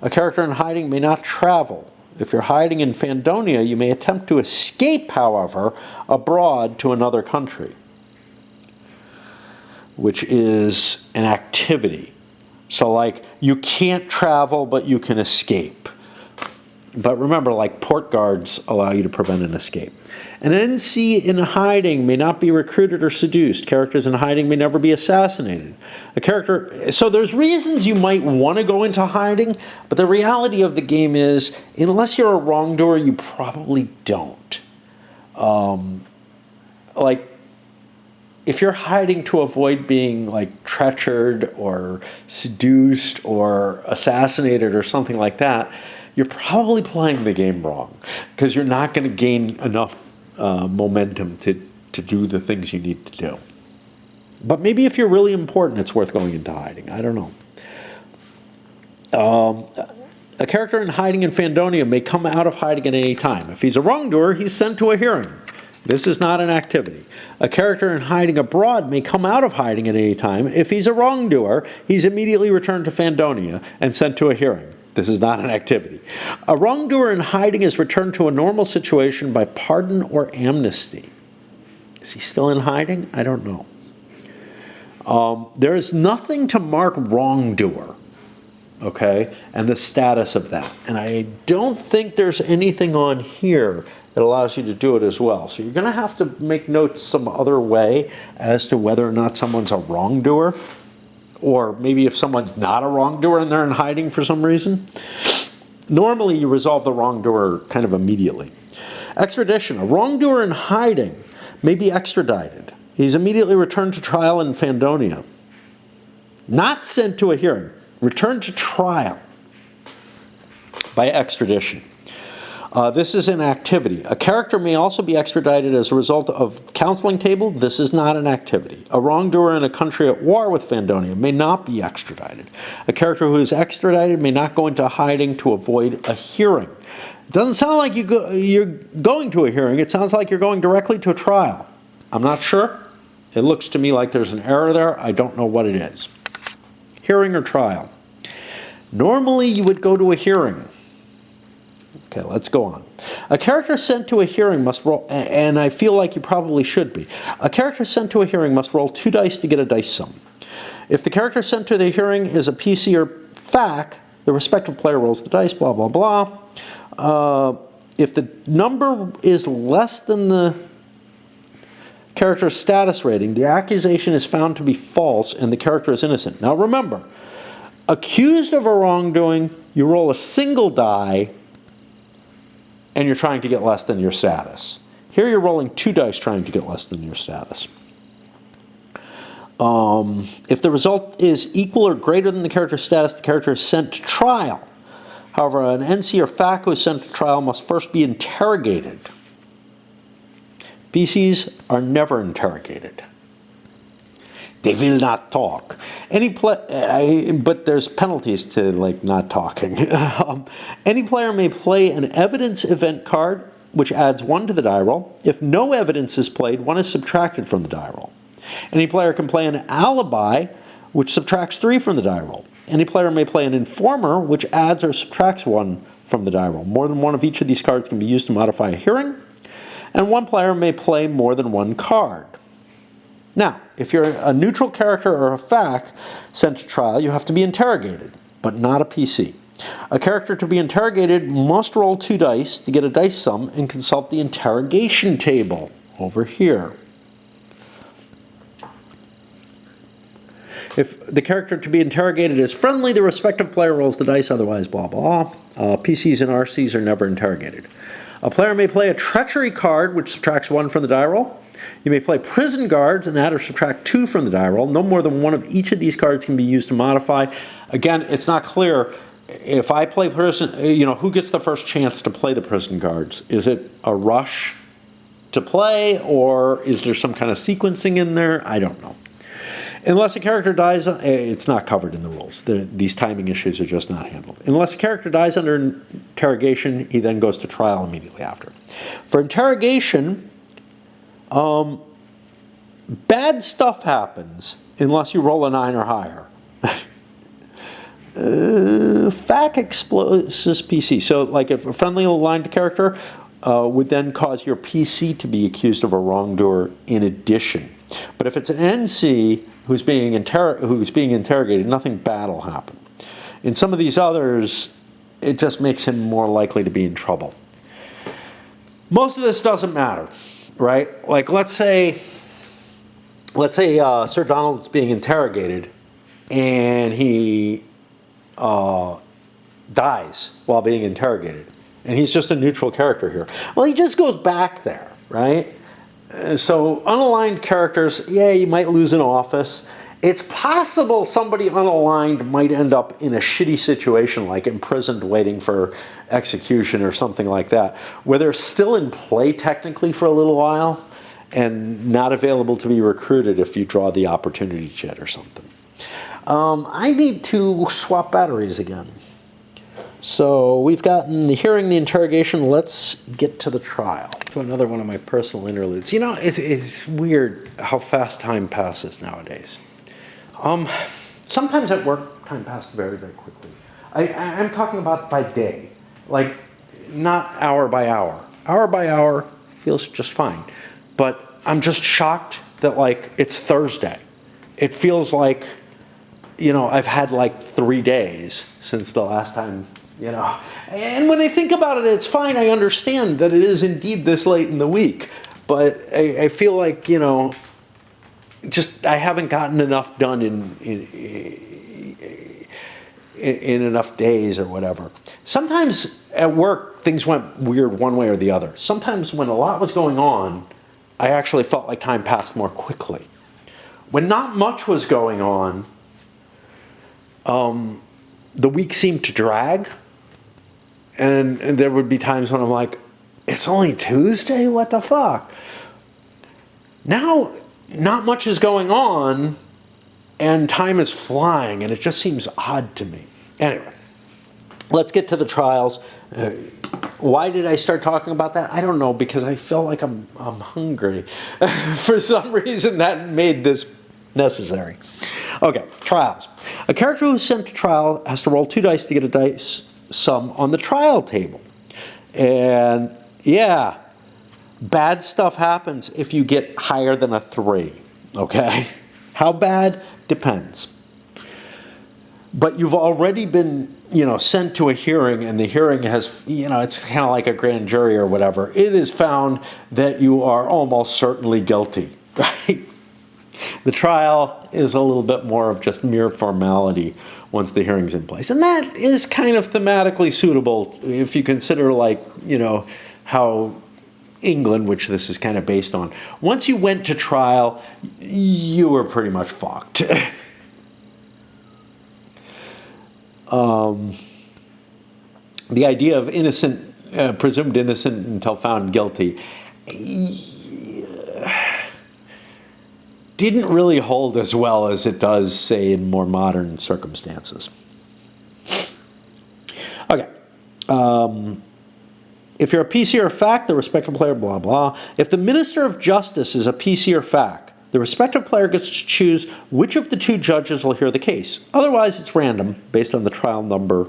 A character in hiding may not travel. If you're hiding in Fandonia, you may attempt to escape, however, abroad to another country, which is an activity. So like, you can't travel, but you can escape. But remember, like, port guards allow you to prevent an escape. An NC in hiding may not be recruited or seduced. Characters in hiding may never be assassinated. So there's reasons you might want to go into hiding, but the reality of the game is, unless you're a wrongdoer, you probably don't. Like, if you're hiding to avoid being like treachered or seduced or assassinated or something like that, you're probably playing the game wrong, because you're not going to gain enough momentum to do the things you need to do. But maybe if you're really important, it's worth going into hiding. I don't know. A character in hiding in Fandonia may come out of hiding at any time. If he's a wrongdoer, he's sent to a hearing. This is not an activity. A character in hiding abroad may come out of hiding at any time. If he's a wrongdoer, he's immediately returned to Fandonia and sent to a hearing. This is not an activity. A wrongdoer in hiding is returned to a normal situation by pardon or amnesty. Is he still in hiding? I don't know. There is nothing to mark wrongdoer, okay, and the status of that. And I don't think there's anything on here that allows you to do it as well. So you're going to have to make notes some other way as to whether or not someone's a wrongdoer, or maybe if someone's not a wrongdoer and they're in hiding for some reason. Normally, you resolve the wrongdoer kind of immediately. Extradition. A wrongdoer in hiding may be extradited. He's immediately returned to trial in Fandonia. Not sent to a hearing. Returned to trial by extradition. This is an activity. A character may also be extradited as a result of counseling table. This is not an activity. A wrongdoer in a country at war with Fandonia may not be extradited. A character who is extradited may not go into hiding to avoid a hearing. It doesn't sound like you're going to a hearing. It sounds like you're going directly to a trial. I'm not sure. It looks to me like there's an error there. I don't know what it is. Hearing or trial. Normally, you would go to a hearing. Okay, let's go on. A character sent to a hearing must roll, and I feel like you probably should be. A character sent to a hearing must roll 2 dice to get a dice sum. If the character sent to the hearing is a PC or FAC, the respective player rolls the dice, blah, blah, blah. If the number is less than the character's status rating, the accusation is found to be false and the character is innocent. Now remember, accused of a wrongdoing, you roll a single die and you're trying to get less than your status. Here you're rolling 2 dice trying to get less than your status. If the result is equal or greater than the character's status, the character is sent to trial. However, an NC or FAC who is sent to trial must first be interrogated. PCs are never interrogated. They will not talk. But there's penalties to like not talking. Any player may play an evidence event card, which adds 1 to the die roll. If no evidence is played, 1 is subtracted from the die roll. Any player can play an alibi, which subtracts 3 from the die roll. Any player may play an informer, which adds or subtracts 1 from the die roll. More than 1 of each of these cards can be used to modify a hearing, and 1 player may play more than 1 card. Now, if you're a neutral character or a FAC sent to trial, you have to be interrogated, but not a PC. A character to be interrogated must roll 2 dice to get a dice sum and consult the interrogation table over here. If the character to be interrogated is friendly, the respective player rolls the dice, otherwise blah blah. PCs and RCs are never interrogated. A player may play a treachery card, which subtracts 1 from the die roll. You may play prison guards and add or subtract 2 from the die roll. No more than 1 of each of these cards can be used to modify. Again, it's not clear. If I play prison, who gets the first chance to play the prison guards? Is it a rush to play, or is there some kind of sequencing in there? I don't know. Unless a character dies, it's not covered in the rules. These timing issues are just not handled. Unless a character dies under interrogation, he then goes to trial immediately after. For interrogation, bad stuff happens unless you roll a 9 or higher. FAC exposes PC. So like if a friendly aligned character would then cause your PC to be accused of a wrongdoer in addition. But if it's an NC who's being interrogated, nothing bad will happen. In some of these others, it just makes him more likely to be in trouble. Most of this doesn't matter, right? Like let's say Sir Donald's being interrogated and he dies while being interrogated. And he's just a neutral character here. Well, he just goes back there, right? So unaligned characters, yeah, you might lose an office. It's possible somebody unaligned might end up in a shitty situation, like imprisoned waiting for execution or something like that, where they're still in play technically for a little while and not available to be recruited if you draw the opportunity jet or something. I need to swap batteries again. So we've gotten the hearing, the interrogation. Let's get to the trial. To another one of my personal interludes. You know, it's weird how fast time passes nowadays. Sometimes at work, time passed very, very quickly. I'm talking about by day, like not hour by hour. Hour by hour feels just fine. But I'm just shocked that like it's Thursday. It feels like, you know, I've had like 3 days since the last time, you know. And when I think about it, it's fine. I understand that it is indeed this late in the week. But I feel like, you know, just I haven't gotten enough done in enough days or whatever. Sometimes at work, things went weird one way or the other. Sometimes when a lot was going on, I actually felt like time passed more quickly. When not much was going on, the week seemed to drag. And there would be times when I'm like, it's only Tuesday? What the fuck? Now, not much is going on, and time is flying, and it just seems odd to me. Anyway, let's get to the trials. Why did I start talking about that? I don't know, because I felt like I'm hungry. For some reason, that made this necessary. Okay, trials. A character who's sent to trial has to roll 2 dice to get a dice sum on the trial table. And yeah, bad stuff happens if you get higher than a 3, okay? How bad? Depends. But you've already been, you know, sent to a hearing, and the hearing has, you know, it's kind of like a grand jury or whatever. It is found that you are almost certainly guilty, right? The trial is a little bit more of just mere formality once the hearing's in place. And that is kind of thematically suitable if you consider, like, you know, how England, which this is kind of based on, once you went to trial, you were pretty much fucked. The idea of innocent, presumed innocent until found guilty, didn't really hold as well as it does, say, in more modern circumstances. Okay. If you're a PC or FAC, the respective player, blah, blah. If the Minister of Justice is a PC or FAC, the respective player gets to choose which of the 2 judges will hear the case. Otherwise, it's random, based on the trial number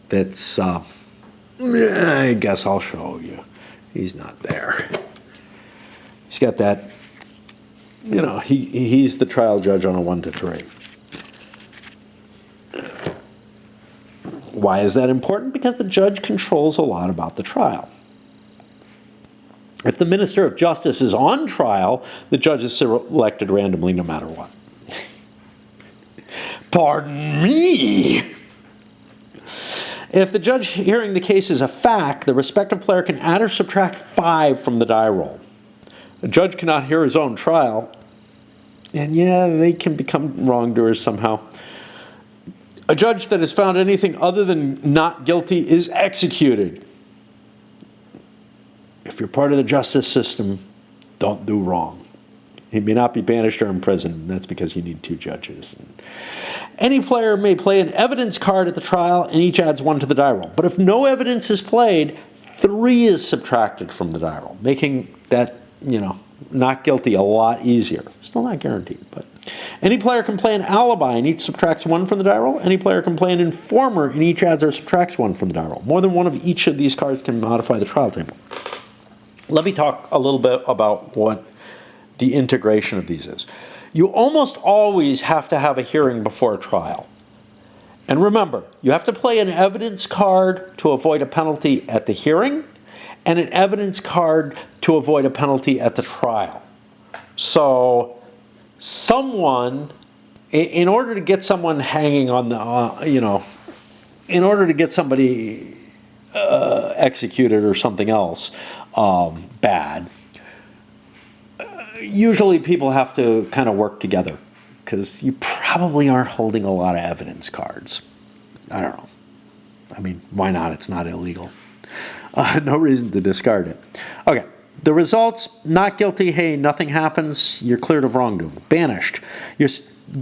that's, I guess I'll show you. He's not there. He's got that, you know, he's the trial judge on a 1 to 3. Why is that important? Because the judge controls a lot about the trial. If the Minister of Justice is on trial, the judge is selected randomly no matter what. Pardon me! If the judge hearing the case is a FAC, the respective player can add or subtract 5 from the die roll. A judge cannot hear his own trial, and yeah, they can become wrongdoers somehow. A judge that has found anything other than not guilty is executed. If you're part of the justice system, don't do wrong. He may not be banished or imprisoned, and that's because you need 2 judges. Any player may play an evidence card at the trial, and each adds 1 to the die roll. But if no evidence is played, 3 is subtracted from the die roll, making that, you know, not guilty a lot easier. Still not guaranteed, but Any player can play an alibi and each subtracts 1 from the die roll. Any player can play an informer and each adds or subtracts 1 from the die roll. More than one of each of these cards can modify the trial table. Let me talk a little bit about what the integration of these is. You almost always have to have a hearing before a trial. And remember, you have to play an evidence card to avoid a penalty at the hearing and an evidence card to avoid a penalty at the trial. So someone, in order to get someone hanging on the, in order to get somebody executed or something else bad, usually people have to kind of work together because you probably aren't holding a lot of evidence cards. I don't know. I mean, why not? It's not illegal. No reason to discard it. Okay. The results, not guilty, hey, nothing happens, you're cleared of wrongdoing. Banished. You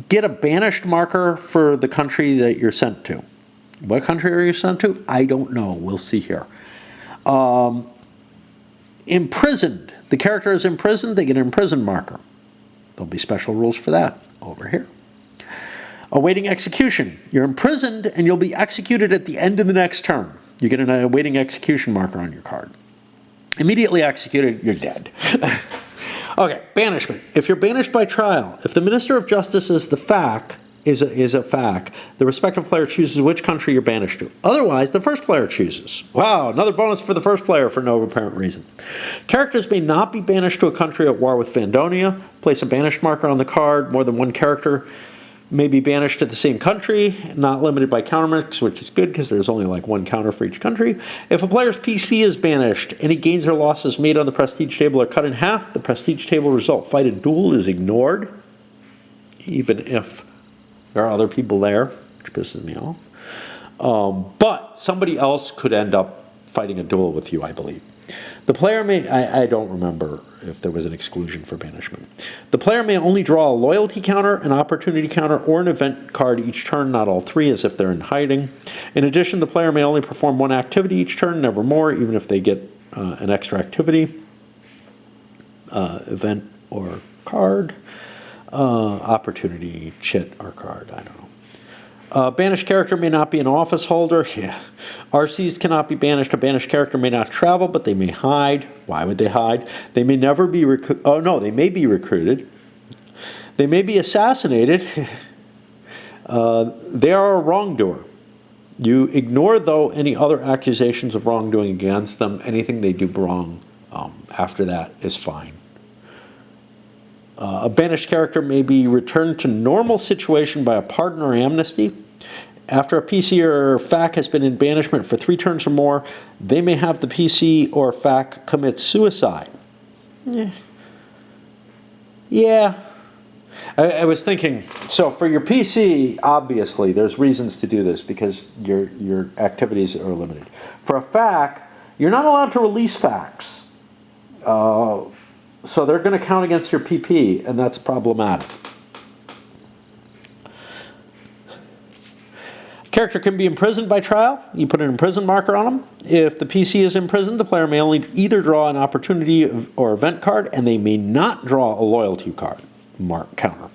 get a banished marker for the country that you're sent to. What country are you sent to? I don't know. We'll see here. Imprisoned. The character is imprisoned, they get an imprisoned marker. There'll be special rules for that over here. Awaiting execution. You're imprisoned and you'll be executed at the end of the next term. You get an awaiting execution marker on your card. Immediately executed, you're dead. Okay, banishment. If you're banished by trial, if the Minister of Justice is a fact, the respective player chooses which country you're banished to. Otherwise, the first player chooses. Wow, another bonus for the first player for no apparent reason. Characters may not be banished to a country at war with Fandonia. Place a banished marker on the card. More than one character may be banished to the same country, not limited by countermarks, which is good because there's only like one counter for each country. If a player's PC is banished, any gains or losses made on the prestige table are cut in half. The prestige table result, fight and duel, is ignored, even if there are other people there, which pisses me off. But somebody else could end up fighting a duel with you, I believe. The player may, I don't remember if there was an exclusion for banishment. The player may only draw a loyalty counter, an opportunity counter, or an event card each turn, not all three, as if they're in hiding. In addition, the player may only perform one activity each turn, never more, even if they get an extra activity, event or card, opportunity, chit, or card, I don't know. Banished character may not be an office holder. Yeah. RCs cannot be banished. A banished character may not travel, but they may hide. Why would they hide? They may never be they may be recruited. They may be assassinated. They are a wrongdoer. You ignore, though, any other accusations of wrongdoing against them. Anything they do wrong after that is fine. A banished character may be returned to normal situation by a pardon or amnesty. After a PC or FAC has been in banishment for 3 turns or more, they may have the PC or FAC commit suicide. Yeah. I was thinking, so for your PC, obviously, there's reasons to do this because your activities are limited. For a FAC, you're not allowed to release FACs. So they're going to count against your PP, and that's problematic. Character can be imprisoned by trial. You put an imprisoned marker on them. If the PC is imprisoned, the player may only either draw an opportunity or event card, and they may not draw a loyalty card counter.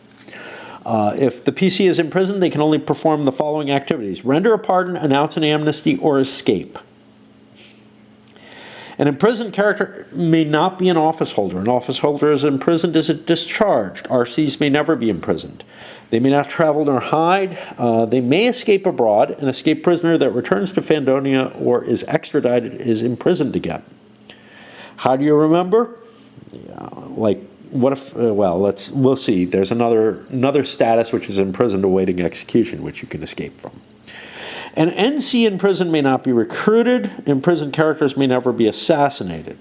If the PC is imprisoned, they can only perform the following activities: render a pardon, announce an amnesty, or escape. An imprisoned character may not be an office holder. An office holder is imprisoned as discharged. RCs may never be imprisoned. They may not travel nor hide. They may escape abroad. An escaped prisoner that returns to Fandonia or is extradited is imprisoned again. How do you remember? Yeah, like, what if, we'll see. There's another status which is imprisoned awaiting execution, which you can escape from. An NC in prison may not be recruited. Imprisoned characters may never be assassinated.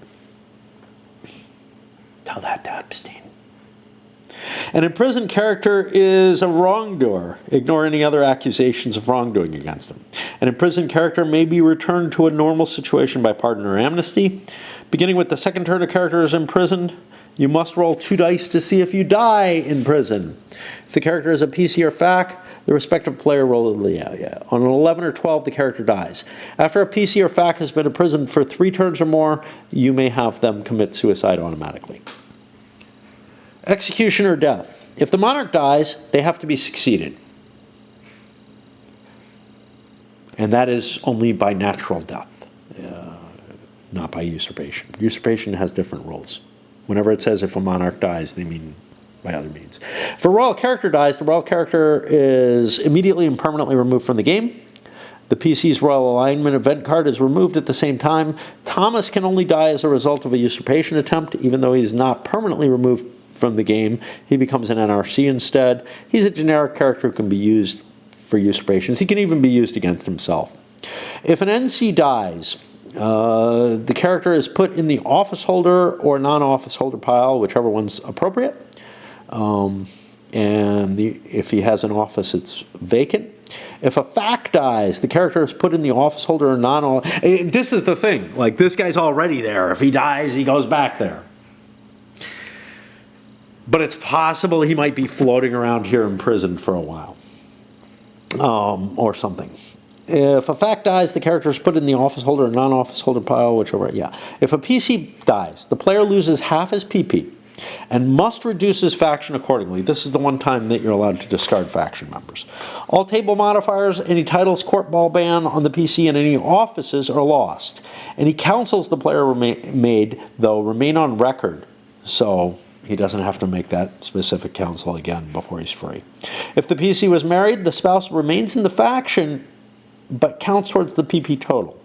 Tell that to Epstein. An imprisoned character is a wrongdoer. Ignore any other accusations of wrongdoing against him. An imprisoned character may be returned to a normal situation by pardon or amnesty. Beginning with the second turn a character is imprisoned, you must roll 2 dice to see if you die in prison. If the character is a PC or FAC, the respective player rolls on an 11 or 12, the character dies. After a PC or FAC has been imprisoned for 3 turns or more, you may have them commit suicide automatically. Execution or death. If the monarch dies, they have to be succeeded. And that is only by natural death, not by usurpation. Usurpation has different rules. Whenever it says if a monarch dies, they mean by other means. If a royal character dies, the royal character is immediately and permanently removed from the game. The PC's royal alignment event card is removed at the same time. Thomas can only die as a result of a usurpation attempt, even though he is not permanently removed from the game. He becomes an NRC instead. He's a generic character who can be used for usurpations. He can even be used against himself. If an NC dies, the character is put in the office holder or non-office holder pile, whichever one's appropriate. If he has an office, it's vacant. If a fact dies, the character is put in the office holder or non-office. This is the thing. Like, this guy's already there. If he dies, he goes back there. But it's possible he might be floating around here in prison for a while. Or something. If a fact dies, the character is put in the office holder or non-office holder pile, whichever. Yeah. If a PC dies, the player loses half his PP and must reduce his faction accordingly. This is the one time that you're allowed to discard faction members. All table modifiers, any titles, court ball ban on the PC, and any offices are lost. Any councils the player made, though, remain on record. So he doesn't have to make that specific council again before he's free. If the PC was married, the spouse remains in the faction, but counts towards the PP total.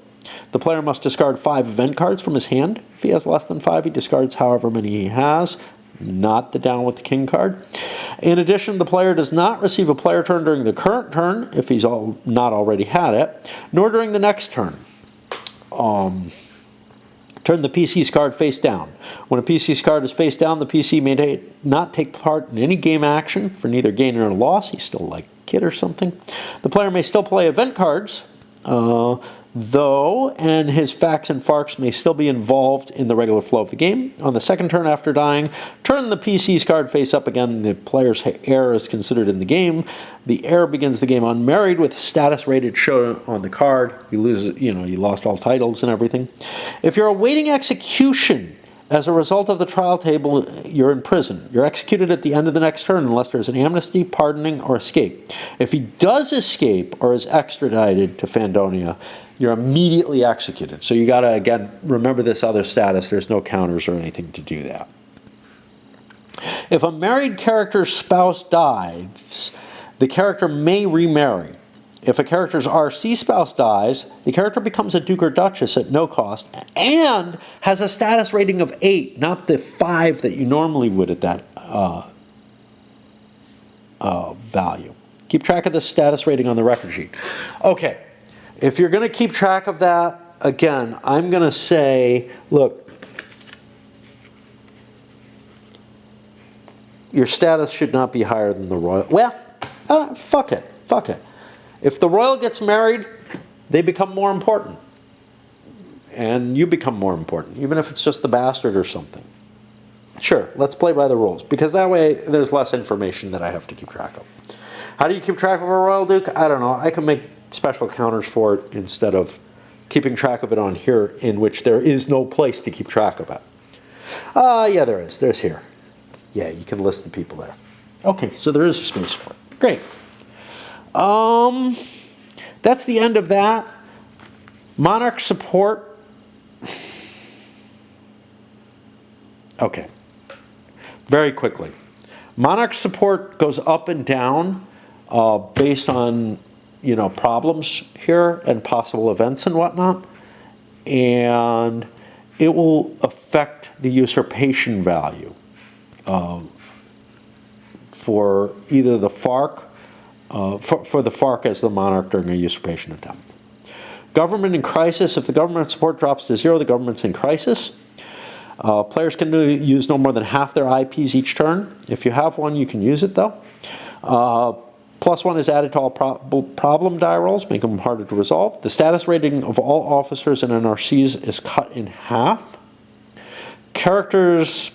The player must discard 5 event cards from his hand. If he has less than 5, he discards however many he has, not the down with the king card. In addition, the player does not receive a player turn during the current turn, if he's not already had it, nor during the next turn. Turn the PC's card face down. When a PC's card is face down, the PC may not take part in any game action for neither gain nor loss. He's still like a kid or something. The player may still play event cards, though, and his facts and farks may still be involved in the regular flow of the game. On the second turn after dying, turn the PC's card face up again. The player's heir is considered in the game. The heir begins the game unmarried with status rated shown on the card. You lose, you lost all titles and everything. If you're awaiting execution as a result of the trial table, you're in prison. You're executed at the end of the next turn unless there's an amnesty, pardoning, or escape. If he does escape or is extradited to Fandonia, you're immediately executed. So you got to, again, remember this other status. There's no counters or anything to do that. If a married character's spouse dies, the character may remarry. If a character's RC spouse dies, the character becomes a duke or duchess at no cost and has a status rating of 8, not the 5 that you normally would at that value. Keep track of the status rating on the record sheet. Okay, if you're going to keep track of that, again, I'm going to say, look, your status should not be higher than the royal. Well, fuck it. If the royal gets married, they become more important. And you become more important, even if it's just the bastard or something. Sure, let's play by the rules, because that way there's less information that I have to keep track of. How do you keep track of a royal duke? I don't know. I can make special counters for it instead of keeping track of it on here, in which there is no place to keep track of it. Yeah, there is. There's here. Yeah, you can list the people there. Okay, so there is a space for it. Great. That's the end of that. Monarch support. Okay. Very quickly. Monarch support goes up and down based on, problems here and possible events and whatnot. And it will affect the usurpation value for either the FARC, for the FARC as the monarch during a usurpation attempt. Government in crisis. If the government support drops to 0, the government's in crisis. Players can use no more than half their IPs each turn. If you have one, you can use it, though. +1 is added to all problem die rolls, making them harder to resolve. The status rating of all officers and NRCs is cut in half. Characters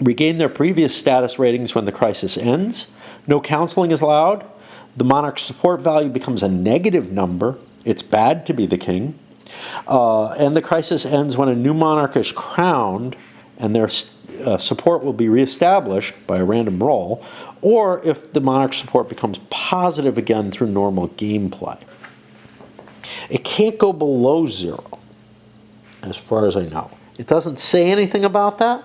regain their previous status ratings when the crisis ends. No counseling is allowed. The monarch's support value becomes a negative number. It's bad to be the king. And the crisis ends when a new monarch is crowned and their support will be reestablished by a random roll, or if the Monarch support becomes positive again through normal gameplay. It can't go below 0, as far as I know. It doesn't say anything about that,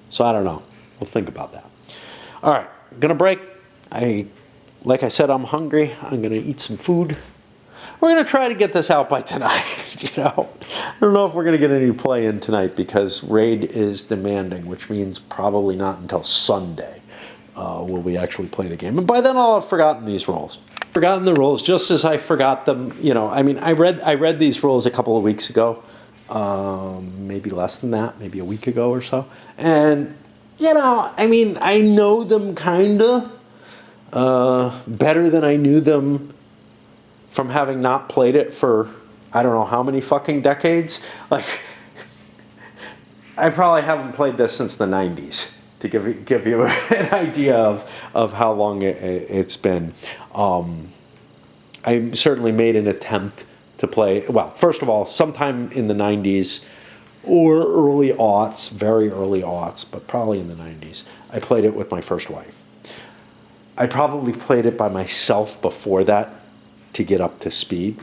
so I don't know. We'll think about that. All right, gonna break. Like I said, I'm hungry. I'm gonna eat some food. We're gonna try to get this out by tonight. I don't know if we're gonna get any play in tonight because Raid is demanding, which means probably not until Sunday will we actually play the game. And by then I'll have forgotten these rules. Forgotten the rules just as I forgot them. I mean, I read these rules a couple of weeks ago, maybe less than that, maybe a week ago or so, and I mean, I know them kinda better than I knew them from having not played it for I don't know how many fucking decades. Like, I probably haven't played this since the 90s, to give you an idea of how long it's been. I certainly made an attempt to play, well, first of all, sometime in the 90s or early aughts, very early aughts, but probably in the 90s, I played it with my first wife. I probably played it by myself before that to get up to speed,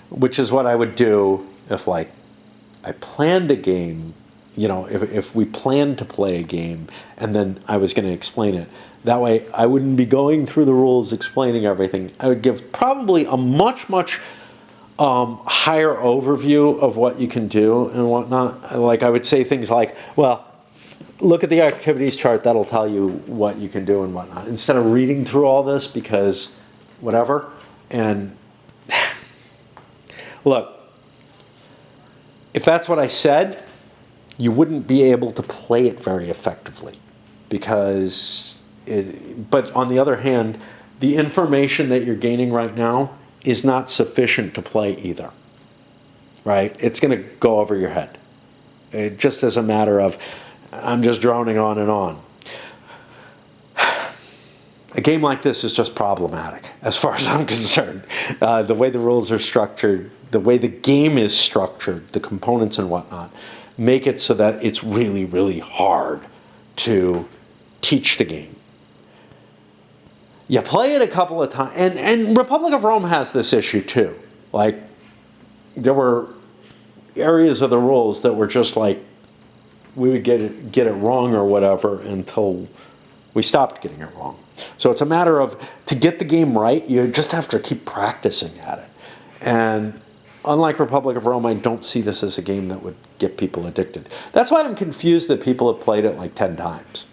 which is what I would do if, like, I planned a game, if we planned to play a game and then I was going to explain it. That way I wouldn't be going through the rules, explaining everything. I would give probably a much, much higher overview of what you can do and whatnot. Like, I would say things like, well, look at the activities chart, that'll tell you what you can do and whatnot, instead of reading through all this because whatever. And look, if that's what I said, you wouldn't be able to play it very effectively but on the other hand, the information that you're gaining right now is not sufficient to play either, right? It's going to go over your head. Just as a matter of, I'm just droning on and on. A game like this is just problematic, as far as I'm concerned. The way the rules are structured, the way the game is structured, the components and whatnot, make it so that it's really, really hard to teach the game. You play it a couple of times, and Republic of Rome has this issue too. Like, there were areas of the rules that were just like, we would get it wrong or whatever until we stopped getting it wrong. So it's a matter of, to get the game right, you just have to keep practicing at it. And unlike Republic of Rome, I don't see this as a game that would get people addicted. That's why I'm confused that people have played it like 10 times.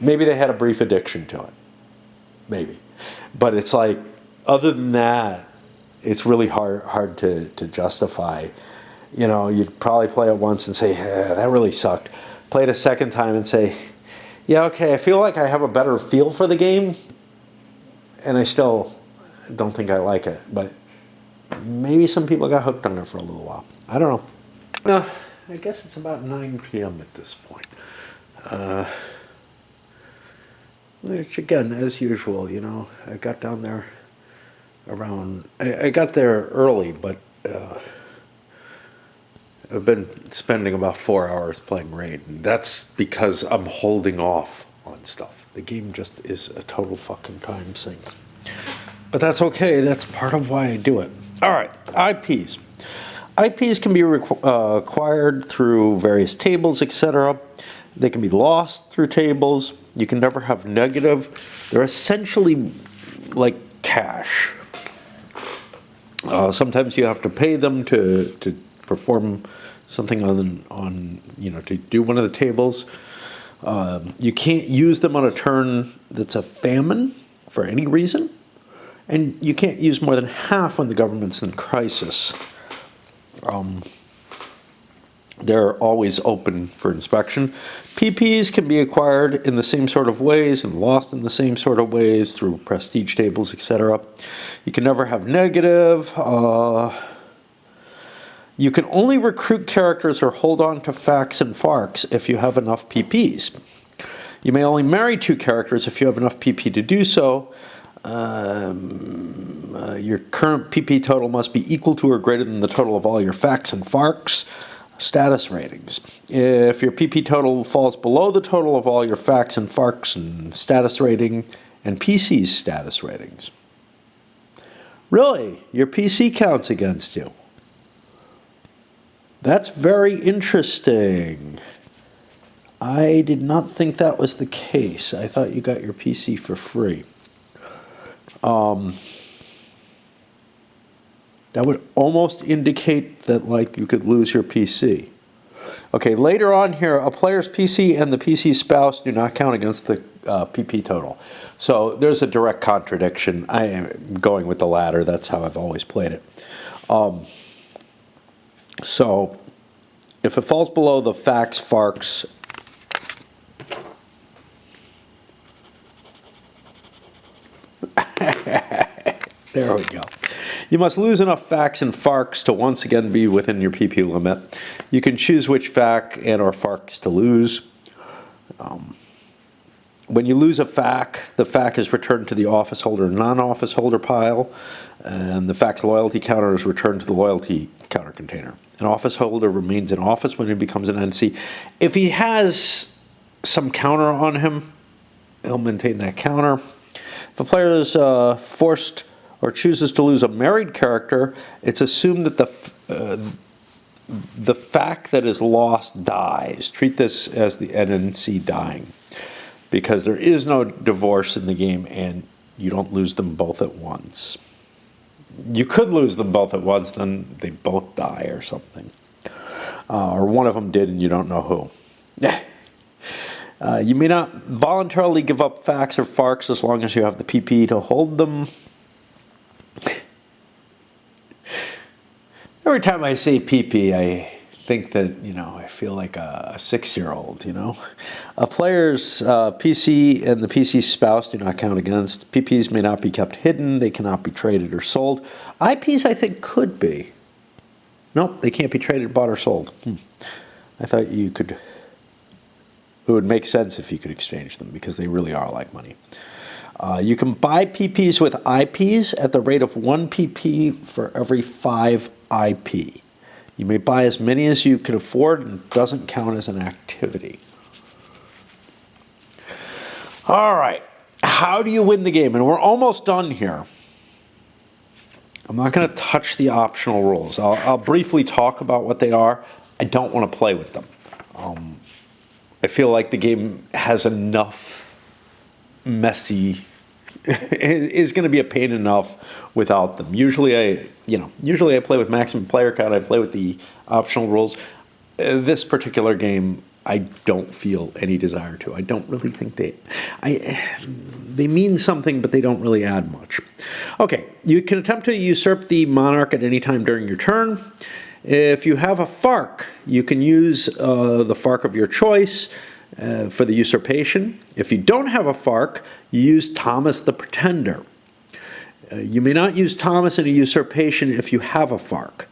Maybe they had a brief addiction to it. Maybe. But it's like, other than that, it's really hard to justify. You'd probably play it once and say, that really sucked. Play it a second time and say, yeah, okay, I feel like I have a better feel for the game, and I still don't think I like it. But maybe some people got hooked on it for a little while. I don't know. Well, I guess it's about 9 p.m. at this point. Which, again, as usual, I got down there around, I got there early, but I've been spending about 4 hours playing Raid, and that's because I'm holding off on stuff. The game just is a total fucking time sink. But that's okay, that's part of why I do it. All right, IPs. IPs can be acquired through various tables, etc. They can be lost through tables. You can never have negative. They're essentially like cash. Sometimes you have to pay them to perform something to do one of the tables. You can't use them on a turn that's a famine for any reason. And you can't use more than half when the government's in crisis. They're always open for inspection. PPs can be acquired in the same sort of ways and lost in the same sort of ways through prestige tables, etc. You can never have negative. You can only recruit characters or hold on to facts and farks if you have enough PPs. You may only marry 2 characters if you have enough PP to do so. Your current PP total must be equal to or greater than the total of all your facts and FARCs. Status ratings. If your PP total falls below the total of all your facts and FARCs and status rating and PC's status ratings. Really? Your PC counts against you. That's very interesting. I did not think that was the case. I thought you got your PC for free. That would almost indicate that, like, you could lose your PC. Okay, later on here, a player's PC and the PC spouse do not count against the PP total. So there's a direct contradiction. I am going with the latter. That's how I've always played it. So if it falls below the facts, FARCs, there we go. You must lose enough facts and FARCs to once again be within your PP limit. You can choose which FAC and or FARCs to lose. When you lose a FAC, the FAC is returned to the office holder and non-office holder pile, and the FAC's loyalty counter is returned to the loyalty counter container. An office holder remains in office when he becomes an NC. If he has some counter on him, he'll maintain that counter. If a player is forced or chooses to lose a married character, it's assumed that the fact that is lost dies. Treat this as the NNC dying, because there is no divorce in the game and you don't lose them both at once. You could lose them both at once, then they both die or something. Or one of them did and you don't know who. You may not voluntarily give up facts or FARCs as long as you have the PP to hold them. Every time I say PP, I think that, I feel like a 6-year-old, A player's PC and the PC spouse do not count against. PPs may not be kept hidden. They cannot be traded or sold. IPs, I think, could be. Nope, they can't be traded, bought, or sold. I thought you could. It would make sense if you could exchange them because they really are like money. You can buy PPs with IPs at the rate of 1 PP for every 5 IP. You may buy as many as you can afford and it doesn't count as an activity. All right, how do you win the game? And we're almost done here. I'm not going to touch the optional rules. I'll briefly talk about what they are. I don't want to play with them. I feel like the game has enough messy, is going to be a pain enough without them. Usually I play with maximum player count. I play with the optional rules. This particular game, I don't feel any desire to. I don't really think they mean something, but they don't really add much. Okay, you can attempt to usurp the monarch at any time during your turn. If you have a FARC, you can use the FARC of your choice for the usurpation. If you don't have a FARC, you use Thomas the Pretender. You may not use Thomas in a usurpation if you have a FARC.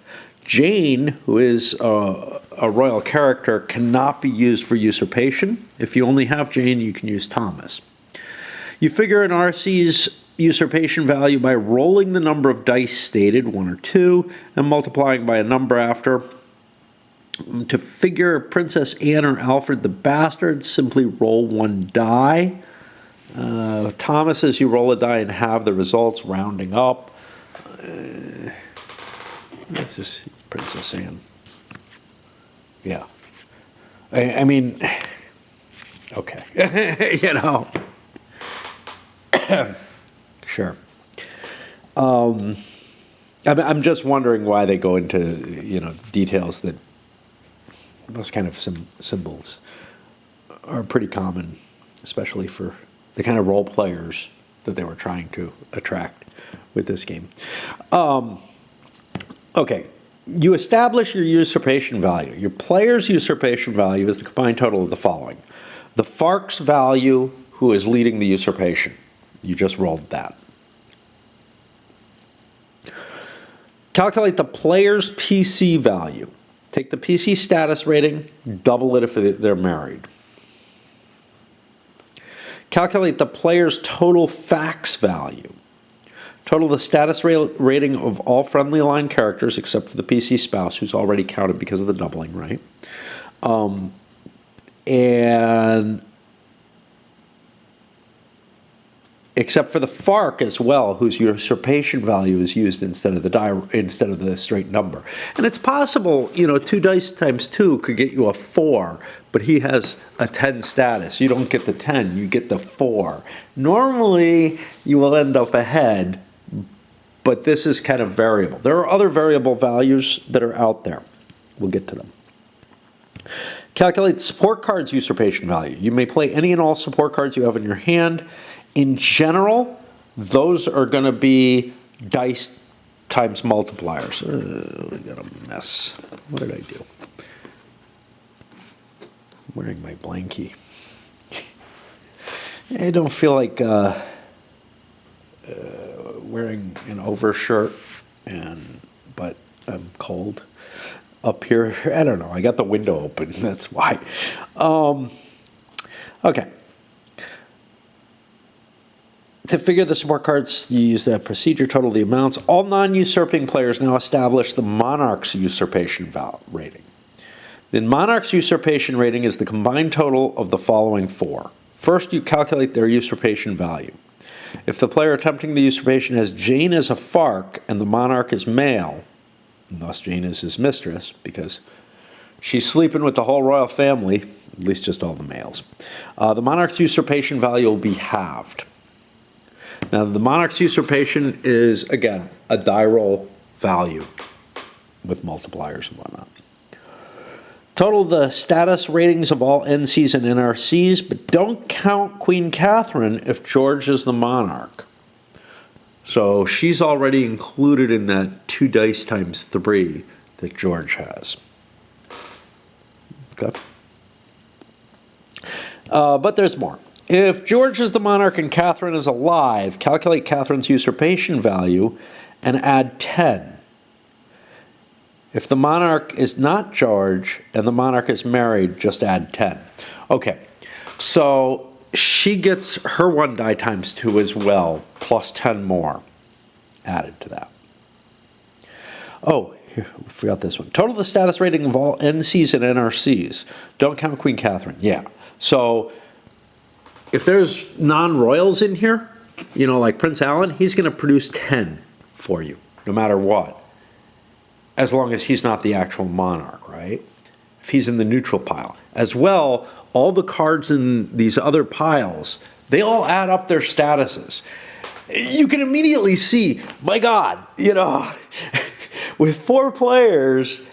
Jane, who is a royal character, cannot be used for usurpation. If you only have Jane, you can use Thomas. You figure an RC's usurpation value by rolling the number of dice stated, 1 or 2, and multiplying by a number after. To figure Princess Anne or Alfred the Bastard, simply roll 1 die. Thomas, as you roll a die and have the results, rounding up. This is Princess Anne. Yeah. I mean, okay. Sure. I'm just wondering why they go into, details that those kind of symbols are pretty common, especially for the kind of role players that they were trying to attract with this game. Okay, you establish your usurpation value. Your player's usurpation value is the combined total of the following. The FARC's value, who is leading the usurpation. You just rolled that. Calculate the player's PC value. Take the PC status rating, double it if they're married. Calculate the player's total facts value. Total the status rating of all friendly aligned characters except for the PC spouse, who's already counted because of the doubling, right? And except for the FARC as well, whose usurpation value is used instead of the straight number. And it's possible, 2 dice times 2 could get you a 4, but he has a 10 status. You don't get the 10, you get the 4. Normally, you will end up ahead, but this is kind of variable. There are other variable values that are out there. We'll get to them. Calculate support card's usurpation value. You may play any and all support cards you have in your hand. In general, those are going to be dice times multipliers. We got a mess. What did I do? I'm wearing my blankie. I don't feel like wearing an overshirt, but I'm cold up here. I don't know. I got the window open. That's why. Okay. To figure the support cards, you use that procedure, total the amounts. All non-usurping players now establish the monarch's usurpation rating. The monarch's usurpation rating is the combined total of the following 4. First, you calculate their usurpation value. If the player attempting the usurpation has Jane as a FARC and the monarch is male, and thus Jane is his mistress, because she's sleeping with the whole royal family, at least just all the males, the monarch's usurpation value will be halved. Now, the monarch's usurpation is, again, a die roll value with multipliers and whatnot. Total the status ratings of all NCs and NRCs, but don't count Queen Catherine if George is the monarch. So she's already included in that 2 dice times 3 that George has. Okay. But there's more. If George is the monarch and Catherine is alive, calculate Catherine's usurpation value and add 10. If the monarch is not George and the monarch is married, just add 10. Okay, so she gets her 1 die times 2 as well, plus 10 more added to that. Oh, here, we forgot this one. Total the status rating of all NCs and NRCs. Don't count Queen Catherine. Yeah, so if there's non-royals in here, like Prince Alan, he's going to produce 10 for you, no matter what, as long as he's not the actual monarch, right? If he's in the neutral pile. As well, all the cards in these other piles, they all add up their statuses. You can immediately see, my God, with 4 players,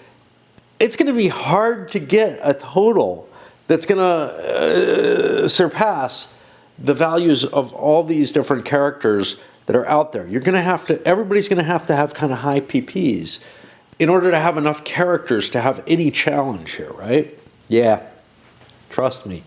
it's going to be hard to get a total that's going to surpass the values of all these different characters that are out there. Everybody's going to have kind of high PPs in order to have enough characters to have any challenge here, right? Yeah, trust me.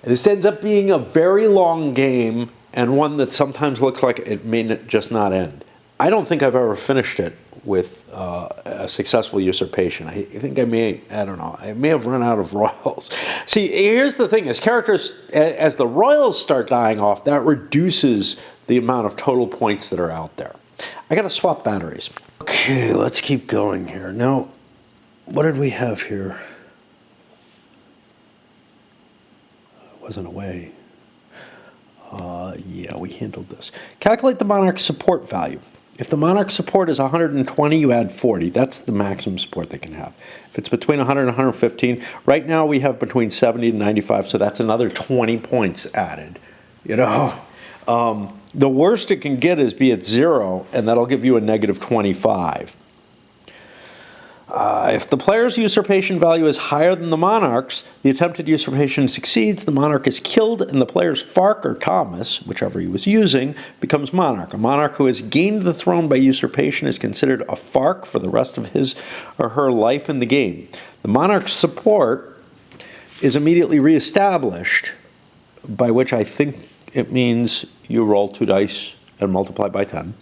This ends up being a very long game and one that sometimes looks like it may just not end. I don't think I've ever finished it with a successful usurpation. I think I may have run out of royals. See, here's the thing, as the royals start dying off, that reduces the amount of total points that are out there. I gotta swap batteries. Okay, let's keep going here. Now, what did we have here? It wasn't away. Yeah, we handled this. Calculate the monarch's support value. If the monarch support is 120, you add 40. That's the maximum support they can have. If it's between 100 and 115, right now we have between 70 and 95, so that's another 20 points added. The worst it can get is be at 0, and that'll give you a negative 25. If the player's usurpation value is higher than the monarch's, the attempted usurpation succeeds, the monarch is killed, and the player's FARC or Thomas, whichever he was using, becomes monarch. A monarch who has gained the throne by usurpation is considered a FARC for the rest of his or her life in the game. The monarch's support is immediately reestablished, by which I think it means you roll 2 dice and multiply by 10.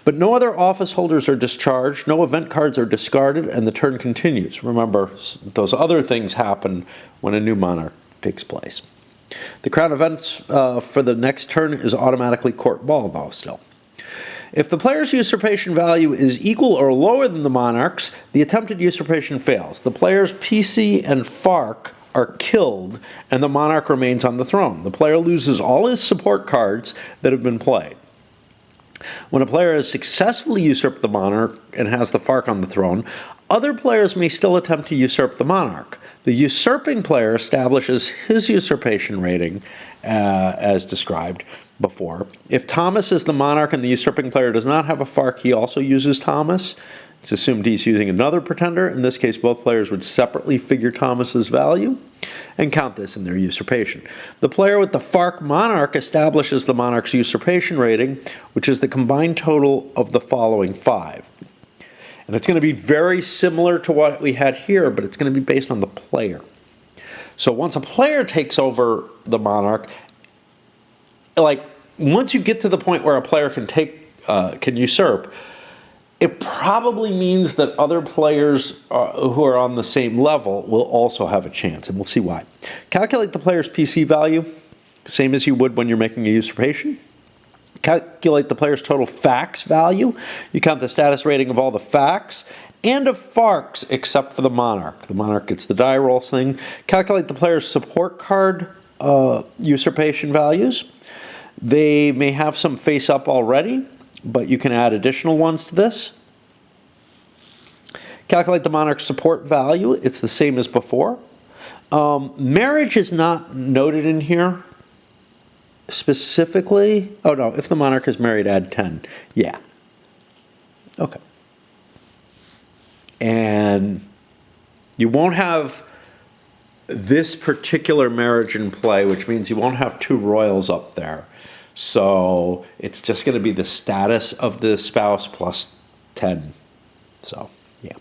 But no other office holders are discharged, no event cards are discarded, and the turn continues. Remember, those other things happen when a new monarch takes place. The crown events for the next turn is automatically court ball, though, still. If the player's usurpation value is equal or lower than the monarch's, the attempted usurpation fails. The player's PC and FARC are killed, and the monarch remains on the throne. The player loses all his support cards that have been played. When a player has successfully usurped the monarch and has the FARC on the throne, other players may still attempt to usurp the monarch. The usurping player establishes his usurpation rating, as described before. If Thomas is the monarch and the usurping player does not have a FARC, he also uses Thomas. It's assumed he's using another pretender. In this case, both players would separately figure Thomas's value and count this in their usurpation. The player with the FARC monarch establishes the monarch's usurpation rating, which is the combined total of the following 5. And it's going to be very similar to what we had here, but it's going to be based on the player. So once a player takes over the monarch, like once you get to the point where a player can usurp, it probably means that other players who are on the same level will also have a chance, and we'll see why. Calculate the player's PC value, same as you would when you're making a usurpation. Calculate the player's total fax value. You count the status rating of all the fax and of FARCs except for the monarch. The monarch gets the die roll thing. Calculate the player's support card usurpation values. They may have some face up already, but you can add additional ones to this. Calculate the monarch's support value. It's the same as before. Marriage is not noted in here specifically. Oh no, if the monarch is married, add 10. Yeah. Okay. And you won't have this particular marriage in play, which means you won't have 2 royals up there. So it's just going to be the status of the spouse plus 10. So, yeah.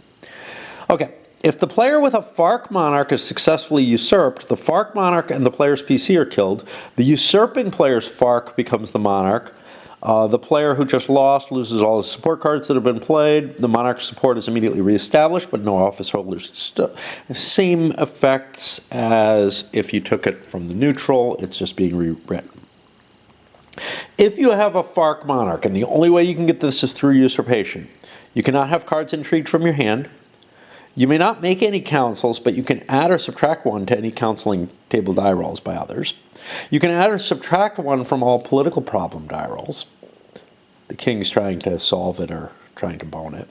Okay. If the player with a FARC monarch is successfully usurped, the FARC monarch and the player's PC are killed. The usurping player's FARC becomes the monarch. The player who just lost loses all his support cards that have been played. The monarch's support is immediately reestablished, but no office holders. Same effects as if you took it from the neutral. It's just being rewritten. If you have a FARC monarch, and the only way you can get this is through usurpation, you cannot have cards intrigued from your hand. You may not make any councils, but you can add or subtract 1 to any counseling table die rolls by others. You can add or subtract 1 from all political problem die rolls. The king's trying to solve it or trying to bone it.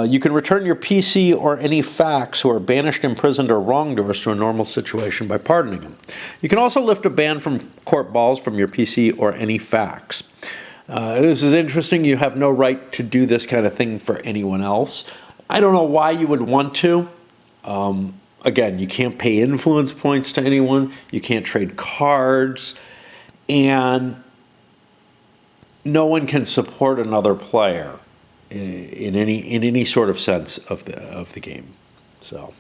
You can return your PC or any fax who are banished, imprisoned, or wrongdoers to a normal situation by pardoning them. You can also lift a ban from court balls from your PC or any fax. This is interesting. You have no right to do this kind of thing for anyone else. I don't know why you would want to. Again, you can't pay influence points to anyone. You can't trade cards. And no one can support another player in any sort of sense of the game. So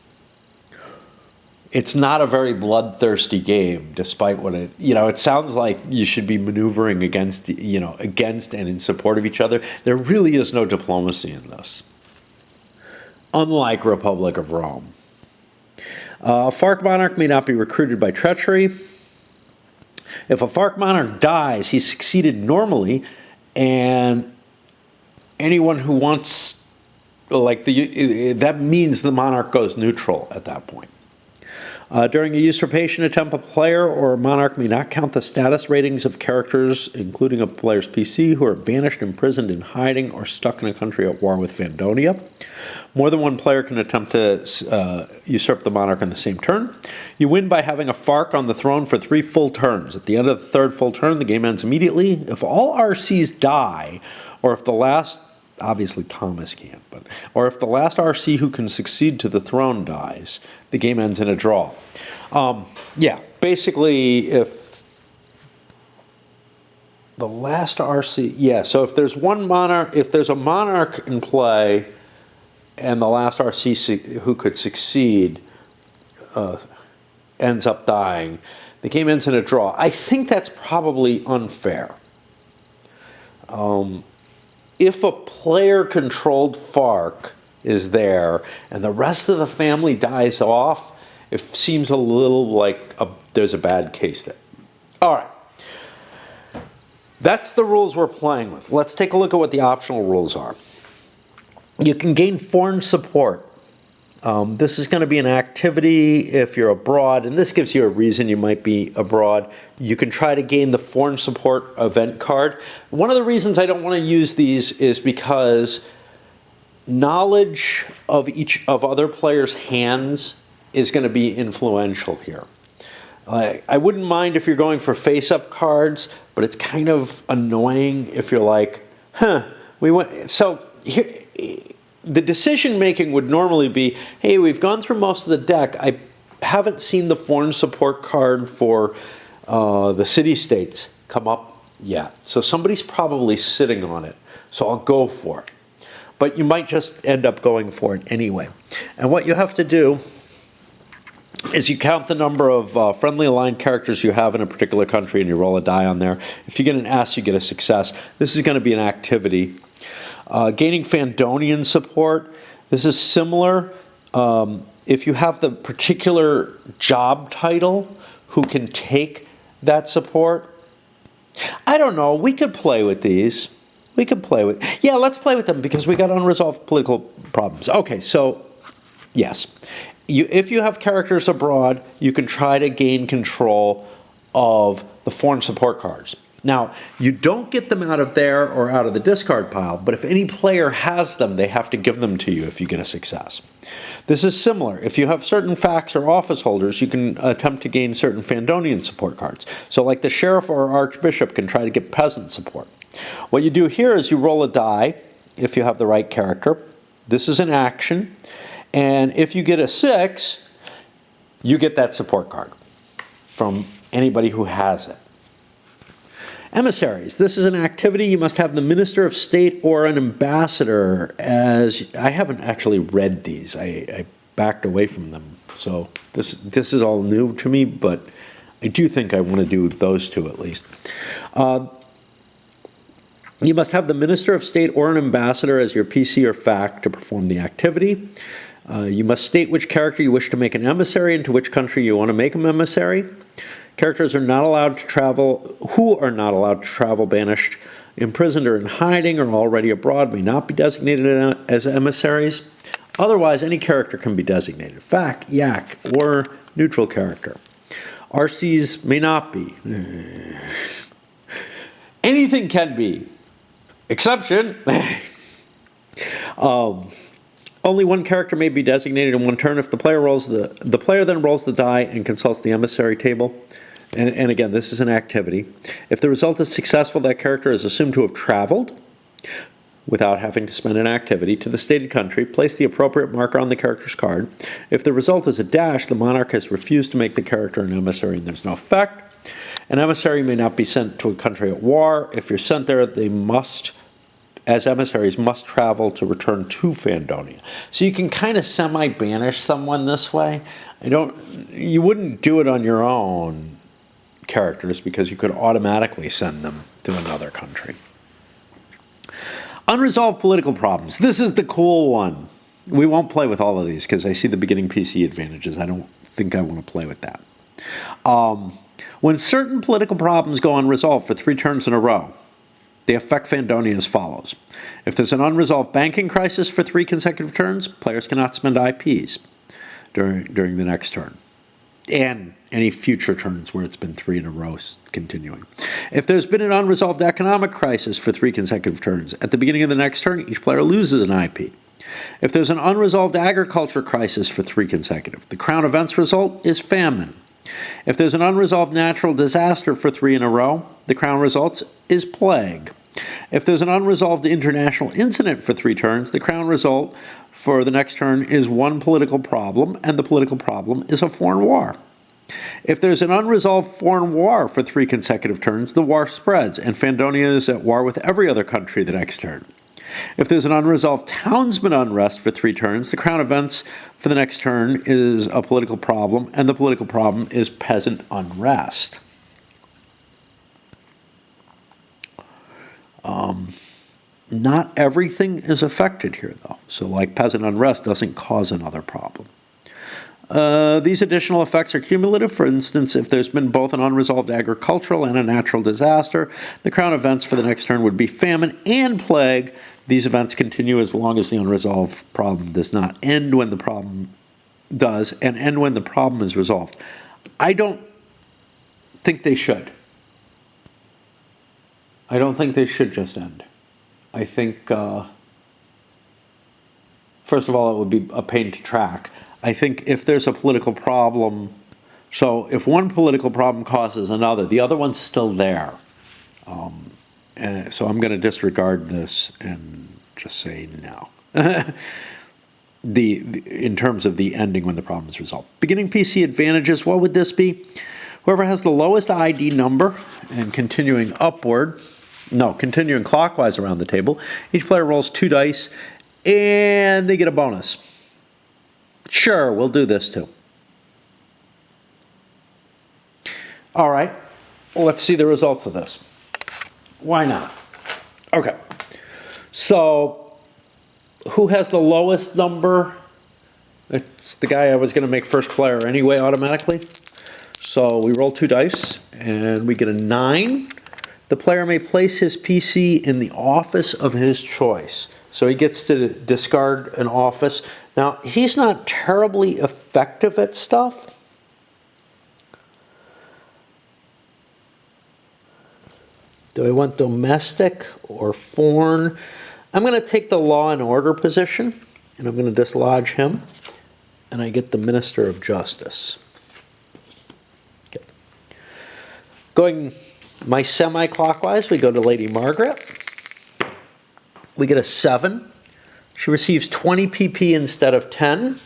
it's not a very bloodthirsty game, despite what it sounds like you should be maneuvering against and in support of each other. There really is no diplomacy in this, unlike Republic of Rome. A FARC monarch may not be recruited by treachery. If a FARC monarch dies, he's succeeded normally, and anyone who wants, that means the monarch goes neutral at that point. During a usurpation attempt, a player or a monarch may not count the status ratings of characters, including a player's PC, who are banished, imprisoned, in hiding, or stuck in a country at war with Fandonia. More than one player can attempt to usurp the monarch on the same turn. You win by having a FARC on the throne for 3 full turns. At the end of the 3rd full turn, the game ends immediately. If all RCs die, or if the last, obviously Thomas can't, or if the last RC who can succeed to the throne dies, the game ends in a draw. Basically, if the last RC, so if there's a monarch in play, and the last RC who could succeed ends up dying, the game ends in a draw. I think that's probably unfair. If a player-controlled FARC is there and the rest of the family dies off, it seems a little like there's a bad case there. All right. That's the rules we're playing with. Let's take a look at what the optional rules are. You can gain foreign support. This is going to be an activity if you're abroad, and this gives you a reason you might be abroad. You can try to gain the foreign support event card. One of the reasons I don't want to use these is because knowledge of each of other players' hands is going to be influential here. I wouldn't mind if you're going for face-up cards, but it's kind of annoying if you're like, we went. So here, the decision making would normally be, hey, we've gone through most of the deck. I haven't seen the foreign support card for the city-states come up yet. So somebody's probably sitting on it. So I'll go for it. But you might just end up going for it anyway. And what you have to do is you count the number of friendly aligned characters you have in a particular country and you roll a die on there. If you get an S, you get a success. This is going to be an activity. Gaining Fandonian support. This is similar. If you have the particular job title who can take that support. I don't know. We could play with these. We could play with... Yeah, let's play with them because we got unresolved political problems. Okay, so yes. If you have characters abroad, you can try to gain control of the foreign support cards. Now, you don't get them out of there or out of the discard pile, but if any player has them, they have to give them to you if you get a success. This is similar. If you have certain facts or office holders, you can attempt to gain certain Fandonian support cards. So like the sheriff or archbishop can try to get peasant support. What you do here is you roll a die if you have the right character. This is an action. And if you get a 6, you get that support card from anybody who has it. Emissaries. This is an activity. You must have the minister of state or an ambassador as... I haven't actually read these. I backed away from them. So this is all new to me, but I do think I want to do those two at least. You must have the minister of state or an ambassador as your PC or fact to perform the activity. You must state which character you wish to make an emissary and to which country you want to make an emissary. Characters are not allowed to travel, who are not allowed to travel banished, imprisoned, or in hiding, or already abroad may not be designated as emissaries. Otherwise, any character can be designated. Fact, yak, or neutral character. RCs may not be. Anything can be. Exception. Only one character may be designated in one turn. If the player rolls the player then rolls the die and consults the emissary table. And again, this is an activity. If the result is successful, that character is assumed to have traveled without having to spend an activity to the stated country. Place the appropriate marker on the character's card. If the result is a dash, the monarch has refused to make the character an emissary and there's no effect. An emissary may not be sent to a country at war. If you're sent there, they must, as emissaries, must travel to return to Fandonia. So you can kind of semi-banish someone this way. You wouldn't do it on your own characters because you could automatically send them to another country. Unresolved political problems. This is the cool one. We won't play with all of these because I see the beginning PC advantages. I don't think I want to play with that. When certain political problems go unresolved for 3 turns in a row, they affect Fandonia as follows. If there's an unresolved banking crisis for 3 consecutive turns, players cannot spend IPs during the next turn. And any future turns where it's been 3 in a row continuing. If there's been an unresolved economic crisis for 3 consecutive turns, at the beginning of the next turn, each player loses an IP. If there's an unresolved agriculture crisis for 3 consecutive, the Crown events result is famine. If there's an unresolved natural disaster for 3 in a row, the Crown results is plague. If there's an unresolved international incident for 3 turns, the Crown result for the next turn is 1 political problem, and the political problem is a foreign war. If there's an unresolved foreign war for 3 consecutive turns, the war spreads, and Fandonia is at war with every other country the next turn. If there's an unresolved townsman unrest for 3 turns, the Crown events for the next turn is a political problem, and the political problem is peasant unrest. Not everything is affected here, though. So like peasant unrest doesn't cause another problem. These additional effects are cumulative. For instance, if there's been both an unresolved agricultural and a natural disaster, the crown events for the next turn would be famine and plague. These events continue as long as the unresolved problem does not end when the problem does, and end when the problem is resolved. I don't think they should. I don't think they should just end. I think, first of all, it would be a pain to track. I think if there's a political problem, so if one political problem causes another, the other one's still there. And so I'm going to disregard this and just say no. In terms of the ending when the problem is resolved. Beginning PC advantages, what would this be? Whoever has the lowest ID number and continuing clockwise around the table, each player rolls 2 dice and they get a bonus. Sure, we'll do this too. All right, well, let's see the results of this. Why not? Okay, so who has the lowest number? It's the guy I was going to make first player anyway automatically. So we roll 2 dice and we get a 9. The player may place his PC in the office of his choice. So he gets to discard an office. Now, he's not terribly effective at stuff. Do I want domestic or foreign? I'm going to take the law and order position, and I'm going to dislodge him, and I get the Minister of Justice. Okay. Going my semi-clockwise, we go to Lady Margaret. We get a 7. She receives 20 PP instead of 10.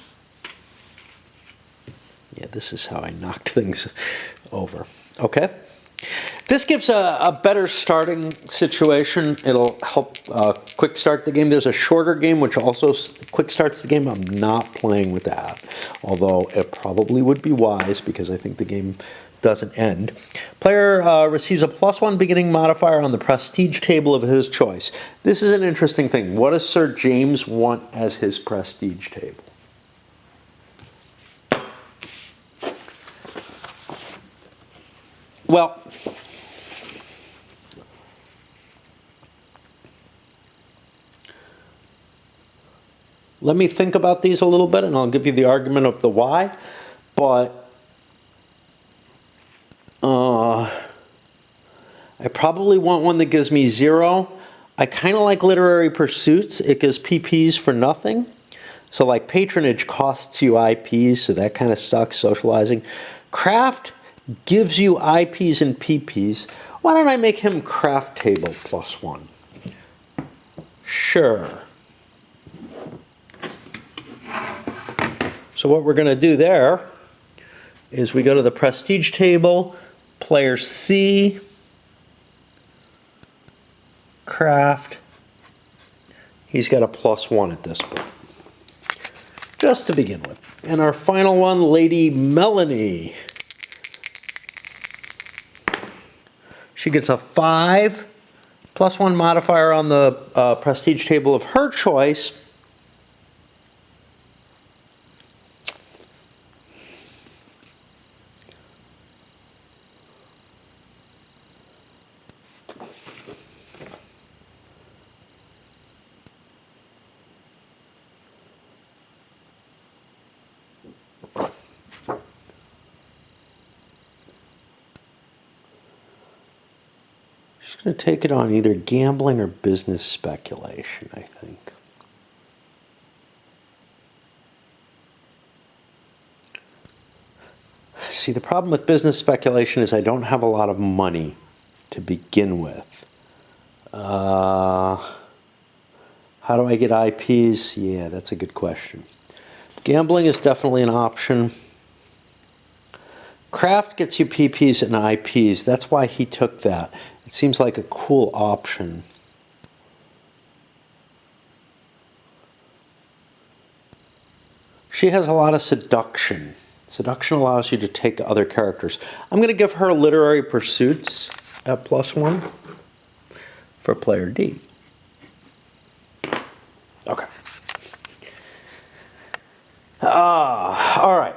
Yeah, this is how I knocked things over. Okay. This gives a better starting situation. It'll help quick start the game. There's a shorter game which also quick starts the game. I'm not playing with that, although it probably would be wise because I think the game doesn't end. Player receives a +1 beginning modifier on the prestige table of his choice. This is an interesting thing. What does Sir James want as his prestige table? Well, let me think about these a little bit, and I'll give you the argument of the why. But I probably want one that gives me 0. I kind of like literary pursuits. It gives PPs for nothing. So like patronage costs you IPs, so that kind of sucks, socializing. Craft gives you IPs and PPs. Why don't I make him craft table +1? Sure. So what we're going to do there is we go to the prestige table, player C, craft. He's got a +1 at this point, just to begin with. And our final one, Lady Melanie. She gets a 5, +1 modifier on the prestige table of her choice. She's going to take it on either gambling or business speculation, I think. See, the problem with business speculation is I don't have a lot of money to begin with. How do I get IPs? Yeah, that's a good question. Gambling is definitely an option. Craft gets you PPs and IPs. That's why he took that. It seems like a cool option. She has a lot of seduction. Seduction allows you to take other characters. I'm going to give her literary pursuits at +1 for player D. Okay. All right.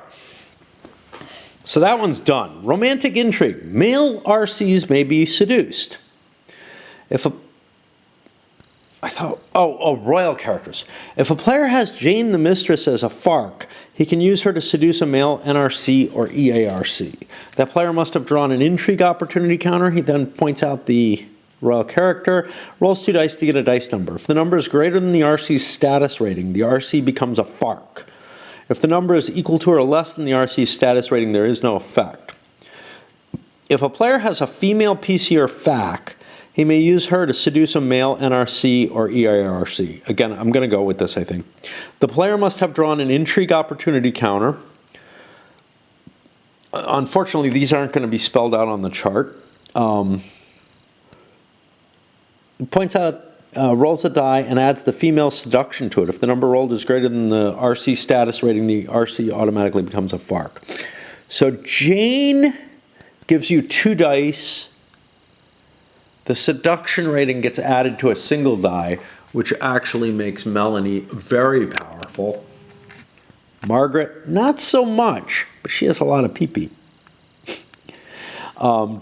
So that one's done. Romantic intrigue. Male RCs may be seduced. If a royal characters. If a player has Jane the Mistress as a FARC, he can use her to seduce a male NRC or EARC. That player must have drawn an intrigue opportunity counter. He then points out the royal character, rolls 2 dice to get a dice number. If the number is greater than the RC's status rating, the RC becomes a FARC. If the number is equal to or less than the RC's status rating, there is no effect. If a player has a female PC or FAC, he may use her to seduce a male NRC or EIRC. Again, I'm going to go with this, I think. The player must have drawn an intrigue opportunity counter. Unfortunately, these aren't going to be spelled out on the chart. Points out, rolls a die and adds the female seduction to it. If the number rolled is greater than the RC status rating, the RC automatically becomes a FARC. So Jane gives you 2 dice. The seduction rating gets added to a single die, which actually makes Melanie very powerful. Margaret, not so much, but she has a lot of pee-pee.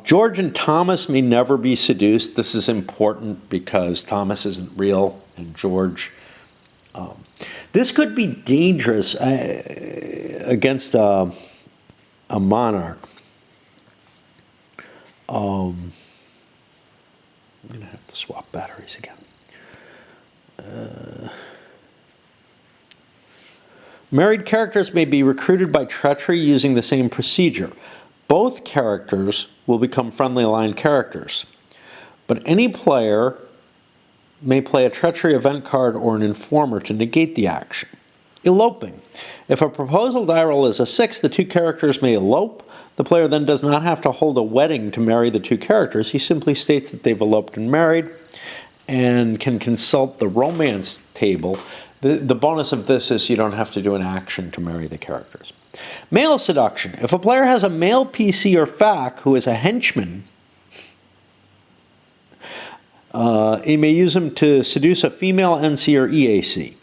George and Thomas may never be seduced. This is important because Thomas isn't real and George. This could be dangerous against a monarch. I'm going to have to swap batteries again. Married characters may be recruited by treachery using the same procedure. Both characters will become friendly aligned characters. But any player may play a treachery event card or an informer to negate the action. Eloping. If a proposal die roll is a 6, the 2 characters may elope. The player then does not have to hold a wedding to marry the 2 characters. He simply states that they've eloped and married and can consult the romance table. The bonus of this is you don't have to do an action to marry the characters. Male seduction. If a player has a male PC or FAC who is a henchman, he may use him to seduce a female NC or EAC.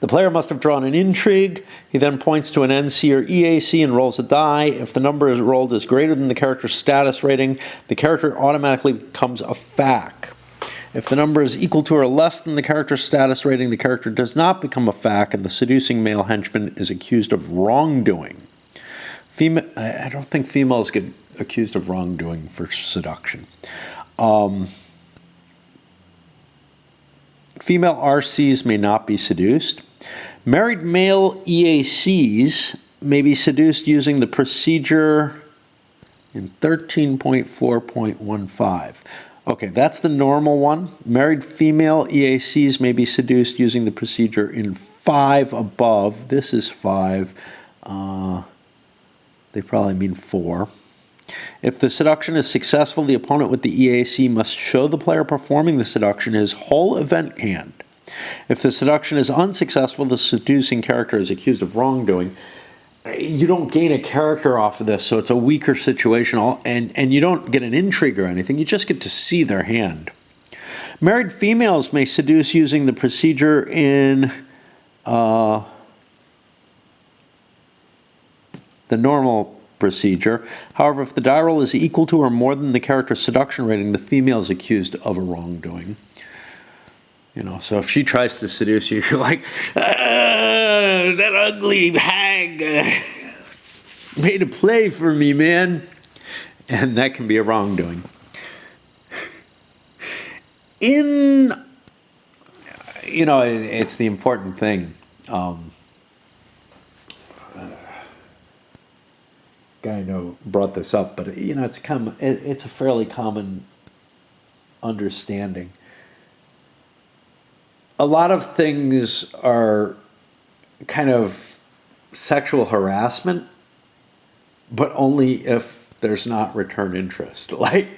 The player must have drawn an intrigue. He then points to an NC or EAC and rolls a die. If the number is rolled is greater than the character's status rating, the character automatically becomes a FAC. If the number is equal to or less than the character's status rating, the character does not become a FAC, and the seducing male henchman is accused of wrongdoing. I don't think females get accused of wrongdoing for seduction. Female RCs may not be seduced. Married male EACs may be seduced using the procedure in 13.4.15. Okay, that's the normal one. Married female EACs may be seduced using the procedure in 5 above. This is 5. They probably mean 4. If the seduction is successful, the opponent with the EAC must show the player performing the seduction his whole event hand. If the seduction is unsuccessful, the seducing character is accused of wrongdoing. You don't gain a character off of this, so it's a weaker situation, and you don't get an intrigue or anything. You just get to see their hand. Married females may seduce using the procedure in the normal procedure. However, if the die roll is equal to or more than the character's seduction rating, the female is accused of a wrongdoing. So if she tries to seduce you, you're like, that ugly hag made a play for me, man. And that can be a wrongdoing. It's the important thing. Guy brought this up, but it's a fairly common understanding. A lot of things are kind of sexual harassment, but only if there's not return interest. Like,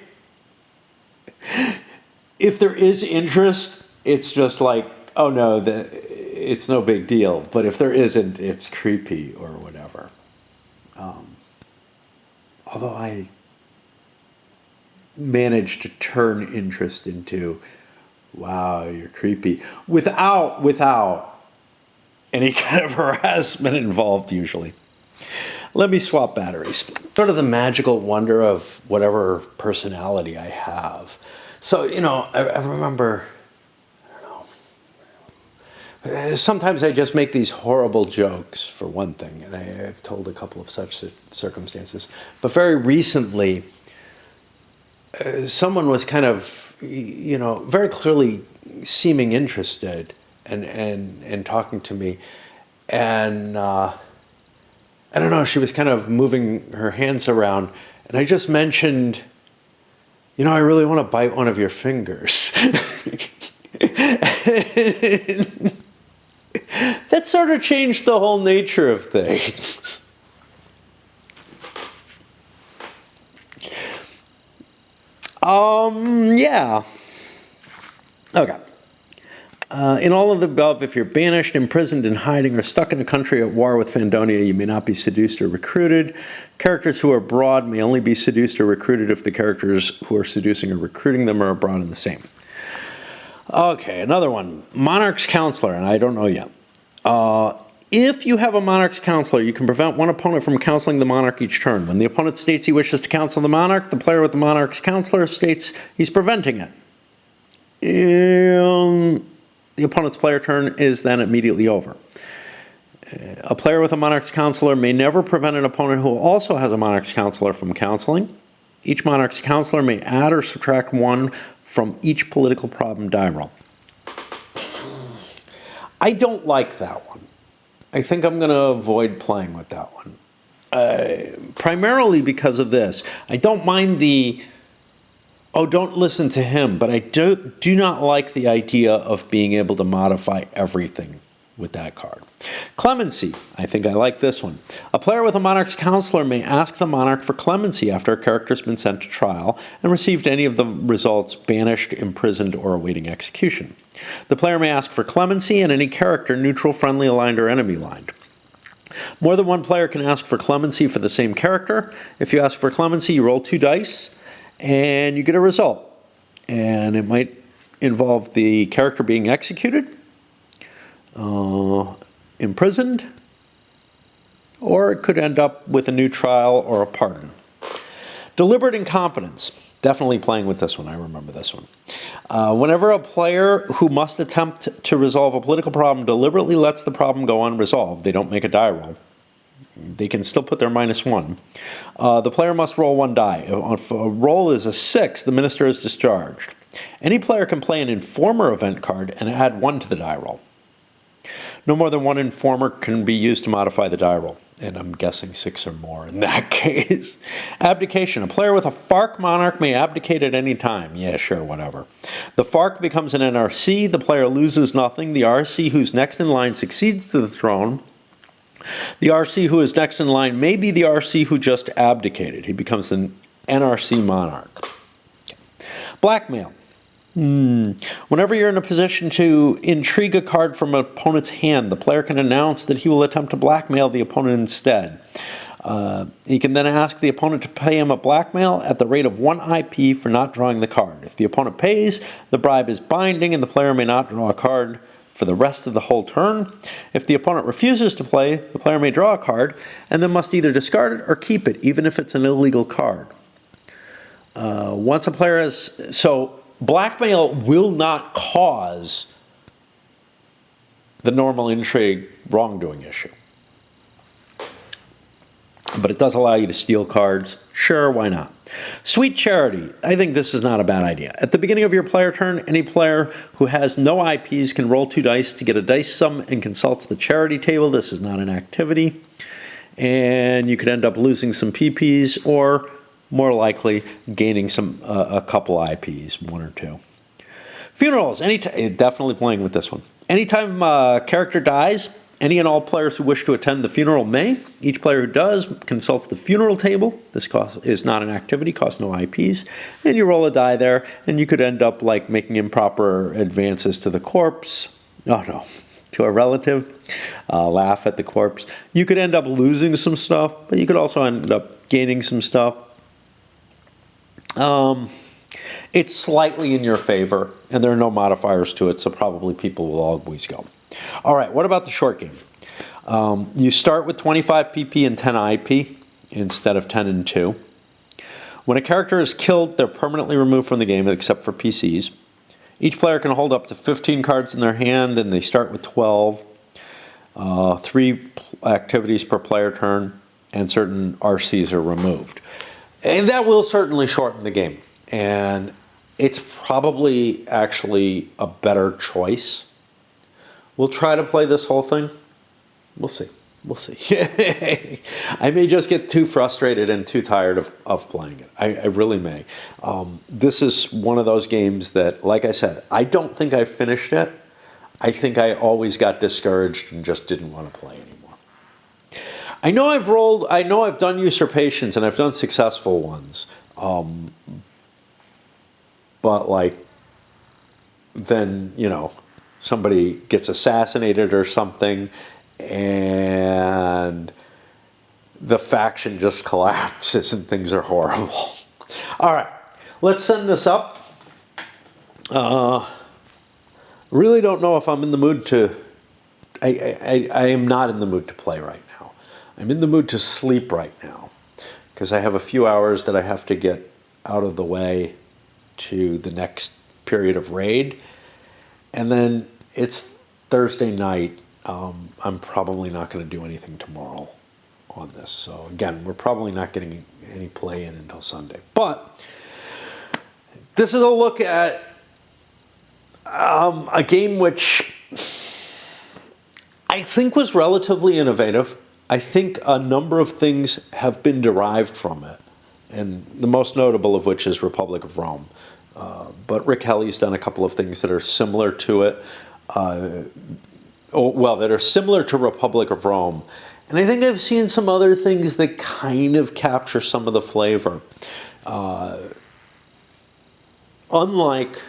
if there is interest, it's just like, oh no, it's no big deal. But if there isn't, it's creepy or whatever. Although I managed to turn interest into, wow, you're creepy, without any kind of harassment involved usually. Let me swap batteries. Sort of the magical wonder of whatever personality I have. So, I remember, sometimes I just make these horrible jokes, for one thing, and I've told a couple of such circumstances. But very recently, someone was kind of, very clearly seeming interested and talking to me. And I don't know, she was kind of moving her hands around. And I just mentioned, I really want to bite one of your fingers. That sort of changed the whole nature of things. Yeah. Okay. In all of the above, if you're banished, imprisoned, in hiding, or stuck in a country at war with Fandonia, you may not be seduced or recruited. Characters who are abroad may only be seduced or recruited if the characters who are seducing or recruiting them are abroad in the same. Okay, another one. Monarch's Counselor, and I don't know yet. If you have a Monarch's Counselor, you can prevent one opponent from counseling the Monarch each turn. When the opponent states he wishes to counsel the Monarch, the player with the Monarch's Counselor states he's preventing it. The opponent's player turn is then immediately over. A player with a Monarch's Counselor may never prevent an opponent who also has a Monarch's Counselor from counseling. Each Monarch's Counselor may add or subtract one from each political problem die roll. I don't like that one. I think I'm going to avoid playing with that one. Primarily because of this. I don't mind don't listen to him, but I do not like the idea of being able to modify everything with that card. Clemency. I think I like this one. A player with a Monarch's Counselor may ask the Monarch for clemency after a character has been sent to trial and received any of the results banished, imprisoned, or awaiting execution. The player may ask for clemency and any character neutral, friendly, aligned, or enemy aligned. More than one player can ask for clemency for the same character. If you ask for clemency, you roll 2 dice and you get a result. And it might involve the character being executed, imprisoned, or it could end up with a new trial or a pardon. Deliberate incompetence. Definitely playing with this one. I remember this one. Whenever a player who must attempt to resolve a political problem deliberately lets the problem go unresolved, they don't make a die roll. They can still put their -1. The player must roll 1 die. If a roll is a 6, the minister is discharged. Any player can play an Informer event card and add 1 to the die roll. No more than 1 Informer can be used to modify the die roll. And I'm guessing 6 or more in that case. Abdication. A player with a FARC Monarch may abdicate at any time. Yeah, sure, whatever. The FARC becomes an NRC. The player loses nothing. The RC who's next in line succeeds to the throne. The RC who is next in line may be the RC who just abdicated. He becomes an NRC Monarch. Blackmail. Whenever you're in a position to intrigue a card from an opponent's hand, the player can announce that he will attempt to blackmail the opponent instead. He can then ask the opponent to pay him a blackmail at the rate of 1 IP for not drawing the card. If the opponent pays, the bribe is binding and the player may not draw a card for the rest of the whole turn. If the opponent refuses to play, the player may draw a card and then must either discard it or keep it, even if it's an illegal card. Once a player has... Blackmail will not cause the normal intrigue wrongdoing issue. But it does allow you to steal cards. Sure, why not? Sweet Charity. I think this is not a bad idea. At the beginning of your player turn, any player who has no IPs can roll 2 dice to get a dice sum and consults the charity table. This is not an activity. And you could end up losing some PPs or... more likely gaining a couple IPs, 1 or 2. Funerals, definitely playing with this one. Anytime a character dies, any and all players who wish to attend the funeral may. Each player who does consults the funeral table. This is not an activity, costs no IPs. And you roll a die there, and you could end up like making improper advances to the corpse. Oh no, to a relative. Laugh at the corpse. You could end up losing some stuff, but you could also end up gaining some stuff. It's slightly in your favor, and there are no modifiers to it, so probably people will always go. All right, what about the short game? You start with 25 PP and 10 IP instead of 10 and 2. When a character is killed, they're permanently removed from the game except for PCs. Each player can hold up to 15 cards in their hand, and they start with 12. 3 activities per player turn, and certain RCs are removed. And that will certainly shorten the game. And it's probably actually a better choice. We'll try to play this whole thing. We'll see. We'll see. I may just get too frustrated and too tired of playing it. I really may. This is one of those games that, like I said, I don't think I finished it. I think I always got discouraged and just didn't want to play anymore. I know I've done usurpations and I've done successful ones. But like, then, somebody gets assassinated or something, and the faction just collapses and things are horrible. All right, let's send this up. Really don't know if I'm in the mood to... I am not in the mood to play right now. I'm in the mood to sleep right now, because I have a few hours that I have to get out of the way to the next period of raid. And then it's Thursday night. I'm probably not going to do anything tomorrow on this. So again, we're probably not getting any play in until Sunday. But this is a look at a game which I think was relatively innovative. I think a number of things have been derived from it, and the most notable of which is Republic of Rome. But Rick Helly's done a couple of things that are similar to it. That are similar to Republic of Rome. And I think I've seen some other things that kind of capture some of the flavor. Unlike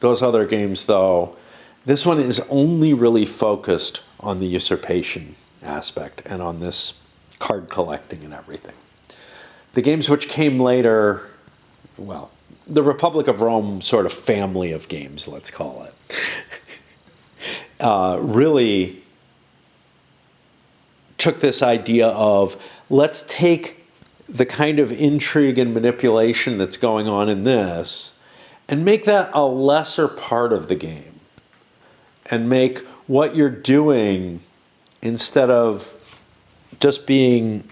those other games, though, this one is only really focused on the usurpation aspect and on this card collecting and everything. The games which came later, well, the Republic of Rome sort of family of games, let's call it, really took this idea of, let's take the kind of intrigue and manipulation that's going on in this and make that a lesser part of the game, and make what you're doing, instead of just being,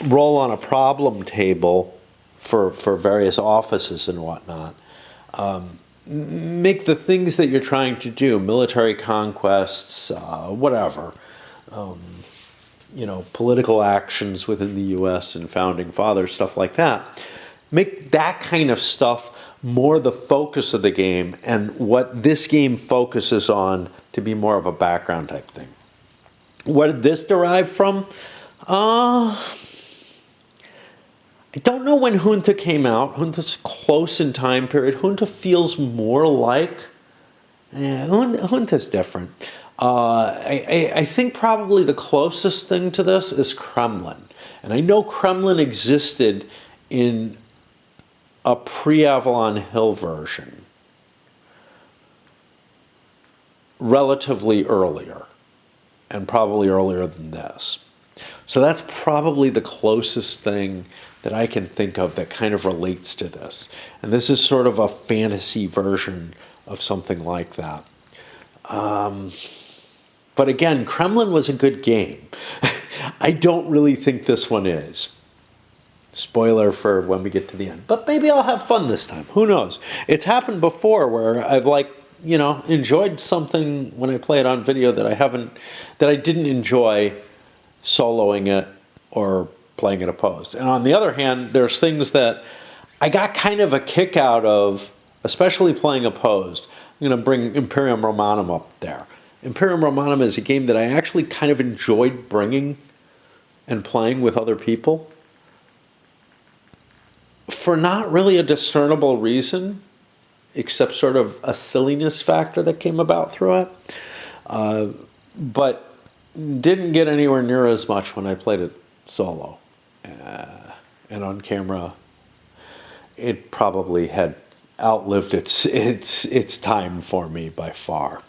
roll on a problem table for various offices and whatnot, make the things that you're trying to do, military conquests, whatever, political actions within the U.S. and founding fathers, stuff like that. Make that kind of stuff more the focus of the game, and what this game focuses on to be more of a background type thing. Where did this derive from? I don't know when Junta came out. Junta's close in time period. Junta feels more like... Junta's different. I think probably the closest thing to this is Kremlin. And I know Kremlin existed in a pre-Avalon Hill version relatively earlier, and probably earlier than this. So that's probably the closest thing that I can think of that kind of relates to this. And this is sort of a fantasy version of something like that. But again, Kremlin was a good game. I don't really think this one is. Spoiler for when we get to the end. But maybe I'll have fun this time. Who knows? It's happened before where I've enjoyed something when I play it on video that I didn't enjoy soloing it or playing it opposed. And on the other hand, there's things that I got kind of a kick out of, especially playing opposed. I'm going to bring Imperium Romanum up there. Imperium Romanum is a game that I actually kind of enjoyed bringing and playing with other people, for not really a discernible reason, except sort of a silliness factor that came about through it. But didn't get anywhere near as much when I played it solo. And on camera, it probably had outlived its time for me by far.